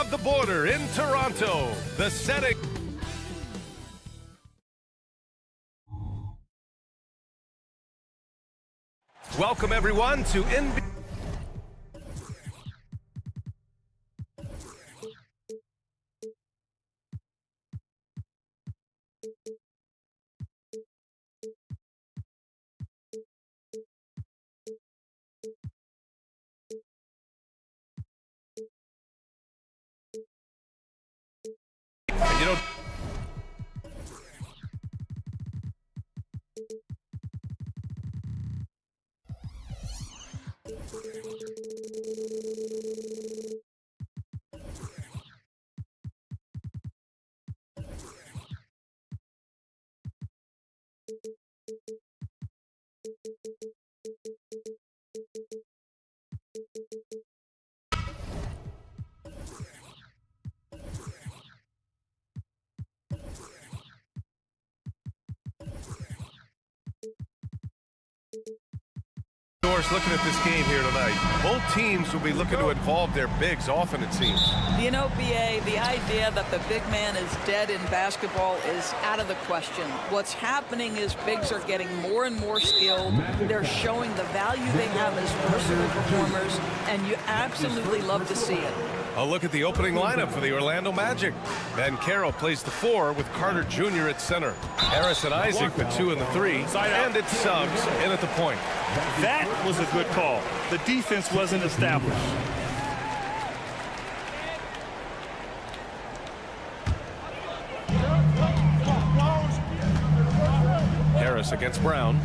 of the border in Toronto, the setting. Welcome everyone to NBA. You know, looking at this game here tonight, both teams will be looking to involve their bigs often, it seems. You know, BA, the idea that the big man is dead in basketball is out of the question. What's happening is bigs are getting more and more skilled. They're showing the value they have as versatile performers, and you absolutely love to see it. A look at the opening lineup for the Orlando Magic. Banchero plays the 4 with Carter Jr. at center. Harris and Isaac the 2 and the 3, and it's Suggs in at the point. That was a good call. The defense wasn't established. Harris against Brown.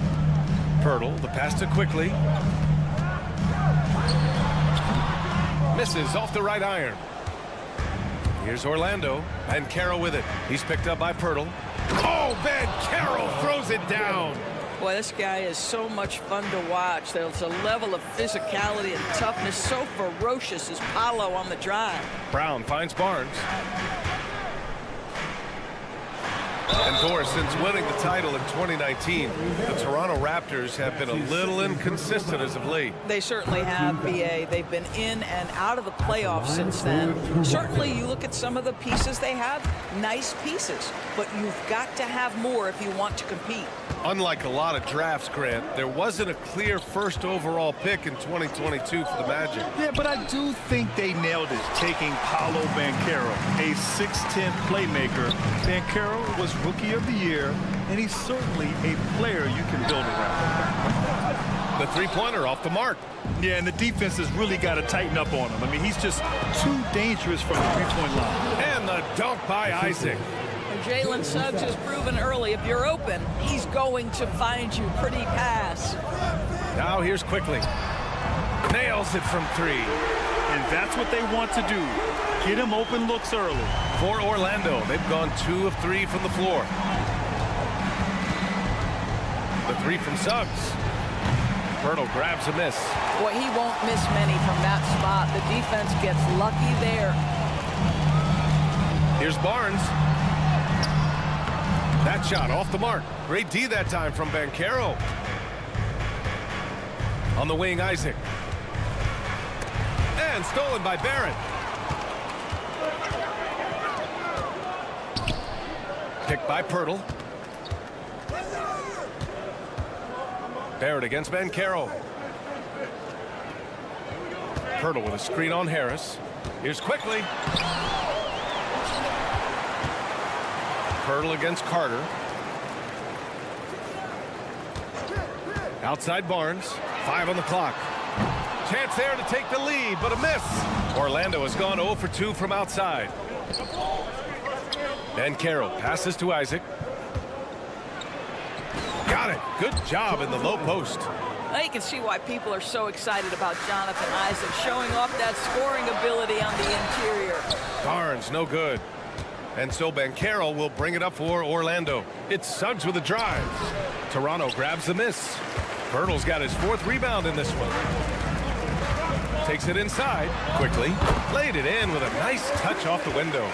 Pirtle, the pass to Quickly. Misses off the right iron. Here's Orlando. Banchero with it. He's picked up by Pirtle. Oh, Banchero throws it down. Boy, this guy is so much fun to watch. There's a level of physicality and toughness so ferocious as Paolo on the drive. Brown finds Barnes. And of course, since winning the title in 2019, the Toronto Raptors have been a little inconsistent as of late. They certainly have, BA. They've been in and out of the playoffs since then. Certainly, you look at some of the pieces they have, nice pieces, but you've got to have more if you want to compete. Unlike a lot of drafts, Grant, there wasn't a clear first overall pick in 2022 for the Magic. Yeah, but I do think they nailed it, taking Paolo Banchero, a 6'10 playmaker. Banchero was Rookie of the Year, and he's certainly a player you can build around. The three-pointer off the mark. Yeah, and the defense has really got to tighten up on him. I mean, he's just too dangerous from the three-point line. And the dunk by Isaac. Jalen Suggs has proven early, if you're open, he's going to find you. Pretty pass. Now here's Quickly. Nails it from 3. And that's what they want to do. Get him open looks early. For Orlando, they've gone 2 of 3 from the floor. The 3 from Suggs. Pirtle grabs a miss. Boy, he won't miss many from that spot. The defense gets lucky there. Here's Barnes. That shot off the mark. Great D that time from Banchero. On the wing, Isaac. And stolen by Barrett. Picked by Pirtle. Barrett against Banchero. Pirtle with a screen on Harris. Here's Quickly. Pirtle against Carter. Outside Barnes. 5 on the clock. Chance there to take the lead, but a miss. Orlando has gone 0 for 2 from outside. Banchero passes to Isaac. Got it. Good job in the low post. Now you can see why people are so excited about Jonathan Isaac showing off that scoring ability on the interior. Barnes, no good. And so Banchero will bring it up for Orlando. It's Suggs with a drive. Toronto grabs the miss. Pirtle's got his 4th rebound in this one. Takes it inside. Quickly. Laid it in with a nice touch off the window.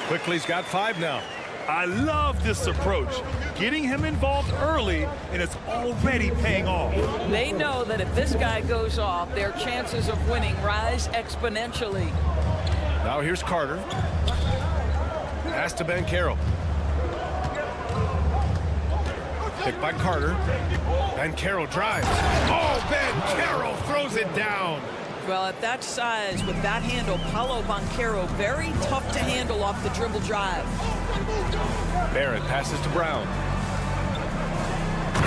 Quickly's got 5 now. I love this approach. Getting him involved early, and it's already paying off. They know that if this guy goes off, their chances of winning rise exponentially. Now here's Carter. Pass to Banchero. Picked by Carter. Banchero drives. Oh, Banchero throws it down. Well, at that size, with that handle, Paolo Banchero, very tough to handle off the dribble drive. Barrett passes to Brown.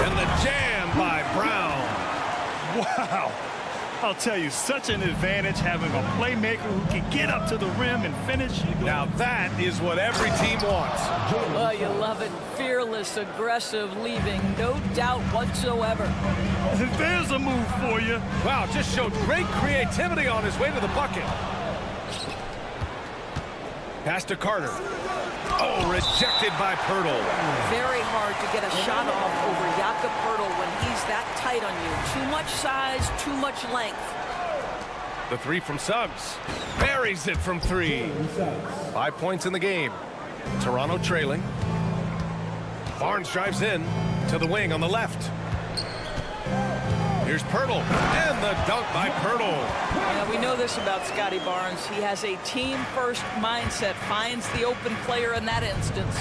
And the jam by Brown. Wow. I'll tell you, such an advantage having a playmaker who can get up to the rim and finish. Now that is what every team wants. Oh, you love it. Fearless, aggressive, leaving, no doubt whatsoever. There's a move for you. Wow, just showed great creativity on his way to the bucket. Pass to Carter. Oh, rejected by Pirtle. Very hard to get a shot off over Jakob Pirtle when he's that tight on you. Too much size, too much length. The three from Suggs. Buries it from three. 5 points in the game. Toronto trailing. Barnes drives in to the wing on the left. Here's Pirtle, and the dunk by Pirtle. Yeah, we know this about Scotty Barnes. He has a team-first mindset, finds the open player in that instance.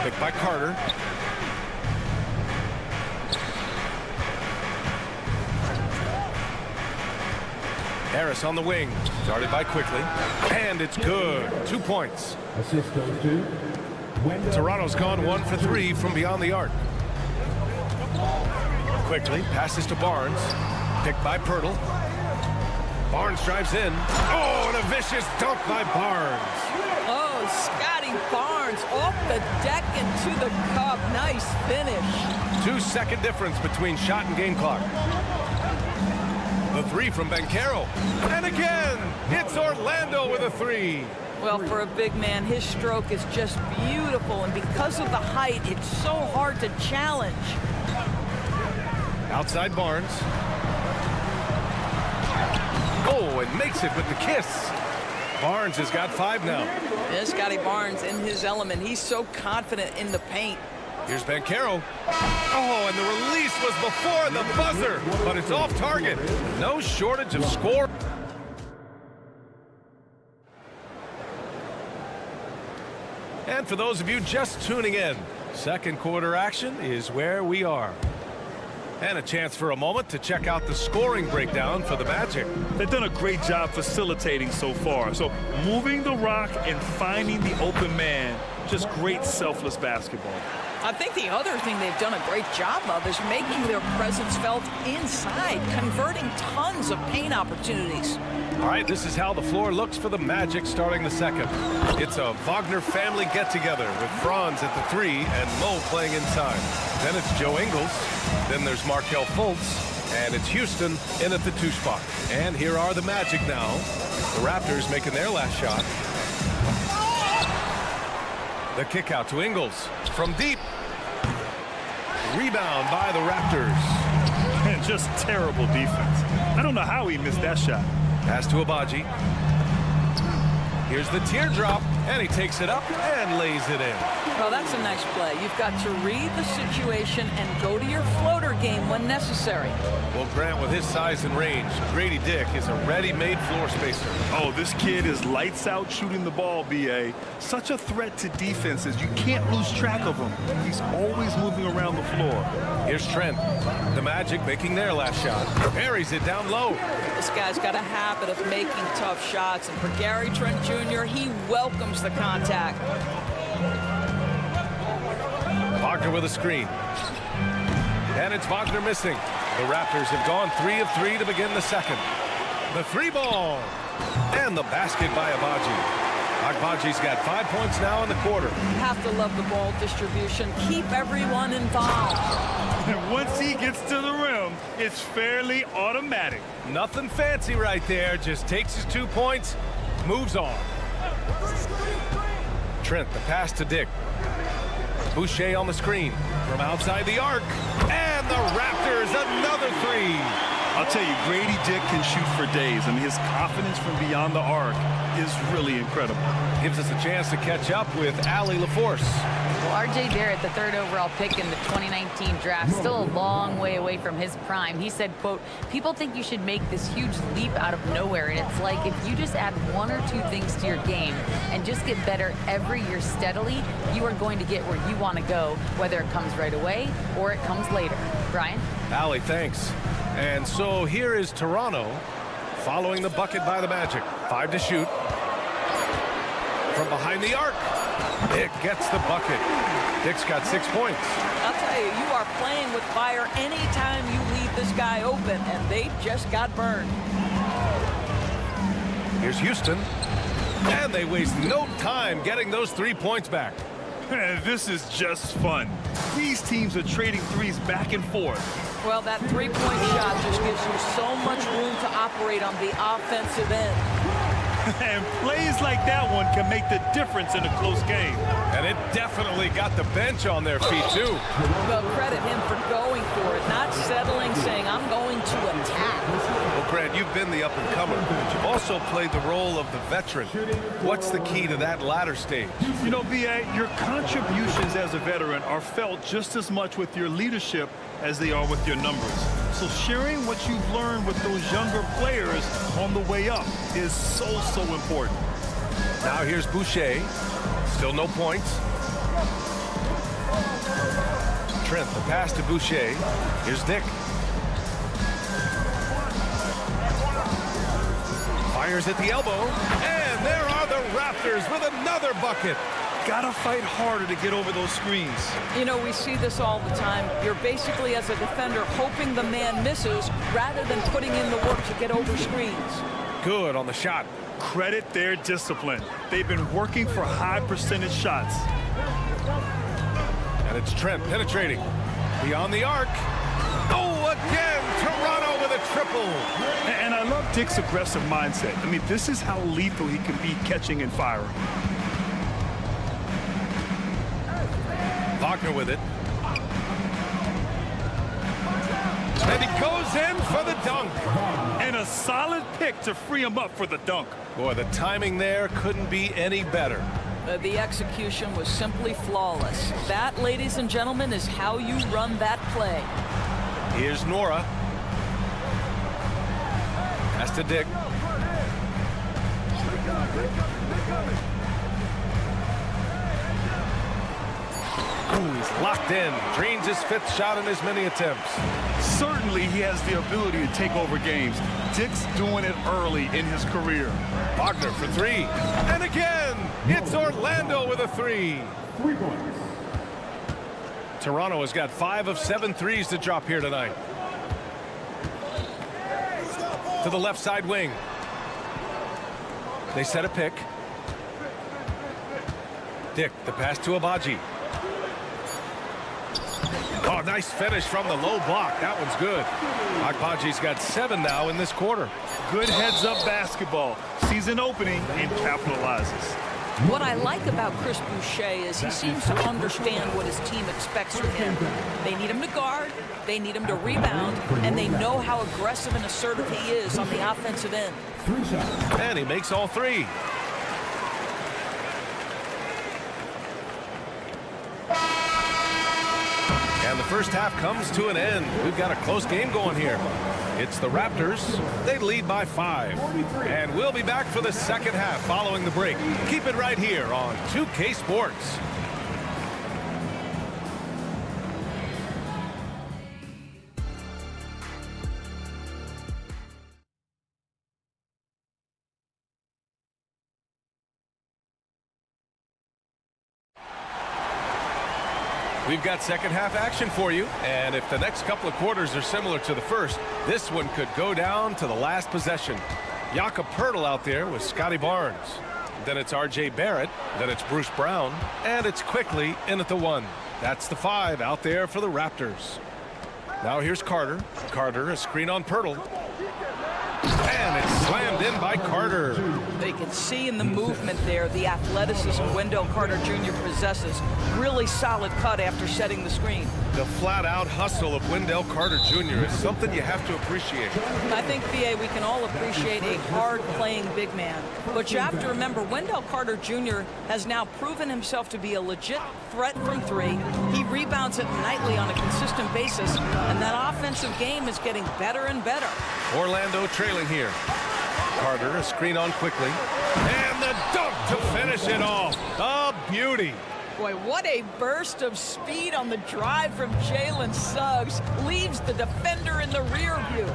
Picked by Carter. Harris on the wing, started by Quickly, and it's good. 2 points. Assist goes to Toronto's gone 1 for 3 from beyond the arc. Quickly passes to Barnes, picked by Pirtle. Barnes drives in. Oh, and a vicious dunk by Barnes. Oh, Scotty Barnes off the deck into the cup. Nice finish. 2 second difference between shot and game clock. The three from Banchero. And again, it's Orlando with a three. Well, for a big man, his stroke is just beautiful, and because of the height, it's so hard to challenge. Outside Barnes. Oh, and makes it with the kiss. Barnes has got 5 now. Yeah, Scotty Barnes in his element. He's so confident in the paint. Here's Banchero. Oh, and the release was before the buzzer, but it's off target. No shortage of score. And for those of you just tuning in, second quarter action is where we are. And a chance for a moment to check out the scoring breakdown for the Magic. They've done a great job facilitating so far. So moving the rock and finding the open man, just great selfless basketball. I think the other thing they've done a great job of is making their presence felt inside, converting tons of paint opportunities. All right, this is how the floor looks for the Magic starting the second. It's a Wagner family get-together with Franz at the 3 and Mo playing inside. Then it's Joe Ingles. Then there's Markelle Fultz. And it's Houston in at the 2 spot. And here are the Magic now. The Raptors making their last shot. The kick out to Ingles from deep. Rebound by the Raptors. And just terrible defense. I don't know how he missed that shot. Pass to Abaji. Here's the teardrop, and he takes it up and lays it in. Well, that's a nice play. You've got to read the situation and go to your floater game when necessary. Well, Grant, with his size and range, Grady Dick is a ready-made floor spacer. Oh, this kid is lights out shooting the ball, B.A. Such a threat to defenses. You can't lose track of him. He's always moving around the floor. Here's Trent. The Magic making their last shot. Buries it down low. This guy's got a habit of making tough shots, and for Gary Trent Jr., he welcomes the contact. Wagner with a screen. And it's Wagner missing. The Raptors have gone 3 of 3 to begin the second. The 3 ball. And the basket by Abaji. Agbaji's got 5 points now in the quarter. You have to love the ball distribution. Keep everyone involved. And once he gets to the rim, it's fairly automatic. Nothing fancy right there. Just takes his 2 points, moves on. Trent, the pass to Dick. Boucher on the screen from outside the arc. And the Raptors, another 3. I'll tell you, Grady Dick can shoot for days. I mean, his confidence from beyond the arc is really incredible. Gives us a chance to catch up with Allie LaForce. Well, R.J. Barrett, the 3rd overall pick in the 2019 draft, still a long way away from his prime. He said, quote, people think you should make this huge leap out of nowhere, and it's like if you just add 1 or 2 things to your game and just get better every year steadily, you are going to get where you want to go, whether it comes right away or it comes later. Brian? Allie, thanks. And so here is Toronto following the bucket by the Magic. 5 to shoot. From behind the arc. Dick gets the bucket. Dick's got 6 points. I'll tell you, you are playing with fire anytime you leave this guy open, and they just got burned. Here's Houston. And they waste no time getting those 3 points back. This is just fun. These teams are trading threes back and forth. Well, that three-point shot just gives you so much room to operate on the offensive end. And plays like that one can make the difference in a close game. And it definitely got the bench on their feet, too. Well, credit him for going for it, not settling, saying, I'm going to attack. Well, Grant, you've been the up-and-comer, but you've also played the role of the veteran. What's the key to that latter stage? You know, B.A., your contributions as a veteran are felt just as much with your leadership as they are with your numbers. So sharing what you've learned with those younger players on the way up is so important. Now here's Boucher. Still no points. Trent, the pass to Boucher. Here's Dick. Fires at the elbow. And there are the Raptors with another bucket. Gotta fight harder to get over those screens. You know, we see this all the time. You're basically, as a defender, hoping the man misses rather than putting in the work to get over screens. Good on the shot. Credit their discipline. They've been working for high percentage shots. And it's Trent penetrating. Beyond the arc. Oh, again, Toronto with a triple. And I love Dick's aggressive mindset. I mean, this is how lethal he can be catching and firing. Wagner with it. And he goes in for the dunk. And a solid pick to free him up for the dunk. Boy, the timing there couldn't be any better. The execution was simply flawless. That, ladies and gentlemen, is how you run that play. Here's Nora. Pass to Dick. Ooh, he's locked in. Drains his 5th shot in as many attempts. Certainly he has the ability to take over games. Dick's doing it early in his career. Wagner for 3. And again, it's Orlando with a 3. 3 points. Toronto has got 5 of 7 threes to drop here tonight. To the left side wing. They set a pick. Dick, the pass to Abaji. Oh, nice finish from the low block. That one's good. Agbaji's got 7 now in this quarter. Good heads-up basketball. Sees an opening and capitalizes. What I like about Chris Boucher is he seems to understand what his team expects from him. They need him to guard, they need him to rebound, and they know how aggressive and assertive he is on the offensive end. 3 shots. And he makes all 3. And the first half comes to an end. We've got a close game going here. It's the Raptors. They lead by 5. And we'll be back for the second half following the break. Keep it right here on 2K Sports. We've got second half action for you, and if the next couple of quarters are similar to the first, this one could go down to the last possession. Jakob Poeltl out there with Scotty Barnes. Then it's R.J. Barrett, then it's Bruce Brown, and it's quickly in at the 1. That's the 5 out there for the Raptors. Now here's Carter. Carter, a screen on Poeltl. And it's slammed in by Carter. They can see in the movement there the athleticism Wendell Carter Jr. possesses. Really solid cut after setting the screen. The flat-out hustle of Wendell Carter Jr. is something you have to appreciate. I think, B.A., we can all appreciate a hard-playing big man. But you have to remember, Wendell Carter Jr. has now proven himself to be a legit threat from three. He rebounds it nightly on a consistent basis, and that offensive game is getting better and better. Orlando trailing here. Carter, a screen on quickly. And the dunk to finish it off. A beauty. Boy, what a burst of speed on the drive from Jalen Suggs. Leaves the defender in the rear view.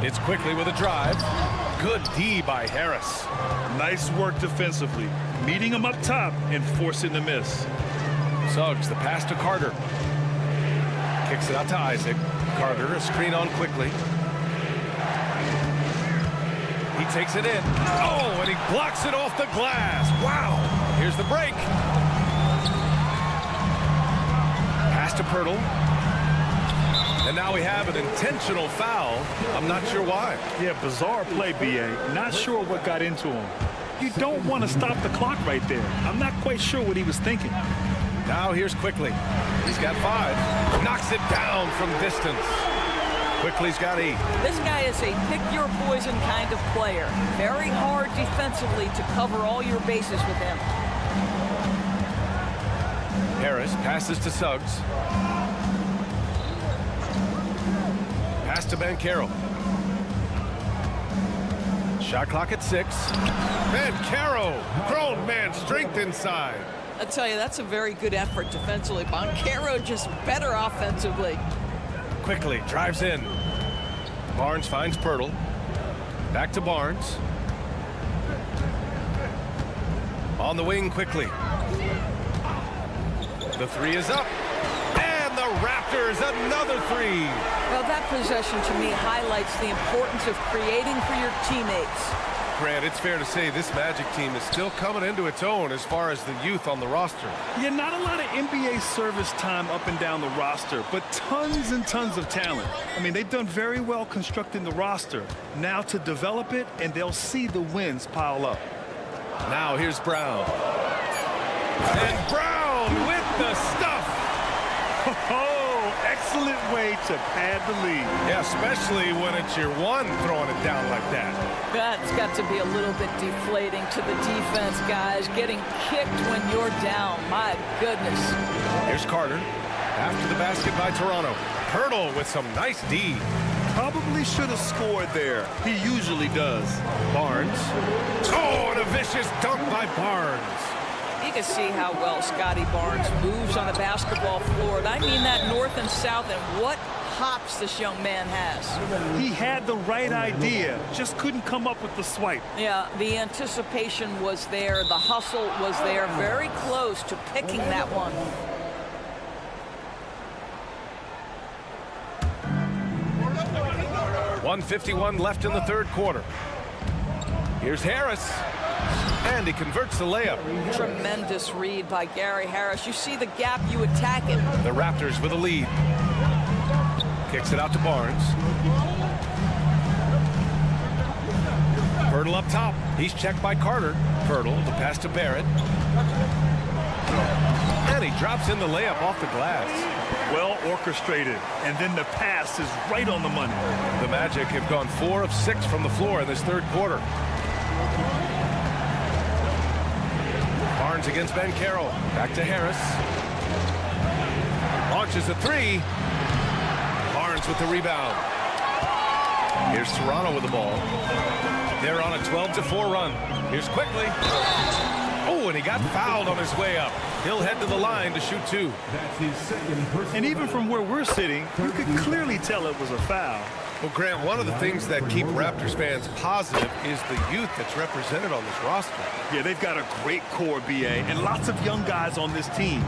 It's quickly with a drive. Good D by Harris. Nice work defensively, meeting him up top and forcing the miss. Suggs, the pass to Carter. Kicks it out to Isaac. Carter, a screen on quickly. He takes it in. Oh, and he blocks it off the glass. Wow. Here's the break. Pass to Pirtle. And now we have an intentional foul. I'm not sure why. Yeah, bizarre play, B.A. Not sure what got into him. You don't want to stop the clock right there. I'm not quite sure what he was thinking. Now here's Quickly. He's got 5. Knocks it down from distance. Quickly's got 8. This guy is a pick-your-poison kind of player. Very hard defensively to cover all your bases with him. Harris passes to Suggs. Pass to Banchero. Shot clock at 6. Banchero, grown man strength inside. I tell you, that's a very good effort defensively. Banchero just better offensively. Quickly drives in. Barnes finds Pirtle. Back to Barnes. On the wing quickly. The 3 is up. And the Raptors another 3. Well, that possession to me highlights the importance of creating for your teammates. Grant, it's fair to say this Magic team is still coming into its own as far as the youth on the roster. Yeah, not a lot of NBA service time up and down the roster, but tons and tons of talent. I mean, they've done very well constructing the roster. Now to develop it, and they'll see the wins pile up. Now here's Brown. And Brown with the stuff. Oh, excellent way to pad the lead. Yeah, especially when it's your one throwing it down like that. That's got to be a little bit deflating to the defense, guys. Getting kicked when you're down. My goodness. Here's Carter. After the basket by Toronto. Pirtle with some nice D. Probably should have scored there. He usually does. Barnes. Oh, and a vicious dunk by Barnes. You can see how well Scotty Barnes moves on the basketball floor. And I mean that north and south, and what hops this young man has. He had the right idea, just couldn't come up with the swipe. Yeah, the anticipation was there. The hustle was there. Very close to picking that one. .151 left in the third quarter. Here's Harris. And he converts the layup. Tremendous read by Gary Harris. You see the gap, you attack it. The Raptors with a lead. Kicks it out to Barnes. Pirtle up top. He's checked by Carter. Pirtle, the pass to Barrett. And he drops in the layup off the glass. Well orchestrated, and then the pass is right on the money. The Magic have gone 4 of 6 from the floor in this third quarter. Barnes against Banchero. Back to Harris. Launches a 3. Barnes with the rebound. Here's Toronto with the ball. They're on a 12-4 run. Here's Quickly. Oh, and he got fouled on his way up. He'll head to the line to shoot 2. That's his second personal. And even from where we're sitting, you could clearly tell it was a foul. Well, Grant, one of the things that keep Raptors fans positive is the youth that's represented on this roster. Yeah, they've got a great core, BA, and lots of young guys on this team.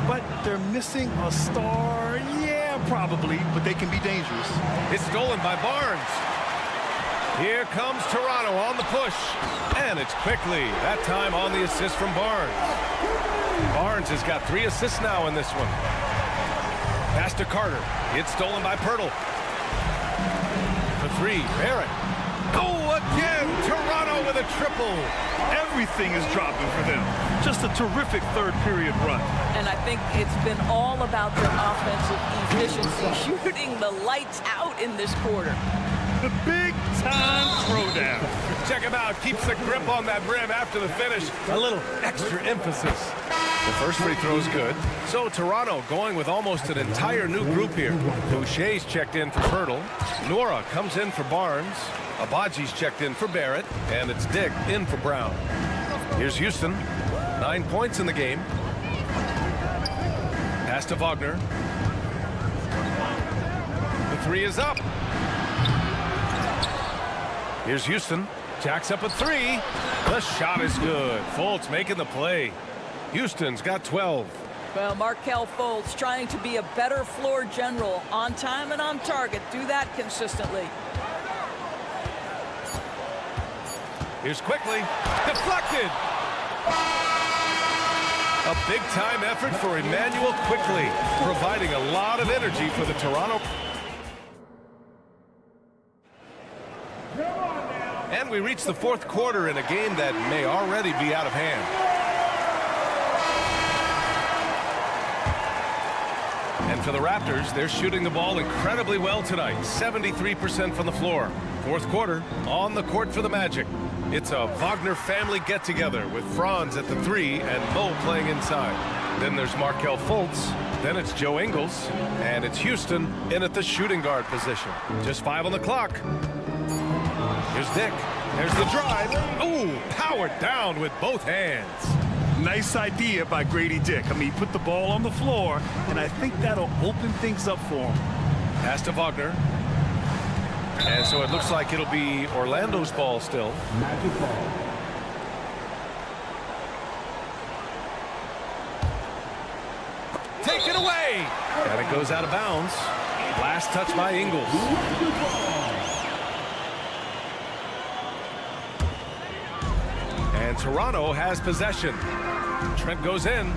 But they're missing a star. Yeah, probably, but they can be dangerous. It's stolen by Barnes. Here comes Toronto on the push. And it's Quickly, that time on the assist from Barnes. Barnes has got 3 assists now in this one. Pass to Carter. It's stolen by Pirtle. For 3, Barrett. Oh, again, Toronto. the triple. Everything is dropping for them. Just a terrific third period run. And I think it's been all about their offensive efficiency, shooting the lights out in this quarter. The big-time throwdown. Check him out. Keeps the grip on that rim after the finish. A little extra emphasis. The first free throw is good. So Toronto going with almost an entire new group here. Boucher's checked in for Pirtle. Nora comes in for Barnes. Abaji's checked in for Barrett. And it's Dick in for Brown. Here's Houston. 9 points in the game. Pass to Wagner. The three is up. Here's Houston. Jacks up a three. The shot is good. Fultz making the play. Houston's got 12. Well, Markelle Fultz trying to be a better floor general, on time and on target. Do that consistently. Here's Quickly. Deflected. A big-time effort for Emmanuel Quickly, providing a lot of energy for the Toronto. And we reach the fourth quarter in a game that may already be out of hand. And for the Raptors, they're shooting the ball incredibly well tonight. 73% from the floor. Fourth quarter, on the court for the Magic. It's a Wagner family get-together with Franz at the three and Mo playing inside. Then there's Markelle Fultz. Then it's Joe Ingles. And it's Houston in at the shooting guard position. Just 5 on the clock. Here's Dick. There's the drive. Ooh, powered down with both hands. Nice idea by Grady Dick. I mean, he put the ball on the floor, and I think that'll open things up for him. Pass to Wagner. And so it looks like it'll be Orlando's ball still. Magic ball. Take it away. And it goes out of bounds. Last touch by Ingles. And Toronto has possession. Trent goes in,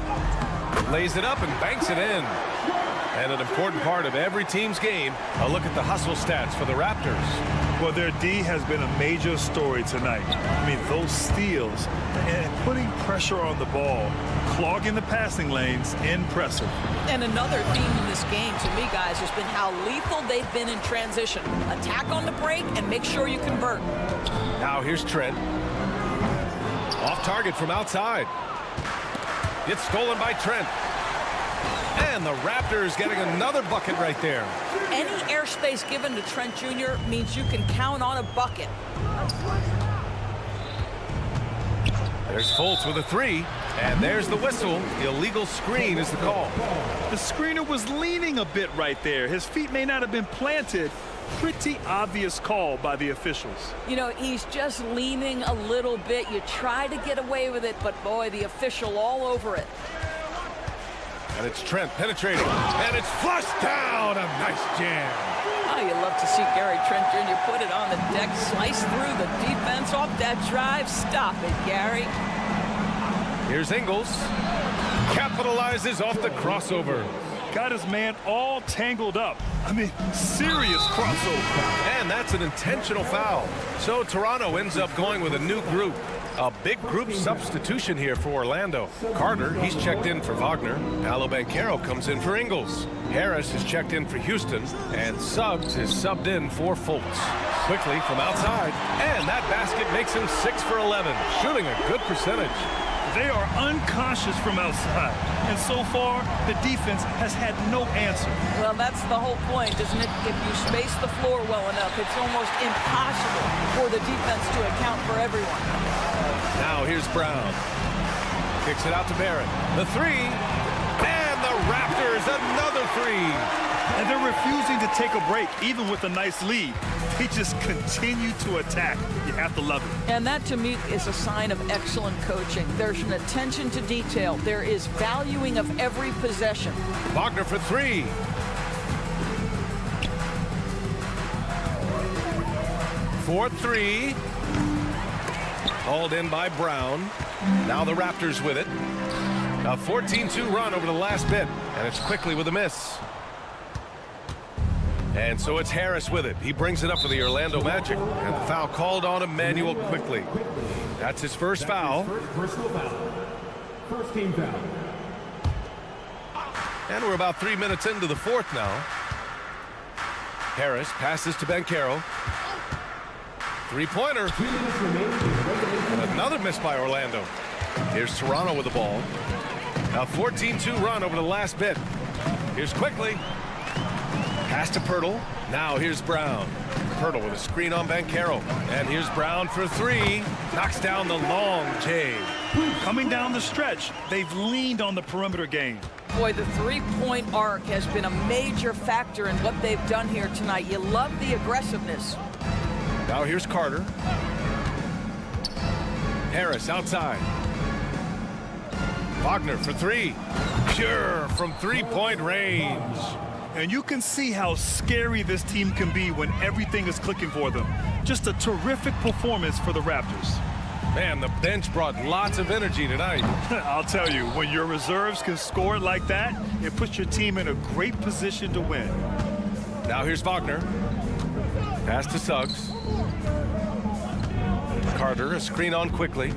lays it up and banks it in. And an important part of every team's game, a look at the hustle stats for the Raptors. Well, their D has been a major story tonight. I mean, those steals and putting pressure on the ball, clogging the passing lanes, impressive. And another theme in this game to me, guys, has been how lethal they've been in transition. Attack on the break and make sure you convert. Now here's Trent. Off target from outside. It's stolen by Trent. And the Raptors getting another bucket right there. Any airspace given to Trent Jr. means you can count on a bucket. There's Fultz with a three. And there's the whistle. Illegal screen is the call. The screener was leaning a bit right there. His feet may not have been planted. Pretty obvious call by the officials. You know, he's just leaning a little bit. You try to get away with it, but boy, the official all over it. And it's Trent penetrating. And it's flushed down. A nice jam. Oh, you love to see Gary Trent Jr. put it on the deck, slice through the defense off that drive. Stop it, Gary. Here's Ingles. Capitalizes off the crossover. Got his man all tangled up. I mean, serious crossover. And that's an intentional foul. So Toronto ends up going with a new group. A big group substitution here for Orlando. Carter, he's checked in for Wagner. Paolo Banchero comes in for Ingles. Harris is checked in for Houston. And Suggs is subbed in for Fultz. Quickly from outside. And that basket makes him 6 for 11. Shooting a good percentage. They are unconscious from outside. And so far, the defense has had no answer. Well, that's the whole point, isn't it? If you space the floor well enough, it's almost impossible for the defense to account for everyone. Now here's Brown. Kicks it out to Barrett. The three. And the Raptors, another three. And they're refusing to take a break, even with a nice lead. They just continue to attack. You have to love it. And that, to me, is a sign of excellent coaching. There's an attention to detail. There is valuing of every possession. Wagner for three. For three. Hauled in by Brown. Now the Raptors with it. A 14-2 run over the last bit. And it's Quickly with a miss. And so it's Harris with it. He brings it up for the Orlando Magic. And the foul called on Emmanuel quickly. That's his first foul. Personal foul. First team foul. And we're about 3 minutes into the fourth now. Harris passes to Banchero. Three-pointer. 2 minutes remaining in regulation. And another miss by Orlando. Here's Toronto with the ball. A 14-2 run over the last bit. Here's quickly. Pass to Pirtle. Now here's Brown. Pirtle with a screen on Banchero. And here's Brown for three. Knocks down the long J. Coming down the stretch, they've leaned on the perimeter game. Boy, the three-point arc has been a major factor in what they've done here tonight. You love the aggressiveness. Now here's Carter. Harris outside. Wagner for three. Pure from three-point range. And you can see how scary this team can be when everything is clicking for them. Just a terrific performance for the Raptors. Man, the bench brought lots of energy tonight. I'll tell you, when your reserves can score like that, it puts your team in a great position to win. Now here's Wagner. Pass to Suggs. Carter, a screen on quickly.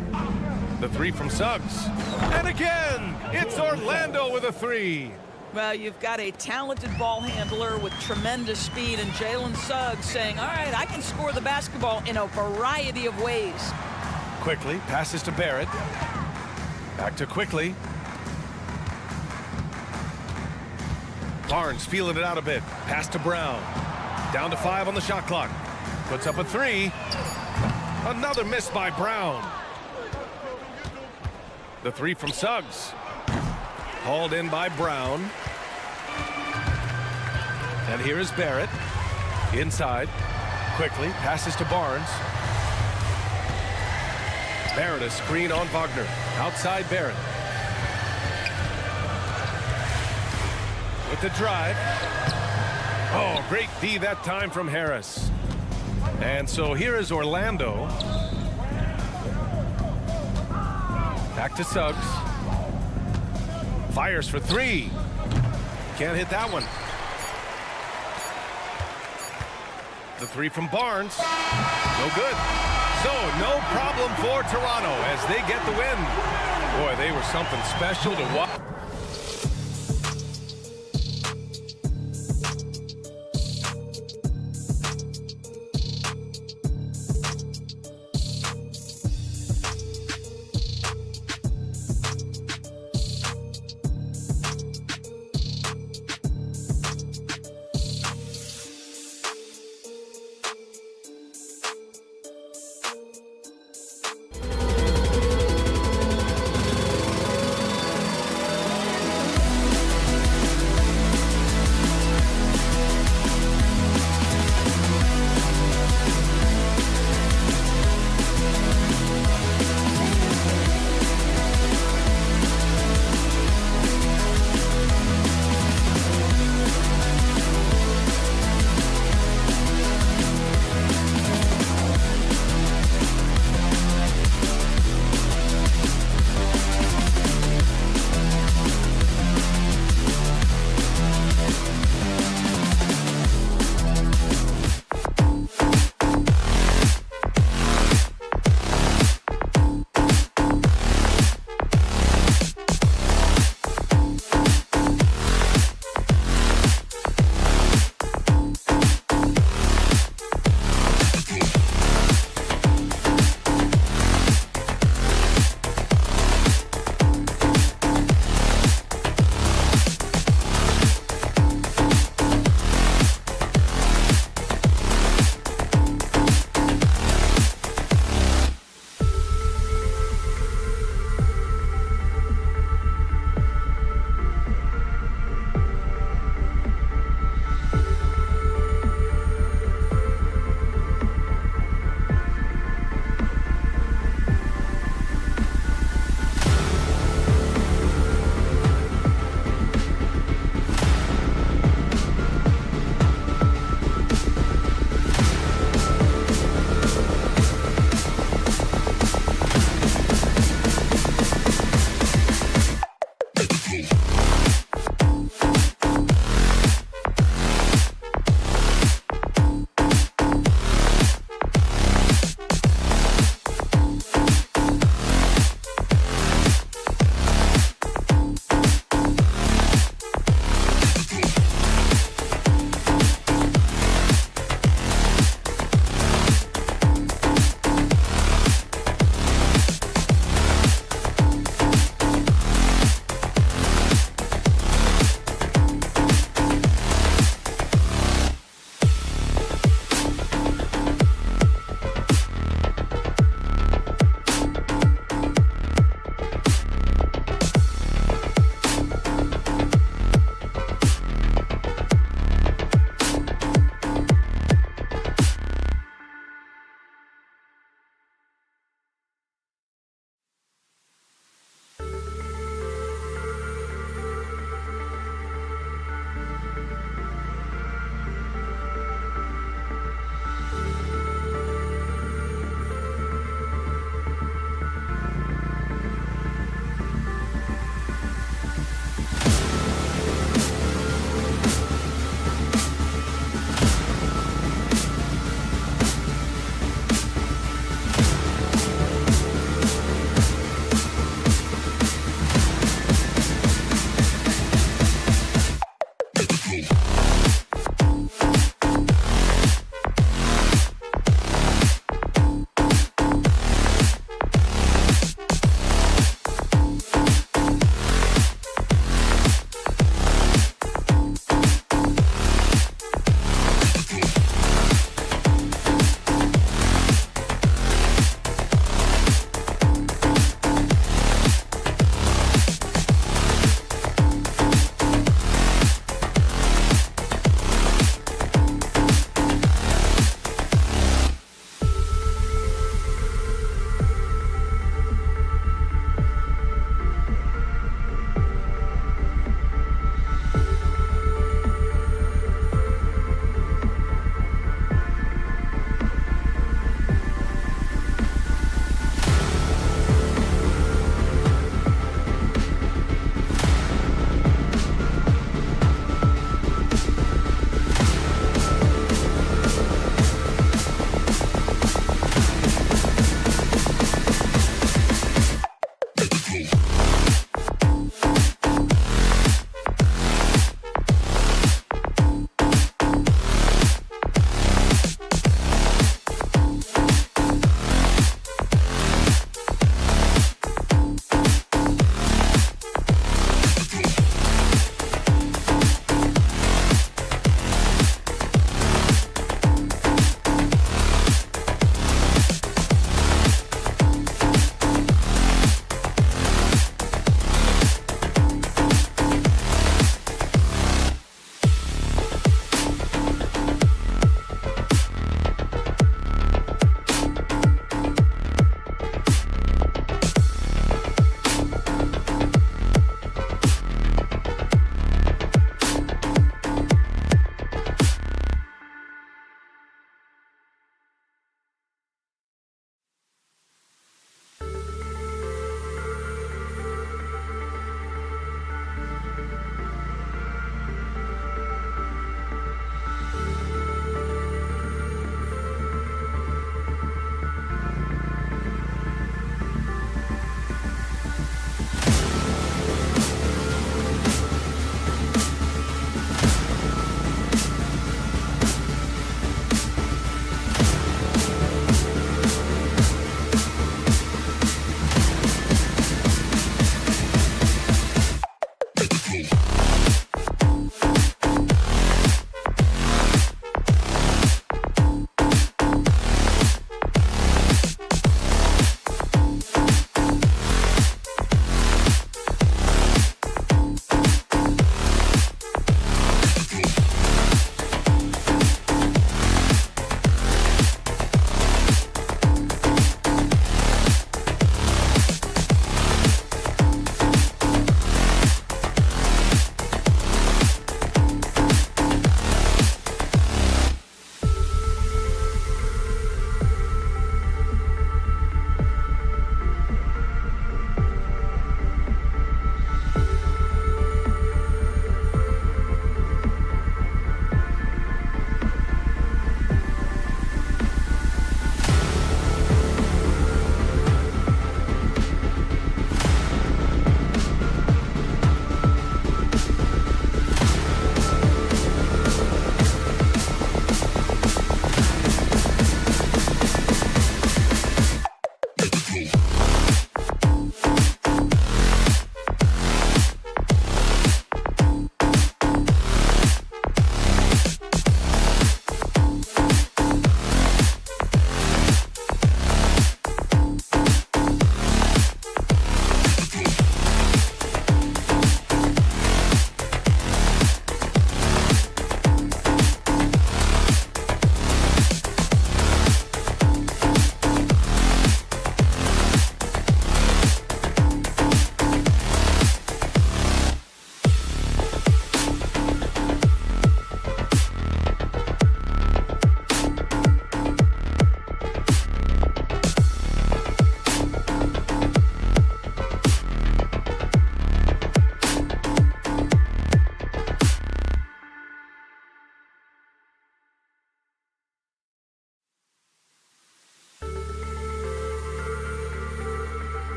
The three from Suggs. And again, it's Orlando with a three. Well, you've got a talented ball handler with tremendous speed, and Jalen Suggs saying, all right, I can score the basketball in a variety of ways. Quickly, passes to Barrett. Back to Quickly. Barnes feeling it out a bit. Pass to Brown. Down to 5 on the shot clock. Puts up a three. Another miss by Brown. The three from Suggs. Hauled in by Brown. And here is Barrett. Inside. Quickly. Passes to Barnes. Barrett a screen on Wagner. Outside Barrett. With the drive. Oh, great D that time from Harris. And so here is Orlando. Back to Suggs. Fires for three. Can't hit that one. The three from Barnes. No good. So no problem for Toronto as they get the win. Boy, they were something special to watch.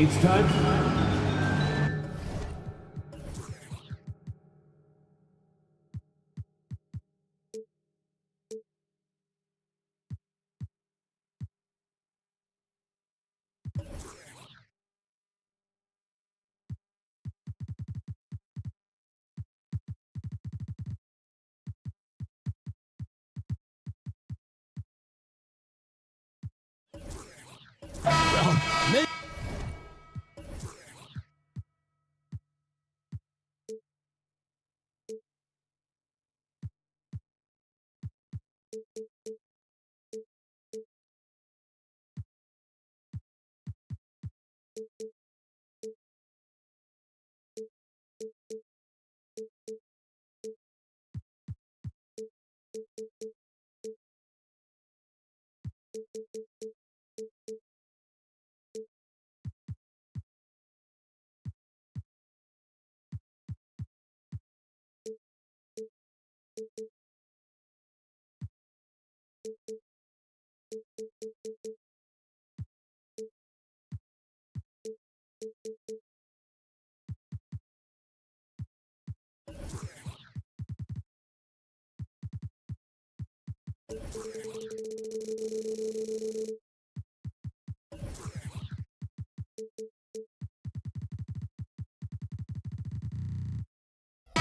It's time.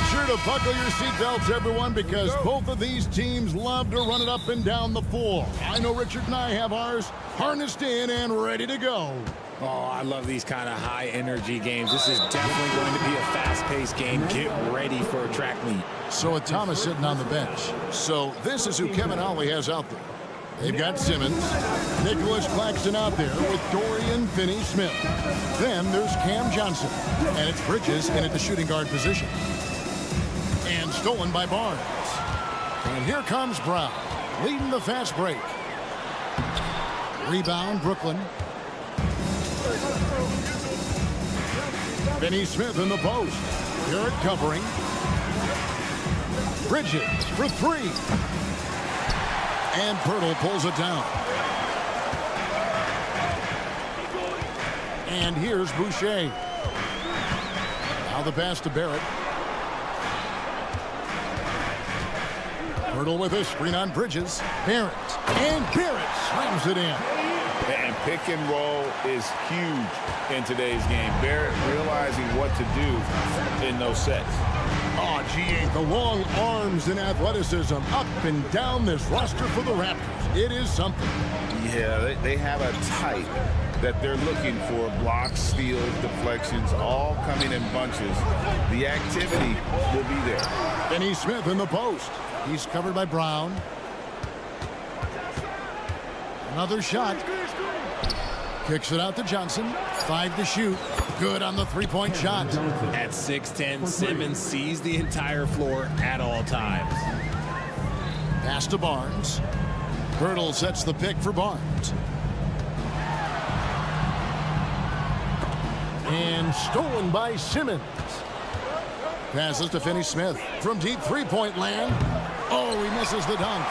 Sure to buckle your seatbelts, everyone, because both of these teams love to run it up and down the floor. I know Richard and I have ours harnessed in and ready to go. Oh, I love these kind of high-energy games. This is definitely going to be a fast-paced game. Get ready for a track meet. So with Thomas sitting on the bench. So this is who Kevin Ollie has out there. They've got Simmons, Nicholas Claxton out there with Dorian Finney-Smith. Then there's Cam Johnson, and it's Bridges in at the shooting guard position. And stolen by Barnes. And here comes Brown, leading the fast break. Rebound, Brooklyn. Finney-Smith in the post. Garrett covering. Bridges for three. And Pirtle pulls it down. And here's Boucher. Now the pass to Barrett. Pirtle with a screen on Bridges. Barrett. And Barrett slams it in. And pick and roll is huge in today's game. Barrett realizing what to do in those sets. Oh, GA, the long arms and athleticism up and down this roster for the Raptors. It is something. Yeah, they have a type that they're looking for. Blocks, steals, deflections, all coming in bunches. The activity will be there. Finney-Smith in the post. He's covered by Brown. Another shot. Kicks it out to Johnson. 5 to shoot. Good on the three-point shot. At 6'10", Simmons sees the entire floor at all times. Pass to Barnes. Pirtle sets the pick for Barnes. And stolen by Simmons. Passes to Finney-Smith from deep three-point land. Oh, he misses the dunk.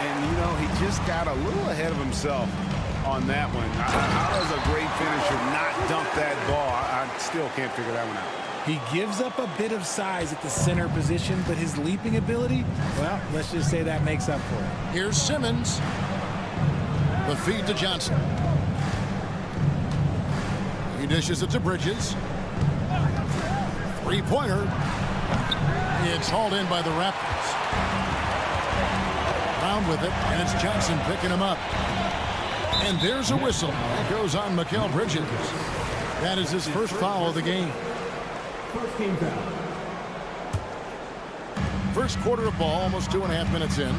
And, you know, he just got a little ahead of himself on that one. How does a great finisher not dunk that ball? I still can't figure that one out. He gives up a bit of size at the center position, but his leaping ability, well, let's just say that makes up for it. Here's Simmons. The feed to Johnson. He dishes it to Bridges. Three-pointer. It's hauled in by the Raptors. Brown with it, and it's Johnson picking him up. And there's a whistle. It goes on Mikal Bridges. That is his first foul of the game. First team foul. First quarter of ball, almost 2.5 minutes in.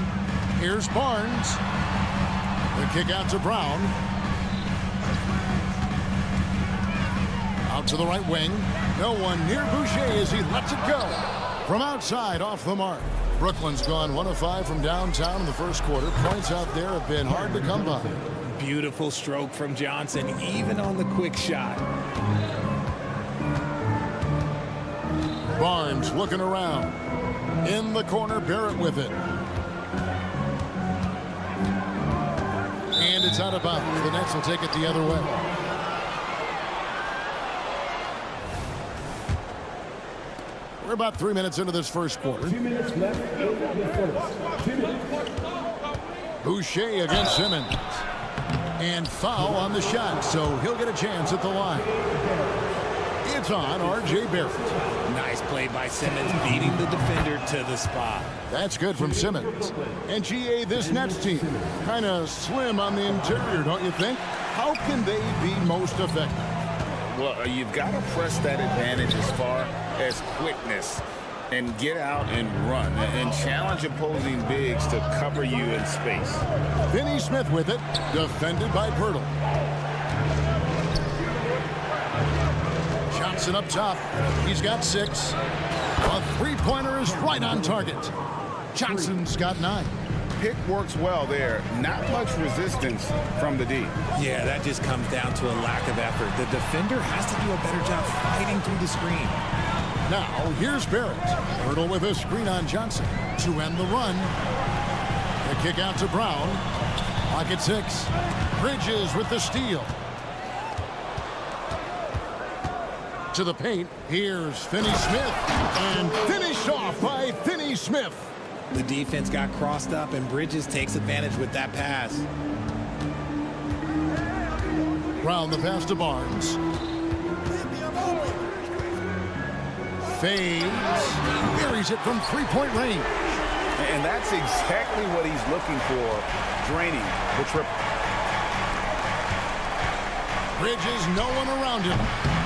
Here's Barnes. The kick out to Brown. Out to the right wing. No one near Boucher as he lets it go. From outside, off the mark. Brooklyn's gone 1 of 5 from downtown in the first quarter. Points out there have been hard to come by. Beautiful stroke from Johnson, even on the quick shot. Barnes looking around. In the corner, Barrett with it. And it's out of bounds. The Nets will take it the other way. We're about 3 minutes into this first quarter. 2 minutes left in the first. 2 minutes. Boucher against Simmons. And foul on the shot, so he'll get a chance at the line. It's on R.J. Barrett. Nice play by Simmons, beating the defender to the spot. That's good from Simmons. And GA, this Nets team, kind of slim on the interior, don't you think? How can they be most effective? Well, you've got to press that advantage as far as quickness and get out and run and challenge opposing bigs to cover you in space. Finney Smith with it, defended by Pirtle. Johnson up top. He's got 6. A three-pointer is right on target. Johnson's got 9. Pick works well there. Not much resistance from the D. Yeah, that just comes down to a lack of effort. The defender has to do a better job fighting through the screen. Now, here's Barrett. Pirtle with a screen on Johnson to end the run. The kick out to Brown. Pocket 6. Bridges with the steal. To the paint. Here's Finney Smith. And finished off by Finney Smith. The defense got crossed up, and Bridges takes advantage with that pass. Brown the pass to Barnes. Fades. Buries it from three-point range. And that's exactly what he's looking for, draining the triple. Bridges, no one around him,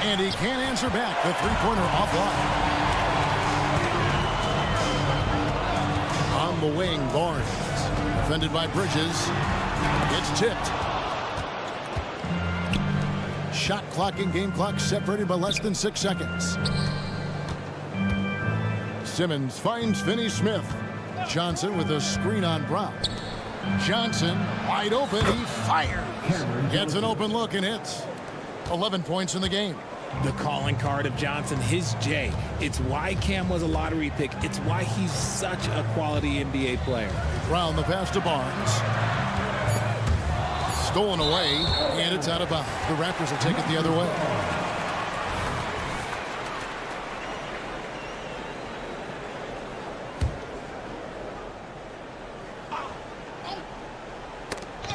and he can't answer back. The three-pointer offline. On the wing, Barnes. Defended by Bridges. It's tipped. Shot clock and game clock separated by less than 6 seconds. Simmons finds Finney Smith. Johnson with a screen on Brown. Johnson wide open. He fires. Gets an open look and hits. 11 points in the game. The calling card of Johnson, his J. It's why Cam was a lottery pick. It's why he's such a quality NBA player. Brown the pass to Barnes. Stolen away, and it's out of bounds. The Raptors will take it the other way.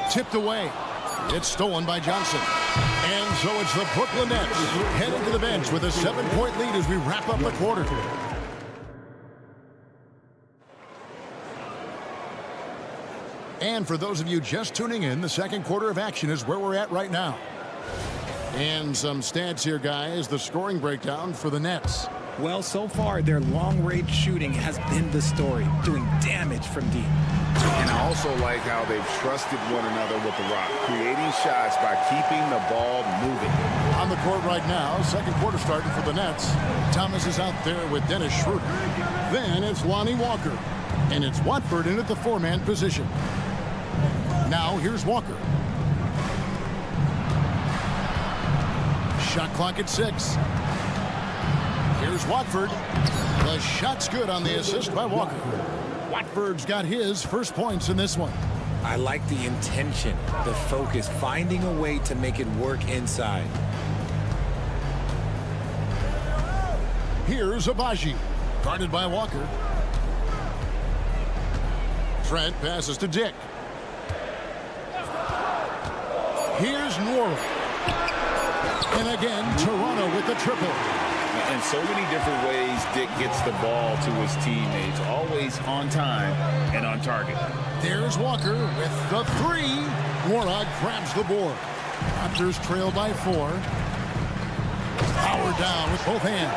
Tipped away. It's stolen by Johnson. And so it's the Brooklyn Nets heading to the bench with a 7-point lead as we wrap up the quarter. And for those of you just tuning in, the second quarter of action is where we're at right now. And some stats here, guys. The scoring breakdown for the Nets. Well, so far, their long-range shooting has been the story, doing damage from deep. And I also like how they've trusted one another with the rock, creating shots by keeping the ball moving. On the court right now, second quarter starting for the Nets. Thomas is out there with Dennis Schroeder. Then it's Lonnie Walker. And it's Watford in at the 4-man position. Now here's Walker. Shot clock at 6. Here's Watford. The shot's good on the assist by Walker. Watford's got his first points in this one. I like the intention, the focus, finding a way to make it work inside. Here's Abaji, guarded by Walker. Trent passes to Dick. Here's Nwora. And again, Toronto with the triple. In so many different ways, Dick gets the ball to his teammates, always on time and on target. There's Walker with the 3. Nwora grabs the board. Raptors trail by 4. Power down with both hands.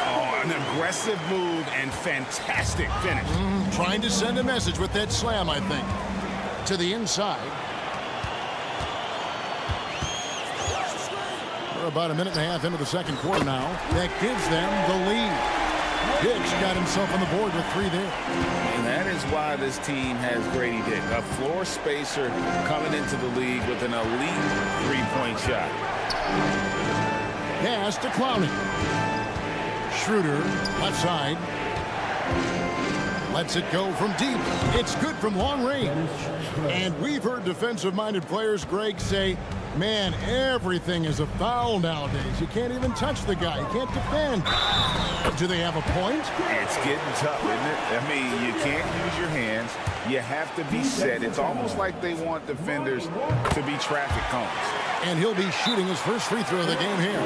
Oh, an aggressive move and fantastic finish. Trying to send a message with that slam, I think. To the inside. We're about a minute and a half into the second quarter now. That gives them the lead. Dick's got himself on the board with 3 there. And that is why this team has Grady Dick, a floor spacer coming into the league with an elite 3-point shot. Pass to Clowney. Schroeder, left side. Lets it go from deep. It's good from long range. And we've heard defensive-minded players, Greg, say, Man, everything is a foul nowadays. You can't even touch the guy. You can't defend. Do they have a point? It's getting tough, isn't it? I mean, you can't use your hands. You have to be set. It's almost like they want defenders to be traffic cones. And he'll be shooting his first free throw of the game here.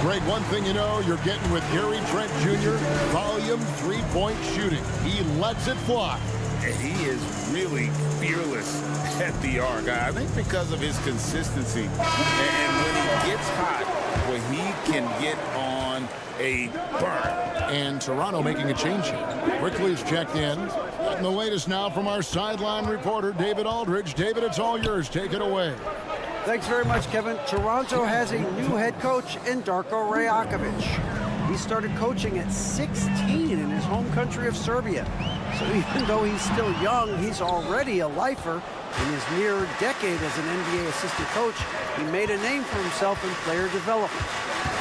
Greg, one thing you know, you're getting with Gary Trent Jr., volume three-point shooting. He lets it fly. And he is really fearless at the arc. I think because of his consistency. And when he gets hot, when he can get on a burn. And Toronto making a change here. Quickly's checked in. And the latest now from our sideline reporter, David Aldridge. David, it's all yours. Take it away. Thanks very much, Kevin. Toronto has a new head coach in Darko Rajakovic. He started coaching at 16 in his home country of Serbia. So even though he's still young, he's already a lifer. In his near decade as an NBA assistant coach, he made a name for himself in player development.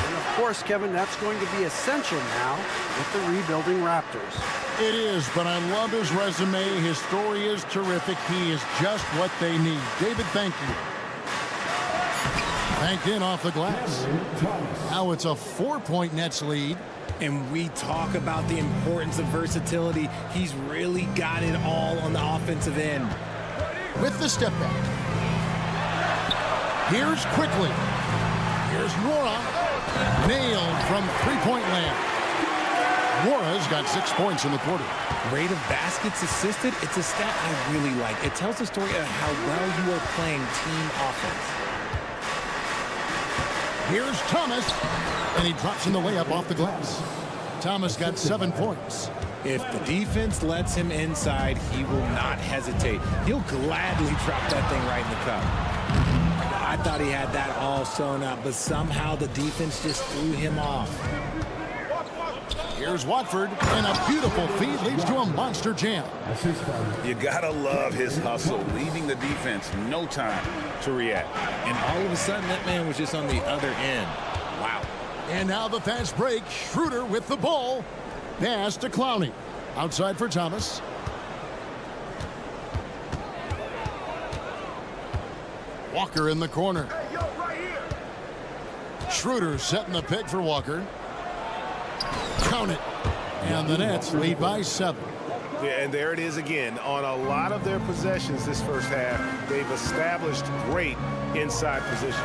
And of course, Kevin, that's going to be essential now with the rebuilding Raptors. It is, but I love his resume. His story is terrific. He is just what they need. David, thank you. Banked in off the glass. Now it's a 4-point Nets lead. And we talk about the importance of versatility. He's really got it all on the offensive end. With the step back. Here's Quickly. Here's Nora. Nailed from three-point land. Nora's got 6 points in the quarter. Rate of baskets assisted, it's a stat I really like. It tells the story of how well you are playing team offense. Here's Thomas, and he drops in the layup off the glass. Thomas got 7 points. If the defense lets him inside, he will not hesitate. He'll gladly drop that thing right in the cup. I thought he had that all sewn up, but somehow the defense just threw him off. Here's Watford, and a beautiful feed leads to a monster jam. You gotta love his hustle, leaving the defense no time to react. And all of a sudden, that man was just on the other end. Wow. And now the fast break. Schroeder with the ball. Pass to Clowney. Outside for Thomas. Walker in the corner. Schroeder setting the pick for Walker. Count it. And the Nets lead by 7. Yeah, and there it is again. On a lot of their possessions this first half, they've established great inside position.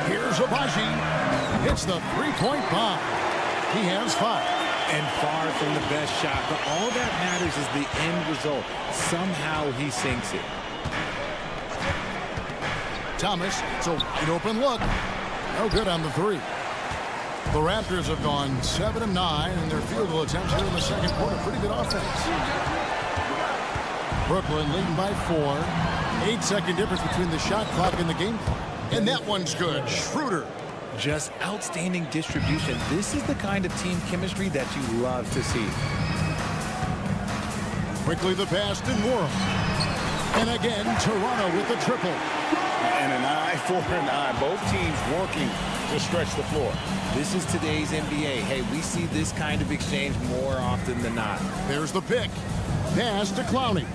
Here's Abaji. Hits the three-point bomb. He has 5. And far from the best shot, but all that matters is the end result. Somehow he sinks it. Thomas, it's a wide open look. No good on the 3. The Raptors have gone 7 of 9 in their field goal attempts here in the second quarter. Pretty good offense. Brooklyn leading by 4. 8-second difference between the shot clock and the game clock. And that one's good. Schroeder. Just outstanding distribution. This is the kind of team chemistry that you love to see. Quickly the pass to Moore. And again, Toronto with the triple. And an eye for an eye. Both teams working to stretch the floor. This is today's NBA. Hey, we see this kind of exchange more often than not. There's the pick. Pass to Clowney.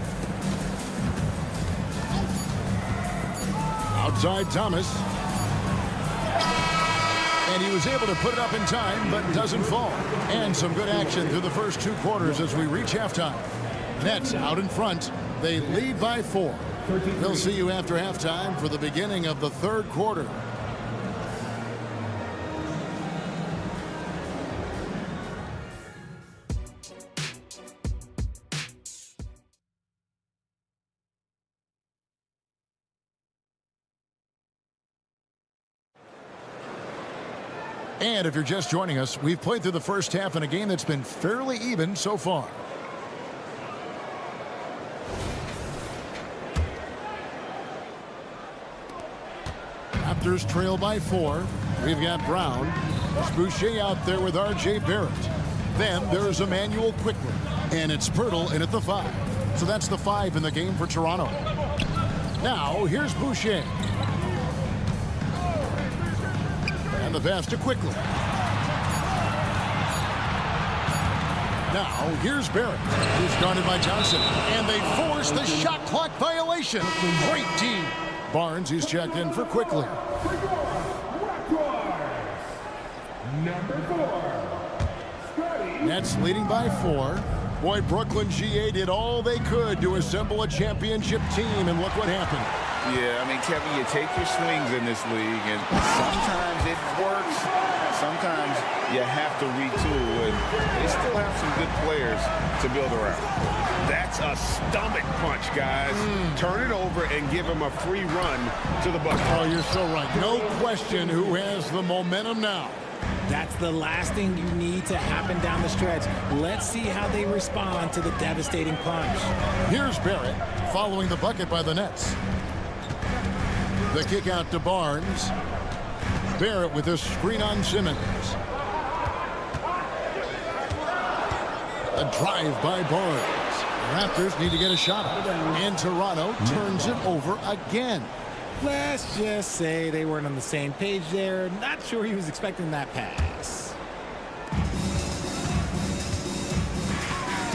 Outside Thomas. And he was able to put it up in time, but doesn't fall. And some good action through the first 2 quarters as we reach halftime. Nets out in front. They lead by 4. We'll see you after halftime for the beginning of the third quarter. And if you're just joining us, we've played through the first half in a game that's been fairly even so far. Raptors trail by 4. We've got Brown. There's Boucher out there with R.J. Barrett. Then there's Emmanuel Quickly. And it's Pirtle in at the 5. So that's the 5 in the game for Toronto. Now, here's Boucher. And the pass to Quickly. Now, here's Barrett, who's guarded by Johnson. And they force the shot clock violation. Great D. Barnes, he's checked in for quickly. Number 4. Nets leading by 4. Boy, Brooklyn GA did all they could to assemble a championship team, and look what happened. Yeah, I mean, Kevin, you take your swings in this league, and sometimes it works. Sometimes you have to retool, and they still have some good players to build around. That's a stomach punch, guys. Turn it over and give him a free run to the bucket. Oh, you're so right. No question who has the momentum now. That's the last thing you need to happen down the stretch. Let's see how they respond to the devastating punch. Here's Barrett following the bucket by the Nets. The kick out to Barnes. Barrett with a screen on Simmons. A drive by Barnes. Raptors need to get a shot up. And Toronto turns it over again. Let's just say they weren't on the same page there. Not sure he was expecting that pass.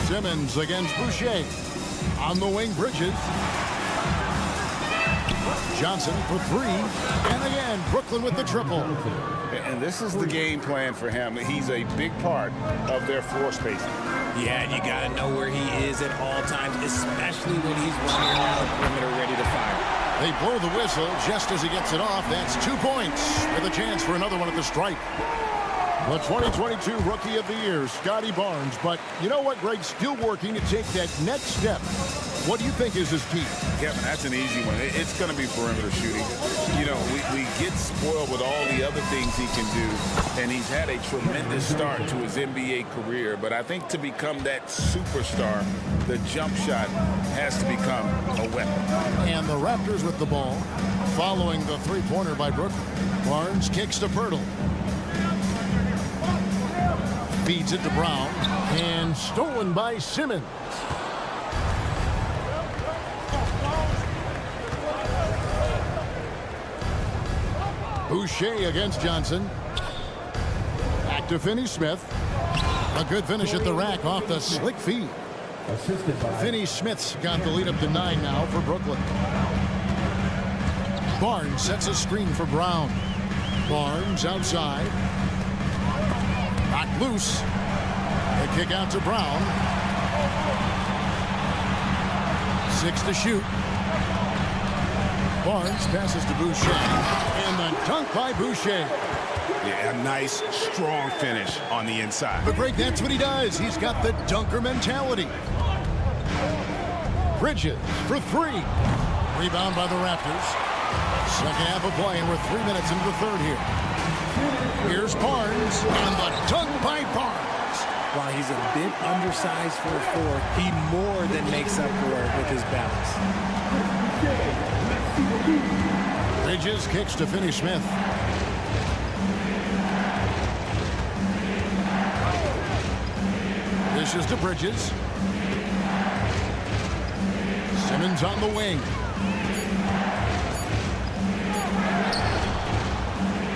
Simmons against Boucher. On the wing, Bridges. Johnson for 3. And again, Brooklyn with the triple. And this is the game plan for him. He's a big part of their floor spacing. Yeah, and you got to know where he is at all times, especially when he's running around the perimeter ready to fire. They blow the whistle just as he gets it off. That's 2 points with a chance for another one at the stripe. The 2022 Rookie of the Year, Scotty Barnes. But you know what, Greg? Still working to take that next step. What do you think is his key? Kevin, that's an easy one. It's going to be perimeter shooting. You know, we get spoiled with all the other things he can do, and he's had a tremendous start to his NBA career. But I think to become that superstar, the jump shot has to become a weapon. And the Raptors with the ball, following the three-pointer by Brooklyn. Barnes kicks to Pirtle. Feeds it to Brown, and stolen by Simmons. Boucher against Johnson. Back to Finney-Smith. A good finish at the rack off the slick feed. Finney-Smith's got the lead up to 9 now for Brooklyn. Barnes sets a screen for Brown. Barnes outside. Knocked loose. The kick out to Brown. 6 to shoot. Barnes passes to Boucher. And the dunk by Boucher. Yeah, a nice, strong finish on the inside. But Greg, that's what he does. He's got the dunker mentality. Bridges for 3. Rebound by the Raptors. Second half of play, and we're 3 minutes into the third here. Here's Barnes, and the dunk by Barnes. While he's a bit undersized for a 4, he more than makes up for it with his balance. Bridges kicks to Finney-Smith. Dishes to Bridges. Simmons on the wing.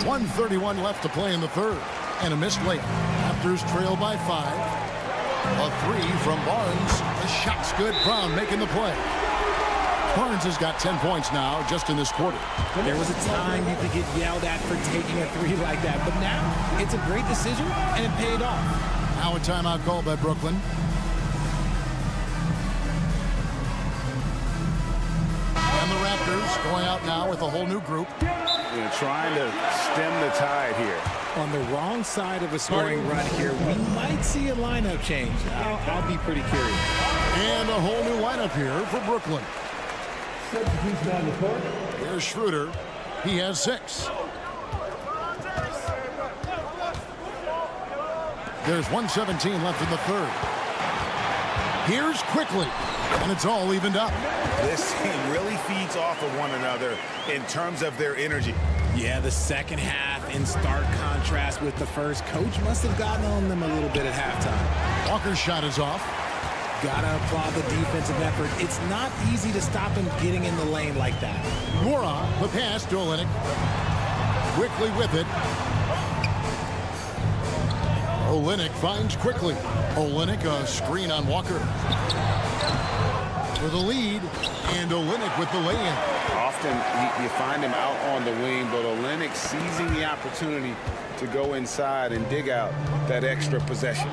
1:31 left to play in the third. And a missed layup. Raptors trail by 5. A 3 from Barnes. The shot's good. Brown making the play. Barnes has got 10 points now just in this quarter. There was a time you could get yelled at for taking a 3 like that, but now it's a great decision and it paid off. Now a timeout called by Brooklyn. And the Raptors going out now with a whole new group. They're trying to stem the tide here. On the wrong side of a scoring run here, we might see a lineup change. I'll be pretty curious. And a whole new lineup here for Brooklyn. Substitution on the court. Here's Schroeder. He has 6. There's 1:17 left in the third. Here's Quickly, and it's all evened up. This team really feeds off of one another in terms of their energy. Yeah, the second half in stark contrast with the first. Coach must have gotten on them a little bit at halftime. Walker's shot is off. Gotta applaud the defensive effort. It's not easy to stop him getting in the lane like that. Mora, the pass to Olynyk. Quickly with it. Olynyk finds quickly. Olynyk, a screen on Walker. For the lead, and Olynyk with the lay-in. Often you find him out on the wing, but Olynyk seizing the opportunity to go inside and dig out that extra possession.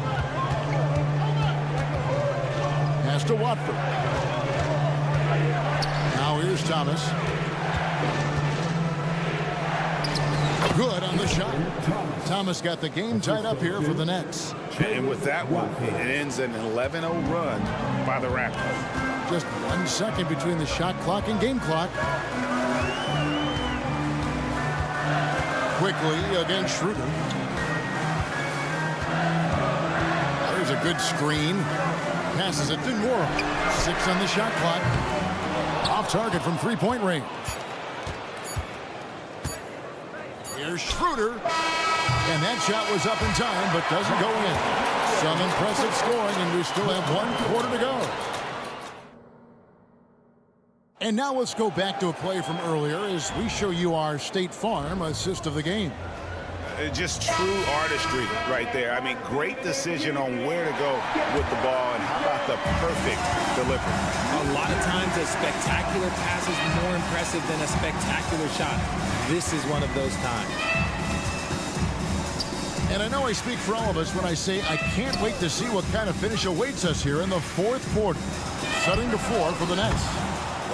Pass to Watford. Now here's Thomas. Good on the shot. Thomas got the game tied up here for the Nets. And with that one, it ends an 11-0 run by the Raptors. Just 1 second between the shot clock and game clock. Quickly against Schroeder. There's a good screen. Passes it to Nora. 6 on the shot clock. Off target from three-point range. Here's Schroeder. And that shot was up in time, but doesn't go in. Some impressive scoring, and we still have 1 quarter to go. And now let's go back to a play from earlier as we show you our State Farm assist of the game. Just true artistry right there. I mean, great decision on where to go with the ball, and how about the perfect delivery. A lot of times a spectacular pass is more impressive than a spectacular shot. This is one of those times. And I know I speak for all of us when I say I can't wait to see what kind of finish awaits us here in the 4th quarter. Setting to 4 for the Nets.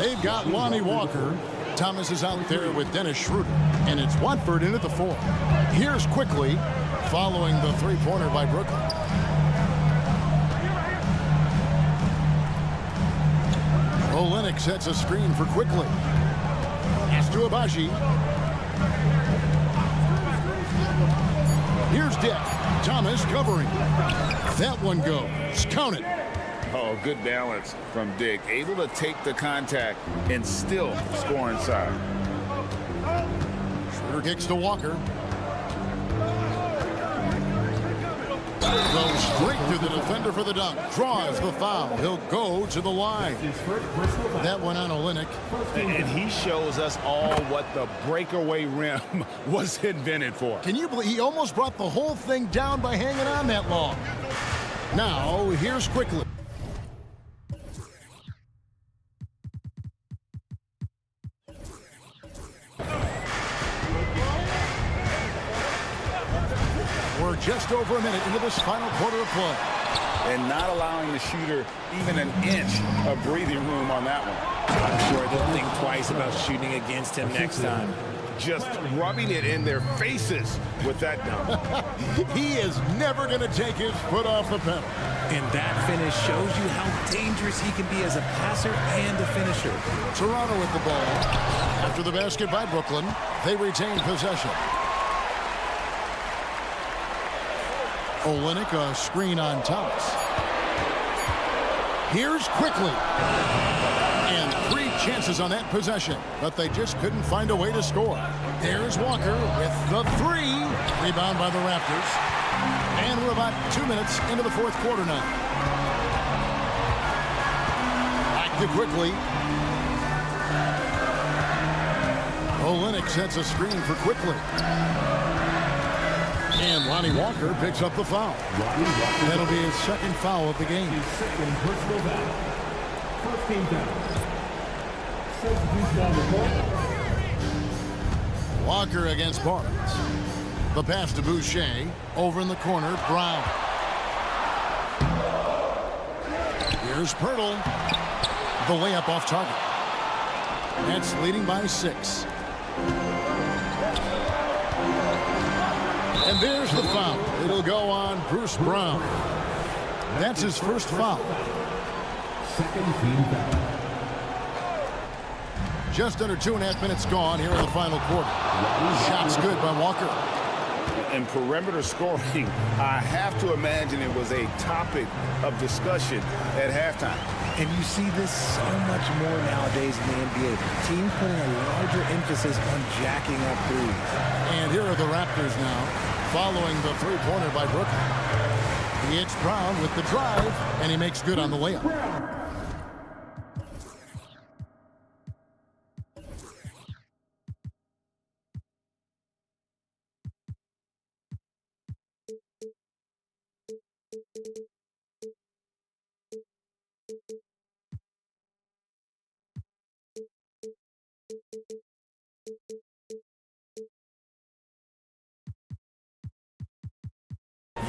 They've got Lonnie Walker. Thomas is out there with Dennis Schroeder. And it's Watford in at the 4. Here's quickly, following the three-pointer by Brooklyn. Olynyk sets a screen for quickly. Pass to Abaji. Here's Dick. Thomas covering. That one goes. Count it. Oh, good balance from Dick. Able to take the contact and still score inside. Schroeder kicks to Walker. Goes straight to the defender for the dunk. Draws the foul. He'll go to the line. That one on Olynyk. And he shows us all what the breakaway rim was invented for. Can you believe he almost brought the whole thing down by hanging on that long? Now, here's quickly. We're just over a minute into this final quarter of play. And not allowing the shooter even an inch of breathing room on that one. I'm sure they'll think twice about shooting against him next time. Just rubbing it in their faces with that dunk. He is never going to take his foot off the pedal. And that finish shows you how dangerous he can be as a passer and a finisher. Toronto with the ball. After the basket by Brooklyn, they retain possession. Olynyk, a screen on Thomas. Here's quickly. And 3 chances on that possession, but they just couldn't find a way to score. There's Walker with the 3. Rebound by the Raptors. And we're about 2 minutes into the 4th quarter now. Back to quickly. Olynyk sets a screen for quickly. And Lonnie Walker picks up the foul. That'll be his 2nd foul of the game. His 2nd personal foul. 1st team foul. Substitution on the court. Walker against Barnes. The pass to Boucher. Over in the corner, Brown. Here's Pirtle. The layup off target. Nets leading by 6. And there's the foul. It'll go on Bruce Brown. That's his 1st foul. 2nd team foul. Just under 2.5 minutes gone here in the final quarter. Shots good by Walker. And perimeter scoring, I have to imagine it was a topic of discussion at halftime. And you see this so much more nowadays in the NBA. Teams putting a larger emphasis on jacking up threes. And here are the Raptors now, following the three-pointer by Brooklyn. He hits Brown with the drive, and he makes good on the layup.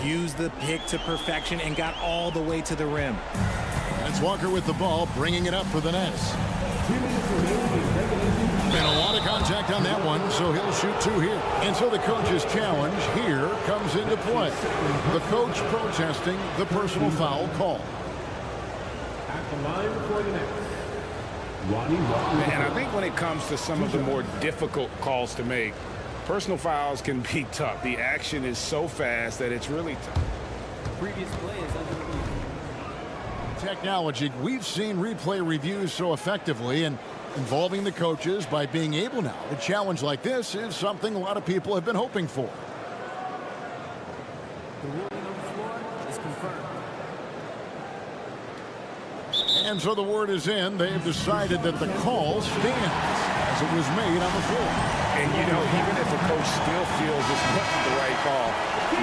used the pick to perfection and got all the way to the rim. That's Walker with the ball, bringing it up for the Nets. Been a lot of contact on that one, so he'll shoot 2 here. And so the coach's challenge here comes into play. The coach protesting the personal foul call. At the line for the Nets. And I think when it comes to some of the more difficult calls to make, personal fouls can be tough. The action is so fast that it's really tough. Previous play is under review. Technology, we've seen replay reviews so effectively, and involving the coaches by being able now to challenge like this is something a lot of people have been hoping for. The ruling on the floor is confirmed. And so the word is in. They've decided that the call stands as it was made on the floor. And, you know, even if a coach still feels this wasn't the right call,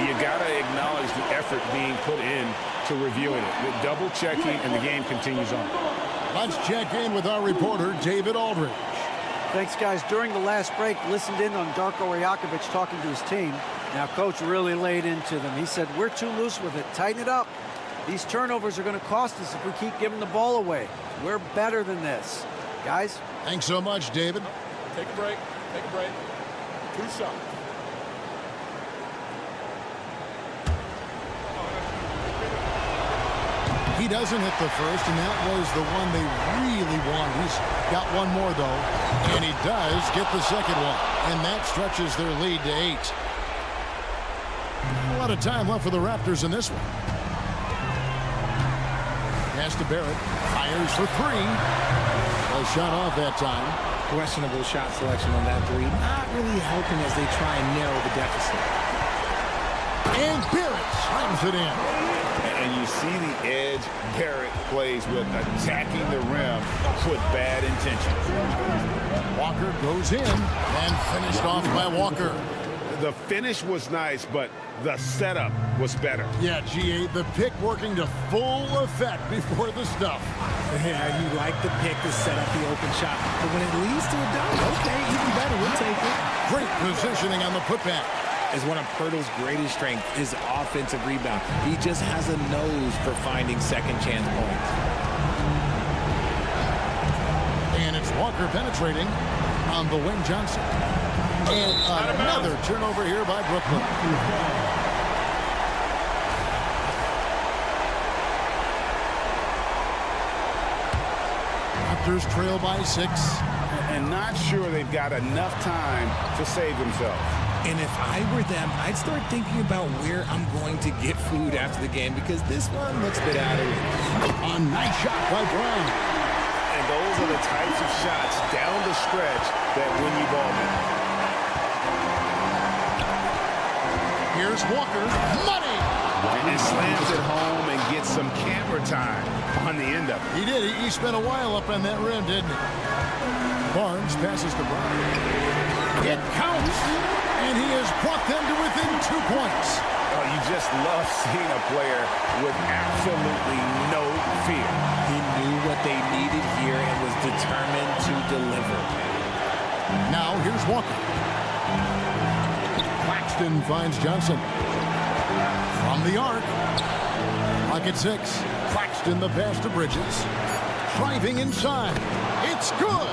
you got to acknowledge the effort being put in to reviewing it. The double checking, and the game continues on. Let's check in with our reporter, David Aldridge. Thanks, guys. During the last break, listened in on Darko Rajakovic talking to his team. Now, coach really laid into them. He said, we're too loose with it. Tighten it up. These turnovers are going to cost us if we keep giving the ball away. We're better than this. Guys? Thanks so much, David. Take a break. Take a break. 2 shots. He doesn't hit the first, and that was the one they really wanted. He's got one more, though, and he does get the second one, and that stretches their lead to 8. A lot of time left for the Raptors in this one. Pass to Barrett, fires for 3. A shot off that time. Questionable shot selection on that 3. Not really helping as they try and narrow the deficit. And Barrett slams it in. And you see the edge Barrett plays with, attacking the rim with bad intentions. Walker goes in and finished off by Walker. The finish was nice, but the setup was better. Yeah, GA, the pick working to full effect before the stuff. Yeah, you like the pick to set up the open shot, but when it leads to a dunk, okay, even better, we'll take it. Great positioning on the putback. Is one of Pirtle's greatest strengths is offensive rebound. He just has a nose for finding second chance points. And it's Walker penetrating on the wing. Johnson. And another turnover here by Brooklyn. Raptors trail by 6. And not sure they've got enough time to save themselves. And if I were them, I'd start thinking about where I'm going to get food after the game, because this one looks a bit out of reach. A nice shot by Brown. And those are the types of shots down the stretch that win you ball games. Here's Walker. Money! And slams it home and gets some camera time on the end of it. He did. He spent a while up on that rim, didn't he? Barnes passes to Brown. It counts, and he has brought them to within 2 points. Oh, you just love seeing a player with absolutely no fear. He knew what they needed here and was determined to deliver. Now here's Walker. Claxton finds Johnson. From the arc. Pocket 6. Claxton the pass to Bridges. Driving inside. It's good.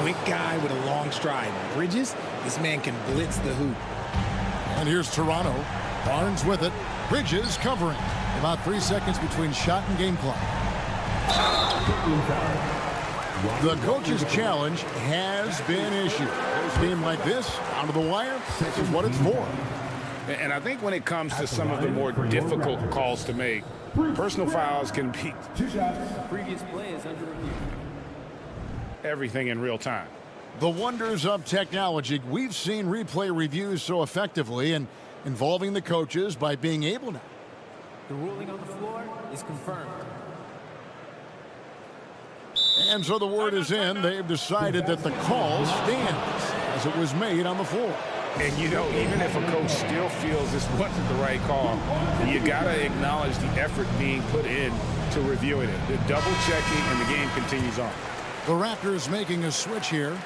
Quick guy with a long stride. Bridges, this man can blitz the hoop. And here's Toronto. Barnes with it. Bridges covering. About 3 seconds between shot and game clock. The coach's challenge has been issued. A team like this, down to the wire, this is what it's for. And I think when it comes to some of the more difficult calls to make, personal fouls can be 2 shots. Previous play is under review. Everything in real time. The wonders of technology. We've seen replay reviews so effectively, and involving the coaches by being able now. The ruling on the floor is confirmed. And so the word is in. They've decided that the call stands as it was made on the floor. And, you know, even if a coach still feels this wasn't the right call, you got to acknowledge the effort being put in to reviewing it. The double checking, and the game continues on. The Raptors making a switch here.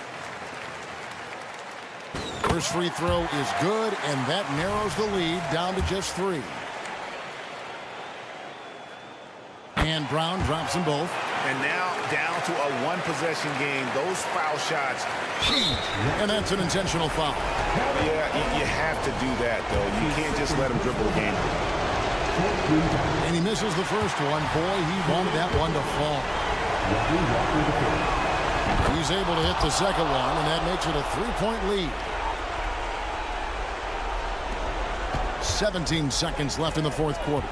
First free throw is good, and that narrows the lead down to just 3. And Brown drops them both. And now down to a one-possession game. Those foul shots, huge. And that's an intentional foul. Yeah, you have to do that, though. You can't just let him dribble the game. And he misses the first one. Boy, he wanted that one to fall. He's able to hit the second one, and that makes it a 3-point lead. 17 seconds left in the fourth quarter.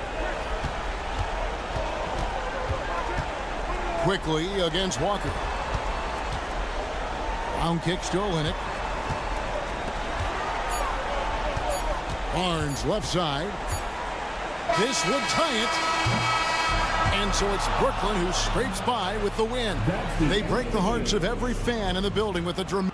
Quickly against Walker. Round kick still in it. Barnes left side. This would tie it. And so it's Brooklyn who scrapes by with the win. They break the hearts of every fan in the building with a dramatic.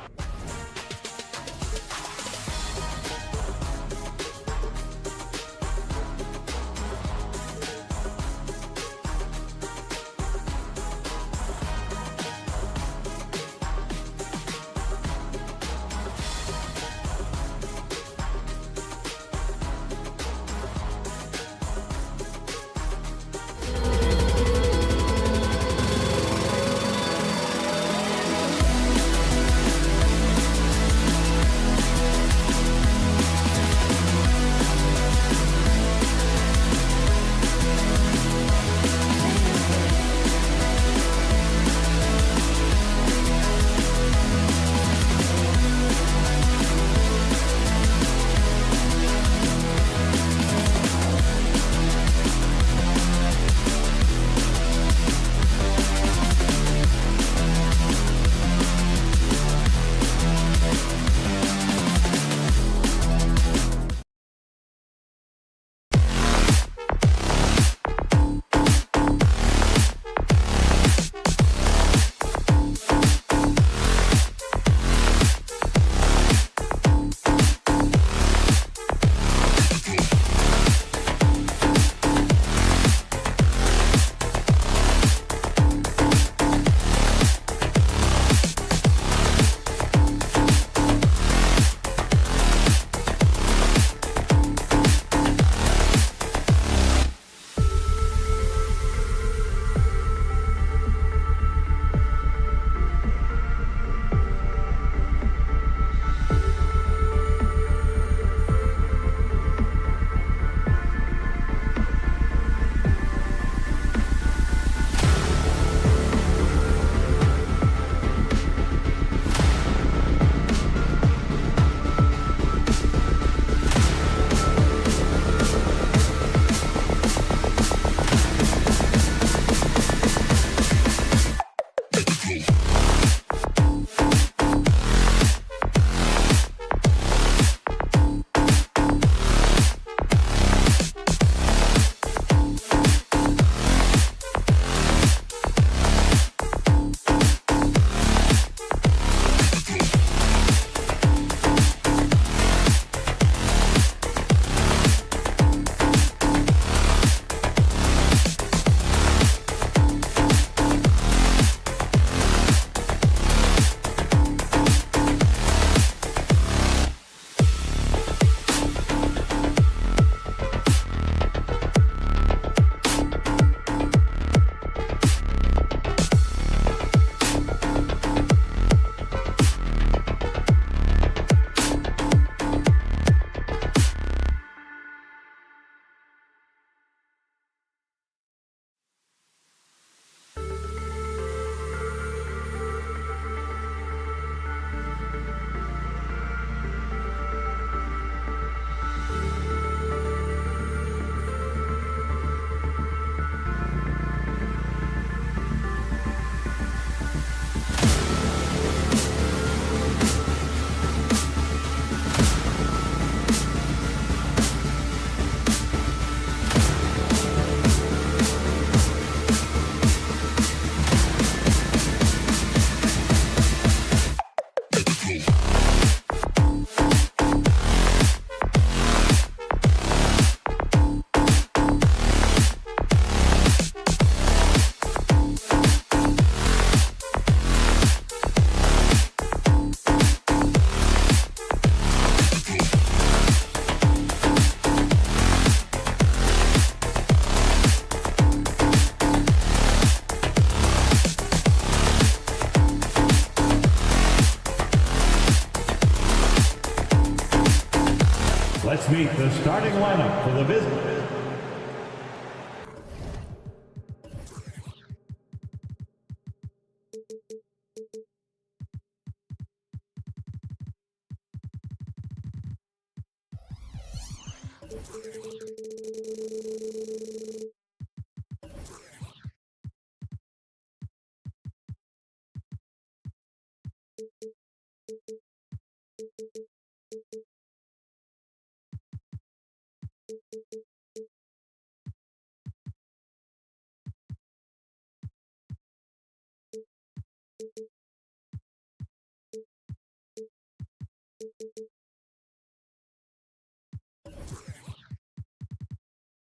meet the starting lineup for the visitors.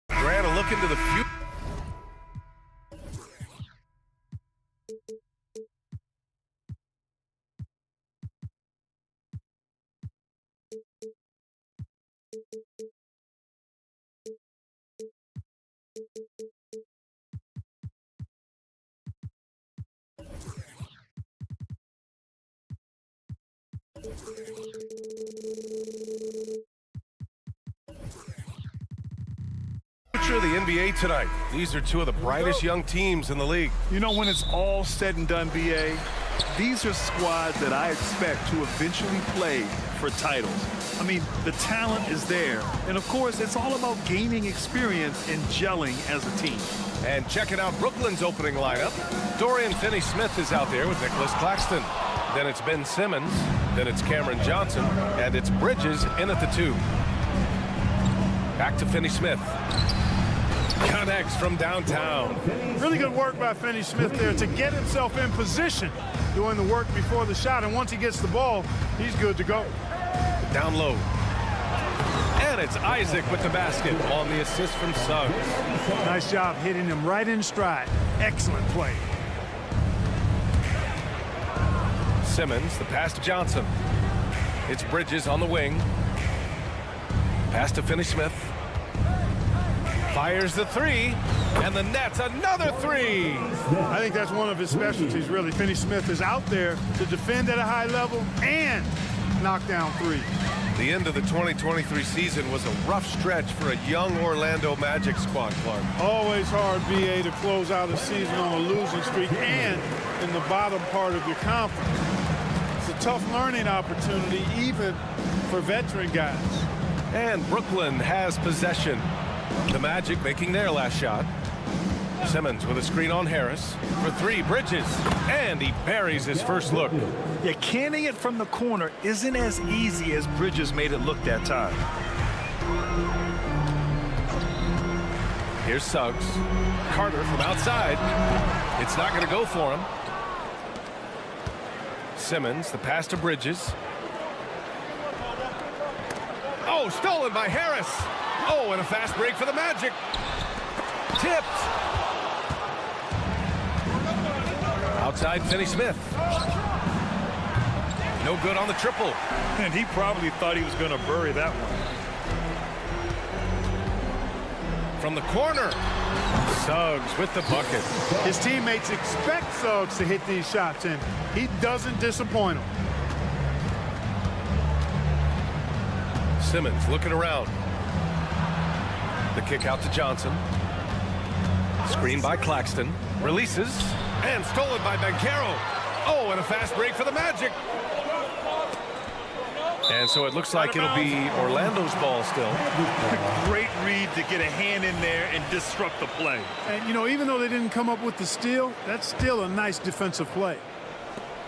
Grant, a look into the future. Of the NBA tonight. These are two of the brightest young teams in the league. You know, when it's all said and done, BA, these are squads that I expect to eventually play for titles. I mean, the talent is there. And, of course, it's all about gaining experience and gelling as a team. And checking out Brooklyn's opening lineup. Dorian Finney-Smith is out there with Nicholas Claxton. Then it's Ben Simmons. Then it's Cameron Johnson. And it's Bridges in at the 2. Back to Finney-Smith. Connects from downtown. Really good work by Finney-Smith there to get himself in position, doing the work before the shot. And once he gets the ball, he's good to go. Down low. And it's Isaac with the basket on the assist from Suggs. Nice job hitting him right in stride. Excellent play. Simmons, the pass to Johnson. It's Bridges on the wing. Pass to Finney-Smith. Fires the 3, and the net's another 3. I think that's one of his specialties, really. Finney-Smith is out there to defend at a high level and knock down 3. The end of the 2023 season was a rough stretch for a young Orlando Magic squad, Clark. Always hard, BA, to close out a season on a losing streak and in the bottom part of your conference. It's a tough learning opportunity, even for veteran guys. And Brooklyn has possession. The Magic making their last shot. Simmons with a screen on Harris. For 3, Bridges. And he buries his first look. Yeah, canning it from the corner isn't as easy as Bridges made it look that time. Here's Suggs. Carter from outside. It's not going to go for him. Simmons, the pass to Bridges. Oh, stolen by Harris. Oh, and a fast break for the Magic. Tipped. Outside Finney-Smith. No good on the triple. And he probably thought he was going to bury that one. From the corner. Suggs with the bucket. His teammates expect Suggs to hit these shots, and he doesn't disappoint them. Simmons looking around. The kick out to Johnson. Screen by Claxton. Releases. And stolen by Banchero. Oh, and a fast break for the Magic. And so it looks like it'll be Orlando's ball still. Great read to get a hand in there and disrupt the play. And, you know, even though they didn't come up with the steal, that's still a nice defensive play.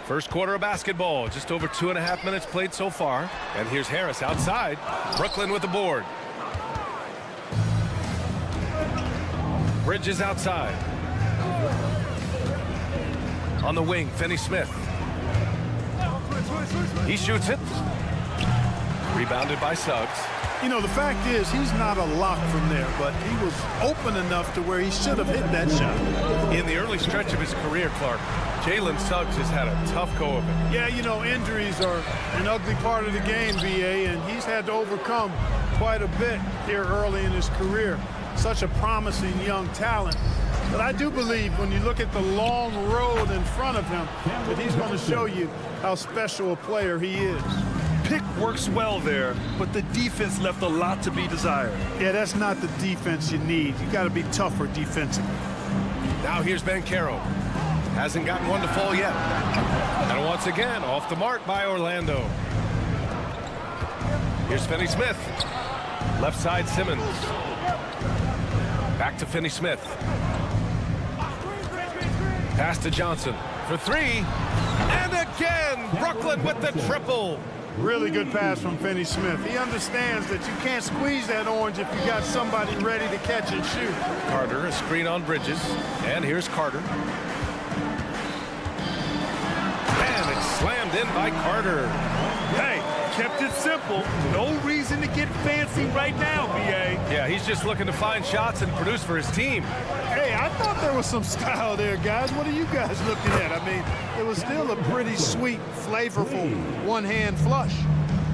First quarter of basketball. Just over 2.5 minutes played so far. And here's Harris outside. Brooklyn with the board. Bridges outside. On the wing, Finney-Smith. He shoots it. Rebounded by Suggs. You know, the fact is he's not a lock from there, but he was open enough to where he should have hit that shot. In the early stretch of his career, Clark, Jalen Suggs has had a tough go of it. Yeah, you know, injuries are an ugly part of the game, BA, and he's had to overcome quite a bit here early in his career. Such a promising young talent. But I do believe when you look at the long road in front of him that he's going to show you how special a player he is. pick works well there, but the defense left a lot to be desired. Yeah, that's not the defense you need. You got to be tougher defensively. Now here's Banchero. Hasn't gotten one to fall yet. And once again, off the mark by Orlando. Here's Finney-Smith. Left side, Simmons. Back to Finney-Smith. Pass to Johnson for three. And again, Brooklyn with the triple. Really good pass from Finney-Smith. He understands that you can't squeeze that orange if you got somebody ready to catch and shoot. Carter, a screen on Bridges. And here's Carter. And it's slammed in by Carter. Hey, kept it simple. No reason to get fancy right now, B.A. Yeah, he's just looking to find shots and produce for his team. Hey, I thought there was some style there, guys. What are you guys looking at? I mean, it was still a pretty sweet, flavorful one-hand flush.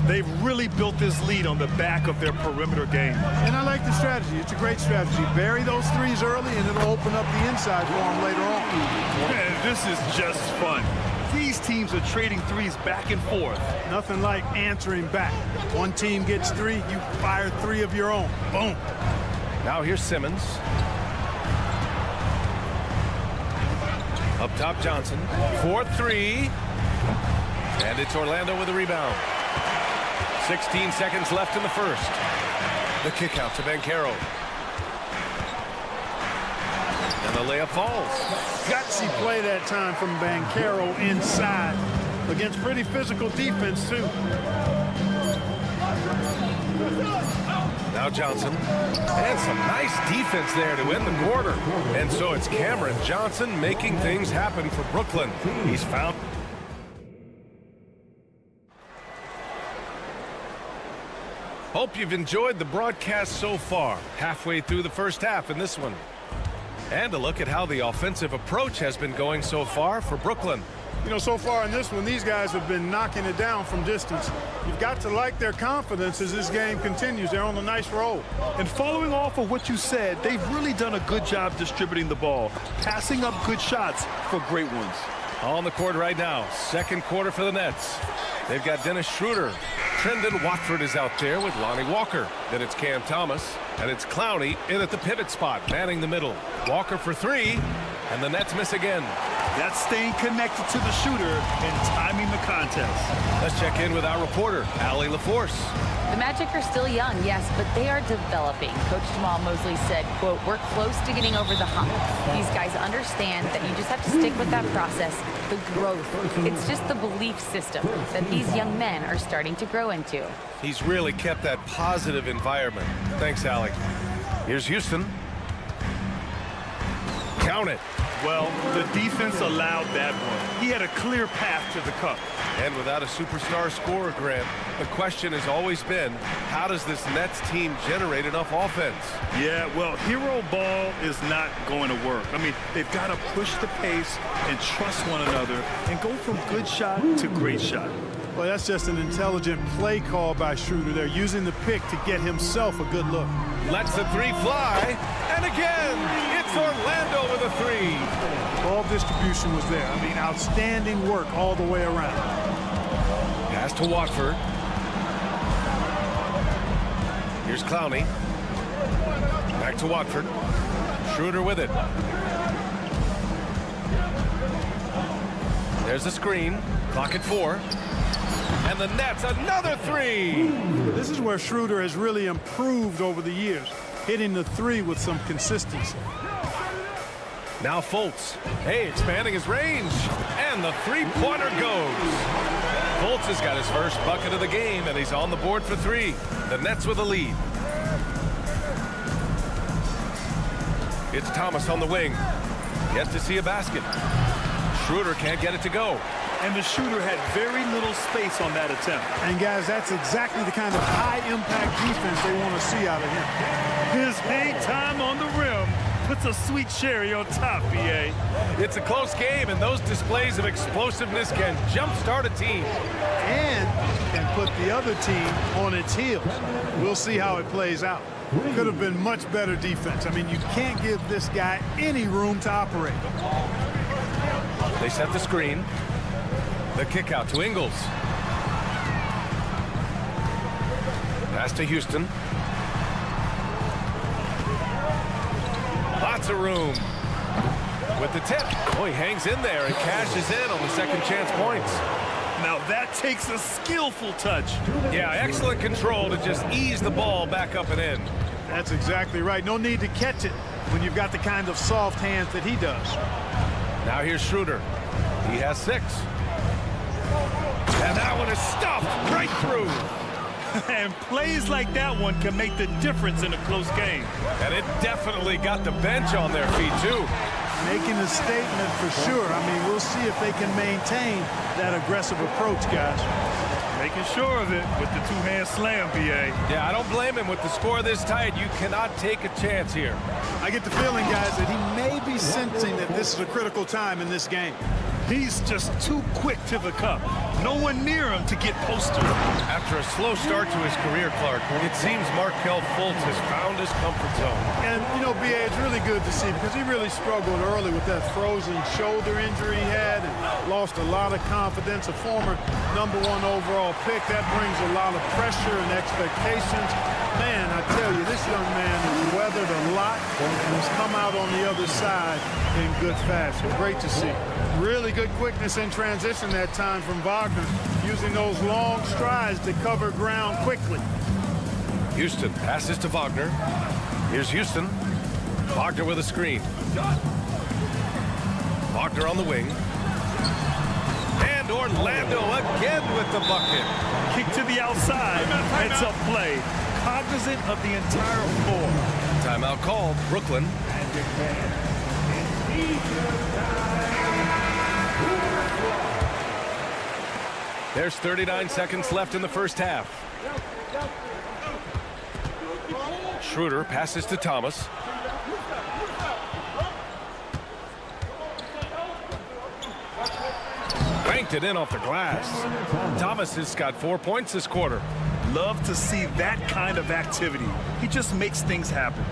They've really built this lead on the back of their perimeter game. And I like the strategy. It's a great strategy. Bury those threes early, and it'll open up the inside for them later on. Man, this is just fun. These teams are trading threes back and forth. Nothing like answering back. One team gets three, you fire three of your own. Boom. Now here's Simmons. Up top, Johnson. 4-3. And it's Orlando with a rebound. 16 seconds left in the first. The kick out to Banchero. And the layup falls. Gutsy play that time from Banchero inside. Against pretty physical defense, too. Now Johnson. And some nice defense there to end the quarter. And so it's Cameron Johnson making things happen for Brooklyn. He's found. Hope you've enjoyed the broadcast so far. Halfway through the first half in this one. And a look at how the offensive approach has been going so far for Brooklyn. You know, so far in this one, these guys have been knocking it down from distance. You've got to like their confidence as this game continues. They're on a nice roll. And following off of what you said, they've really done a good job distributing the ball, passing up good shots for great ones. On the court right now, second quarter for the Nets. They've got Dennis Schroeder. Trendon Watford is out there with Lonnie Walker. Then it's Cam Thomas. And it's Clowney in at the pivot spot, manning the middle. Walker for three. And the Nets miss again. That's staying connected to the shooter and timing the contest. Let's check in with our reporter, Allie LaForce. The Magic are still young, yes, but they are developing. Coach Jamal Mosley said, quote, "We're close to getting over the hump." These guys understand that you just have to stick with that process, the growth. It's just the belief system that these young men are starting to grow into. He's really kept that positive environment. Thanks, Allie. Here's Houston. Count it. Well, the defense allowed that one. He had a clear path to the cup. And without a superstar scorer, Grant, the question has always been, how does this Nets team generate enough offense? Yeah, well, hero ball is not going to work. I mean, they've got to push the pace and trust one another and go from good shot to great shot. Well, that's just an intelligent play call by Schroeder. They're using the pick to get himself a good look. Lets the three fly. And again, it's Orlando with a three. Ball distribution was there. I mean, outstanding work all the way around. Pass to Watford. Here's Clowney. Back to Watford. Schroeder with it. There's the screen. Clock at 4. And the Nets, another three. This is where Schroeder has really improved over the years, hitting the three with some consistency. Now Fultz. Hey, expanding his range. And the three-pointer goes. Fultz has got his first bucket of the game, and he's on the board for three. The Nets with a lead. It's Thomas on the wing. Yet to see a basket. Schroeder can't get it to go. And the shooter had very little space on that attempt. And guys, that's exactly the kind of high-impact defense they want to see out of him. His hang time on the rim puts a sweet cherry on top, B.A. It's a close game, and those displays of explosiveness can jumpstart a team. And can put the other team on its heels. We'll see how it plays out. Could have been much better defense. I mean, you can't give this guy any room to operate. They set the screen. The kick out to Ingles. Pass to Houston. Lots of room. With the tip. Oh, he hangs in there and cashes in on the second chance points. Now that takes a skillful touch. Yeah, excellent control to just ease the ball back up and in. That's exactly right. No need to catch it when you've got the kind of soft hands that he does. Now here's Schroeder. He has 6. And that one is stuffed right through. And plays like that one can make the difference in a close game. And it definitely got the bench on their feet, too. Making a statement for sure. I mean, we'll see if they can maintain that aggressive approach, guys. Making sure of it with the two-hand slam, BA. Yeah, I don't blame him. With the score this tight, you cannot take a chance here. I get the feeling, guys, that he may be sensing that this is a critical time in this game. He's just too quick to the cup. No one near him to get posted. After a slow start to his career, Clark, it seems Markelle Fultz has found his comfort zone. And, you know, B.A., it's really good to see because he really struggled early with that frozen shoulder injury he had and lost a lot of confidence. A former #1 overall pick, that brings a lot of pressure and expectations. Man, I tell you, this young man has weathered a lot and has come out on the other side in good fashion. Great to see. Really good quickness in transition that time from Wagner, using those long strides to cover ground quickly. Houston passes to Wagner. Here's Houston. Wagner with a screen. Wagner on the wing. And Orlando again with the bucket. Kick to the outside. Heads up play. Cognizant of the entire floor. Timeout called. Brooklyn. There's 39 seconds left in the first half. Schroeder passes to Thomas. Banked it in off the glass. Thomas has got 4 points this quarter. Love to see that kind of activity. He just makes things happen.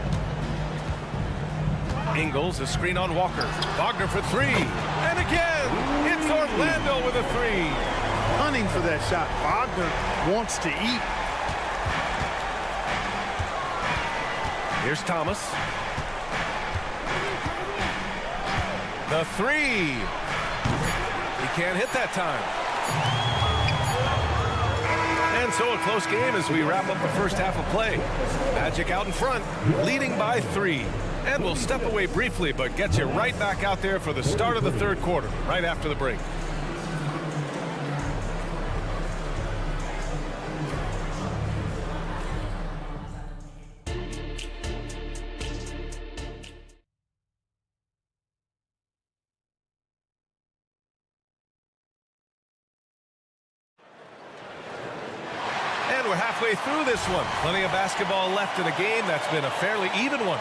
Ingles, a screen on Walker. Wagner for 3. And again, it's Orlando with a 3. Hunting for that shot. Wagner wants to eat. Here's Thomas. The 3. He can't hit that time. And so a close game as we wrap up the first half of play. Magic out in front, leading by 3. And we'll step away briefly, but get you right back out there for the start of the third quarter, right after the break. We're halfway through this one. Plenty of basketball left in a game that's been a fairly even one.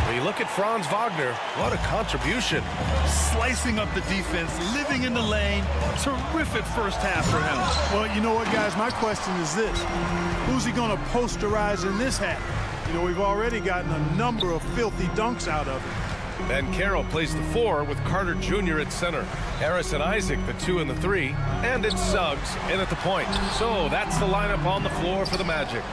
When you look at Franz Wagner, what a contribution. Slicing up the defense, living in the lane. Terrific first half for him. Well, you know what, guys? My question is this. Who's he going to posterize in this half? You know, we've already gotten a number of filthy dunks out of it. Ben Carroll plays the 4 with Carter Jr. at center. Harris and Isaac, the 2 and the 3. And it's Suggs in at the point. So that's the lineup on the floor for the Magic.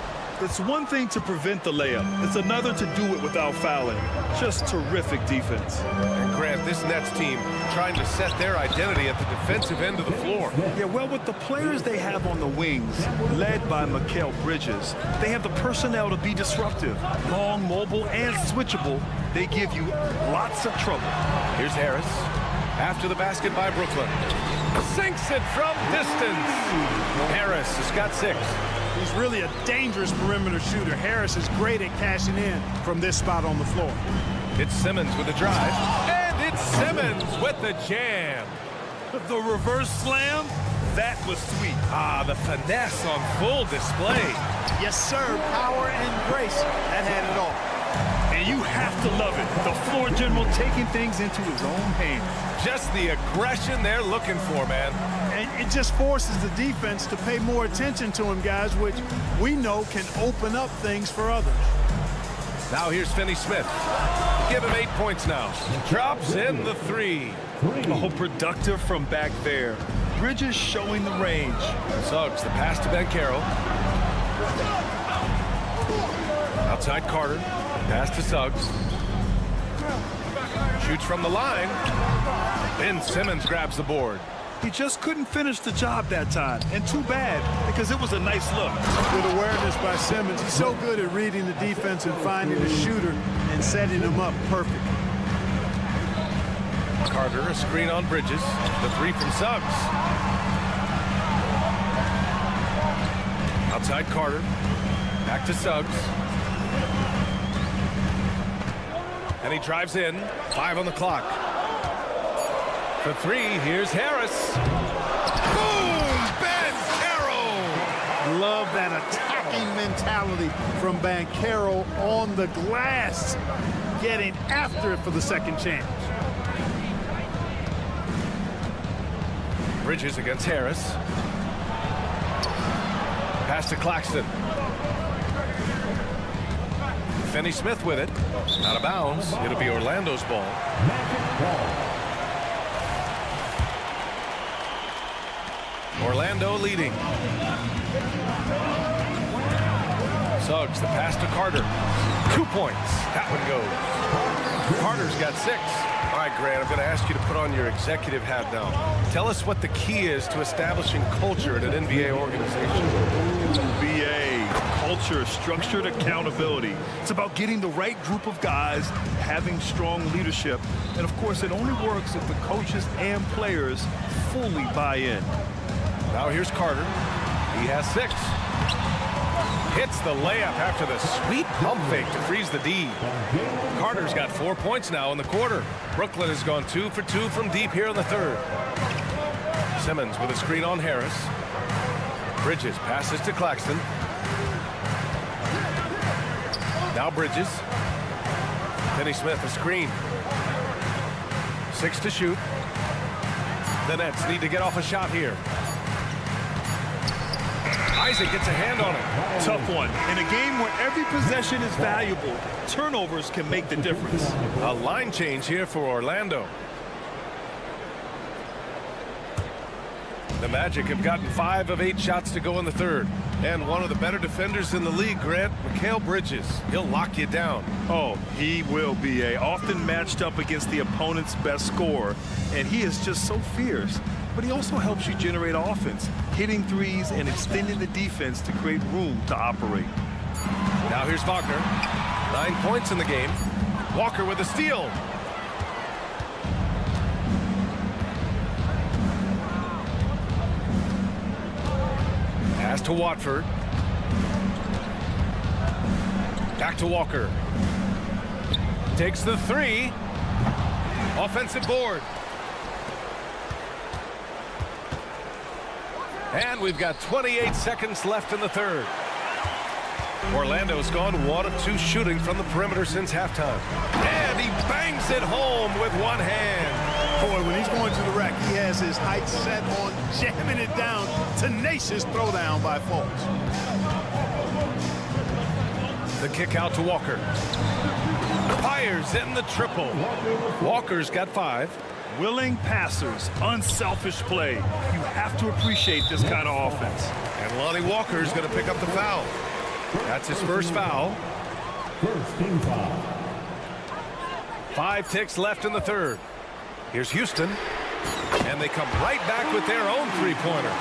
It's one thing to prevent the layup. It's another to do it without fouling. Just terrific defense. And Grant, this Nets team trying to set their identity at the defensive end of the floor. Yeah, well, with the players they have on the wings, led by Mikal Bridges, they have the personnel to be disruptive. Long, mobile, and switchable. They give you lots of trouble. Here's Harris. After the basket by Brooklyn. Sinks it from distance. Harris has got 6. He's really a dangerous perimeter shooter. Harris is great at cashing in from this spot on the floor. It's Simmons with the drive. And it's Simmons with the jam. The reverse slam, that was sweet. Ah, the finesse on full display. Yes, sir. Power and grace. That had it all. And you have to love it. The floor general taking things into his own hands. Just the aggression they're looking for, man. And it just forces the defense to pay more attention to him, guys, which we know can open up things for others. Now here's Finney-Smith. Give him 8 points now. Drops in the 3. Oh, productive from back there. Bridges showing the range. Suggs, the pass to Ben Carroll. Outside Carter. Pass to Suggs. Shoots from the line. Ben Simmons grabs the board. He just couldn't finish the job that time, and too bad, because it was a nice look. Good awareness by Simmons. He's so good at reading the defense and finding a shooter and setting him up perfect. Carter, a screen on Bridges. The three from Suggs. Outside Carter. Back to Suggs. And he drives in. 5 on the clock. For 3, here's Harris. Boom! Banchero! Love that attacking mentality from Banchero on the glass, getting after it for the second chance. Bridges against Harris. Pass to Claxton. Finney-Smith with it. Out of bounds. It'll be Orlando's ball. Orlando leading. Suggs, the pass to Carter. 2 points. That one goes. Carter's got 6. All right, Grant, I'm going to ask you to put on your executive hat now. Tell us what the key is to establishing culture at an NBA organization. BA, culture, structured accountability. It's about getting the right group of guys, having strong leadership, and of course it only works if the coaches and players fully buy in. Now here's Carter. He has 6. Hits the layup after the sweet pump fake to freeze the D. Carter's got 4 points now in the quarter. Brooklyn has gone 2 for 2 from deep here in the third. Simmons with a screen on Harris. Bridges passes to Claxton. Now Bridges. Finney-Smith a screen. 6 to shoot. The Nets need to get off a shot here. Isaac gets a hand on it. Tough one. In a game where every possession is valuable, turnovers can make the difference. A line change here for Orlando. The Magic have gotten 5 of 8 shots to go in the third. And one of the better defenders in the league, Grant, Mikal Bridges. He'll lock you down. Oh, he will be often matched up against the opponent's best scorer. And he is just so fierce. But he also helps you generate offense, hitting threes and extending the defense to create room to operate. Now here's Wagner. 9 points in the game. Walker with a steal. Pass to Watford. Back to Walker. Takes the 3. Offensive board. And we've got 28 seconds left in the third. Orlando's gone 1 of 2 shooting from the perimeter since halftime. And he bangs it home with one hand. Boy, when he's going to the rack, he has his height set on jamming it down. Tenacious throwdown by Fultz. The kick out to Walker. Fires in the triple. Walker's got 5. Willing passers, unselfish play. You have to appreciate this kind of offense. And Lonnie Walker's going to pick up the foul. That's his first foul. First team foul. 5 ticks left in the third. Here's Houston. And they come right back with their own three-pointer.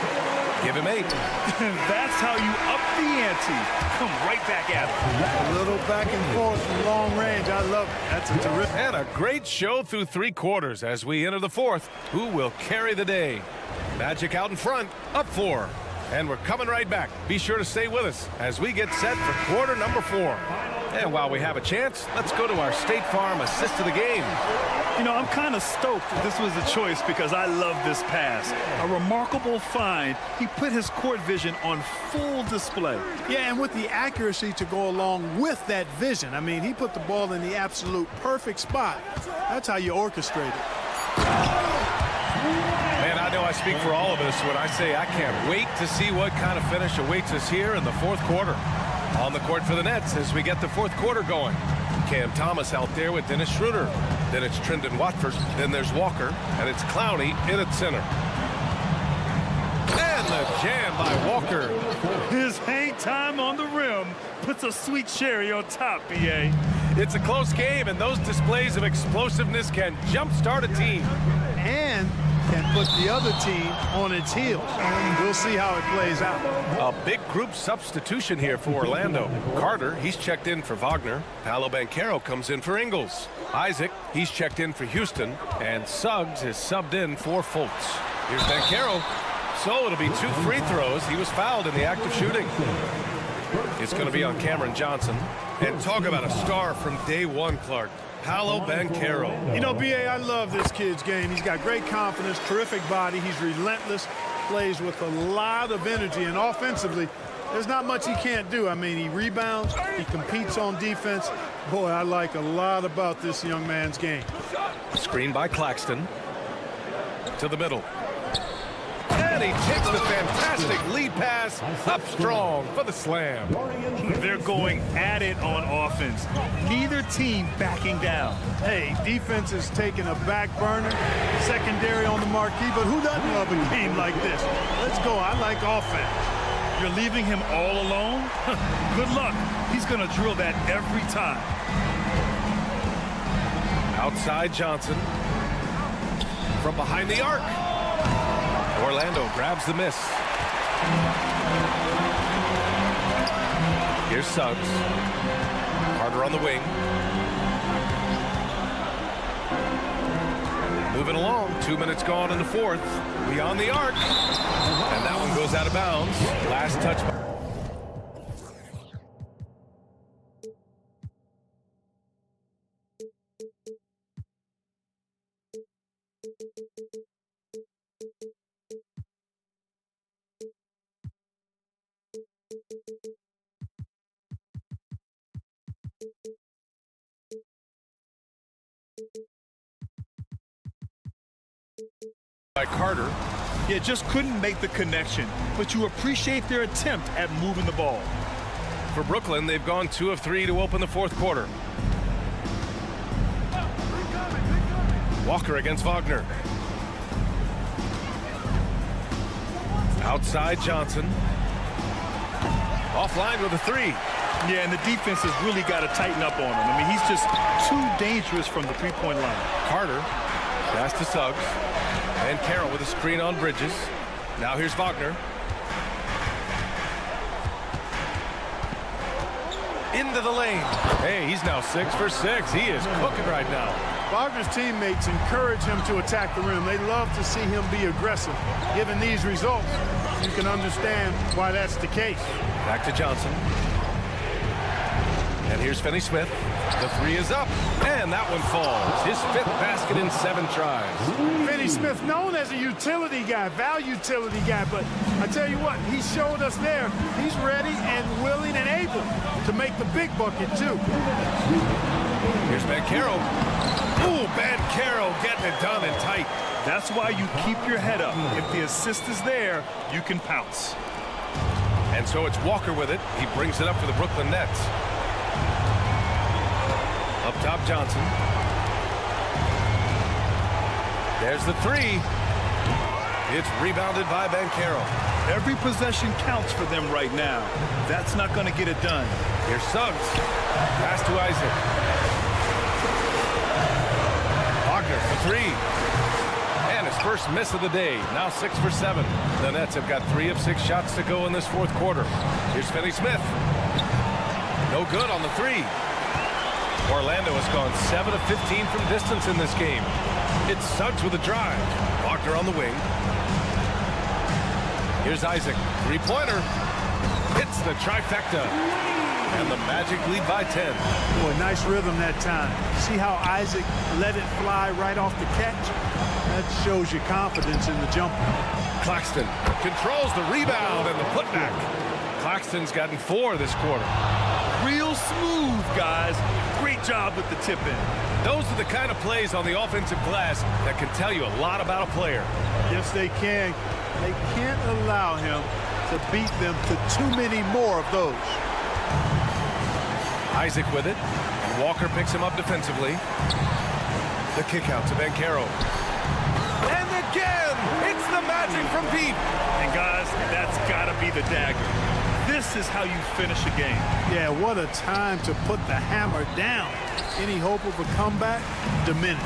Give him 8. That's how you up the ante. Come right back at it. A little back and forth from long range. I love it. That's a terrific. And a great show through 3 quarters as we enter the fourth. Who will carry the day? Magic out in front, up 4. And we're coming right back. Be sure to stay with us as we get set for quarter number 4. And while we have a chance, let's go to our State Farm assist of the game. You know, I'm kind of stoked that this was a choice because I love this pass. A remarkable find. He put his court vision on full display. Yeah, and with the accuracy to go along with that vision. I mean, he put the ball in the absolute perfect spot. That's how you orchestrate it. Man, I know I speak for all of us when I say I can't wait to see what kind of finish awaits us here in the fourth quarter. On the court for the Nets as we get the fourth quarter going. Cam Thomas out there with Dennis Schroeder. Then it's Trendon Watford. Then there's Walker. And it's Clowney in at center. And the jam by Walker. His hang time on the rim puts a sweet cherry on top, B.A. It's a close game, and those displays of explosiveness can jumpstart a team. And can put the other team on its heels. We'll see how it plays out. A big group substitution here for Orlando. Carter, he's checked in for Wagner. Paolo Banchero comes in for Ingles. Isaac, he's checked in for Houston. And Suggs is subbed in for Fultz. Here's Banchero. So it'll be 2 free throws. He was fouled in the act of shooting. It's going to be on Cameron Johnson. And talk about a star from day one, Clark. Paolo Banchero. You know, B.A., I love this kid's game. He's got great confidence, terrific body. He's relentless, plays with a lot of energy, and offensively, there's not much he can't do. I mean, he rebounds, he competes on defense. Boy, I like a lot about this young man's game. Screen by Claxton. To the middle. And he takes the fantastic lead pass up strong for the slam. They're going at it on offense. Neither team backing down. Hey, defense is taking a back burner, secondary on the marquee, but who doesn't love a game like this? Let's go. I like offense. You're leaving him all alone? Good luck. He's going to drill that every time. Outside Johnson. From behind the arc. Orlando grabs the miss. Here's Suggs. Carter on the wing. Moving along. 2 minutes gone in the fourth. Beyond the arc. And that one goes out of bounds. Last touch. By Carter. Yeah, just couldn't make the connection, but you appreciate their attempt at moving the ball. For Brooklyn, they've gone 2 of 3 to open the fourth quarter. Walker against Wagner. Outside Johnson. Offline with a 3. Yeah, and the defense has really got to tighten up on him. I mean, he's just too dangerous from the three-point line. Carter. Pass to Suggs. And Carroll with a screen on Bridges. Now here's Wagner. Into the lane. Hey, he's now 6 for 6. He is cooking right now. Wagner's teammates encourage him to attack the rim. They love to see him be aggressive. Given these results, you can understand why that's the case. Back to Johnson. And here's Finney-Smith. The 3 is up, and that one falls. His 5th basket in 7 tries. Finney-Smith, known as a utility guy, value utility guy, but I tell you what, he showed us there. He's ready and willing and able to make the big bucket, too. Here's Banchero. Ooh, Banchero getting it done and tight. That's why you keep your head up. If the assist is there, you can pounce. And so it's Walker with it. He brings it up for the Brooklyn Nets. Up top, Johnson. There's the 3. It's rebounded by Banchero. Every possession counts for them right now. That's not going to get it done. Here's Suggs. Pass to Isaac. Wagner for 3. And his first miss of the day. Now 6 for 7. The Nets have got 3 of 6 shots to go in this fourth quarter. Here's Finney-Smith. No good on the 3. Orlando has gone 7 of 15 from distance in this game. It's Suggs with a drive. Wagner on the wing. Here's Isaac. 3-pointer. Hits the trifecta. And the Magic lead by 10. Boy, nice rhythm that time. See how Isaac let it fly right off the catch? That shows you confidence in the jumper. Claxton controls the rebound and the putback. Claxton's gotten 4 this quarter. Real smooth, guys. Great job with the tip-in. Those are the kind of plays on the offensive glass that can tell you a lot about a player. Yes, they can. They can't allow him to beat them to too many more of those. Isaac with it. And Walker picks him up defensively. The kick out to Banchero. And again, it's the Magic from deep. And guys, That's got to be the dagger. This is how you finish a game. Yeah, what a time to put the hammer down. Any hope of a comeback diminished.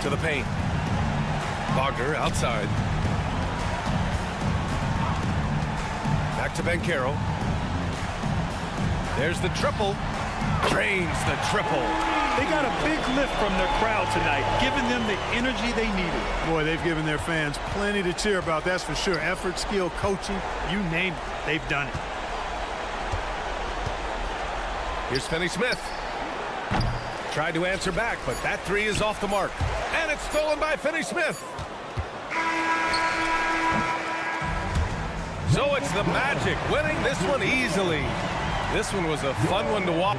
To the paint. Wagner outside. Back to Banchero. There's the triple. Drains the triple. They got a big lift from their crowd tonight, giving them the energy they needed. Boy, they've given their fans plenty to cheer about, that's for sure. Effort, skill, coaching, you name it, they've done it. Here's Finney-Smith. Tried to answer back, but that three is off the mark. And it's stolen by Finney-Smith. So it's the Magic winning this one easily. This one was a fun one to watch.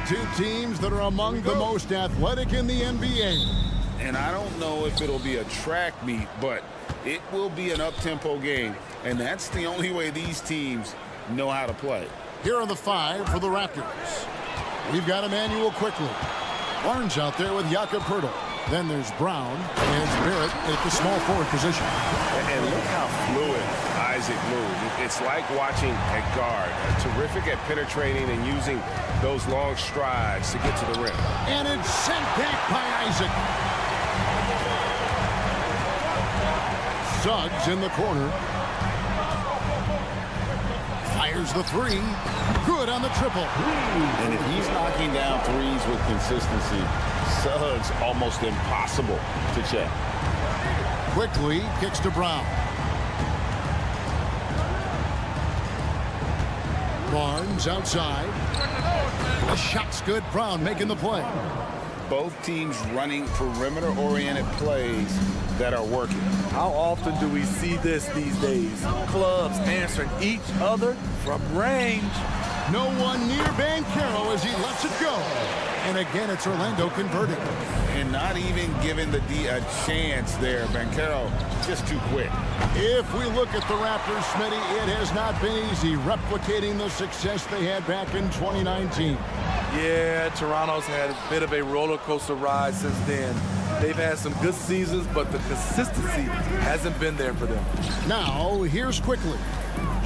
two teams that are among the most athletic in the NBA. And I don't know if it'll be a track meet, but it will be an up-tempo game. And that's the only way these teams know how to play. Here are the 5 for the Raptors. We've got Emmanuel quickly. Barnes out there with Jakob Poeltl. Then there's Brown, and it's Barrett at the small forward position. And look how fluid Isaac moves. It's like watching a guard. Terrific at penetrating and using those long strides to get to the rim. And it's sent back by Isaac. Suggs in the corner. Fires the 3. Good on the triple. And if he's knocking down threes with consistency, Suggs almost impossible to check. Quickly kicks to Brown. Barnes outside. The shot's good. Brown making the play. Both teams running perimeter-oriented plays that are working. How often do we see this these days? Clubs answering each other from range. No one near Banchero as he lets it go. And again, it's Orlando converting. And not even giving the D a chance there. Banchero just too quick. If we look at the Raptors, Smitty, it has not been easy replicating the success they had back in 2019. Yeah, Toronto's had a bit of a roller coaster ride since then. They've had some good seasons, but the consistency hasn't been there for them. Now, here's quickly.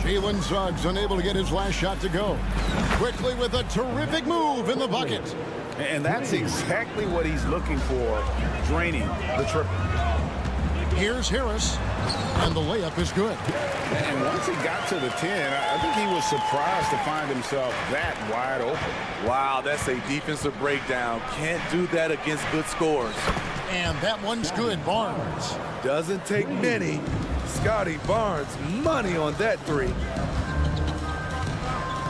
Jalen Suggs unable to get his last shot to go. Quickly with a terrific move in the bucket. And that's exactly what he's looking for, draining the triple. Here's Harris, and the layup is good. And once he got to the 10, I think he was surprised to find himself that wide open. Wow, that's a defensive breakdown. Can't do that against good scores. And that one's good, Barnes. Doesn't take many. Scotty Barnes, money on that 3.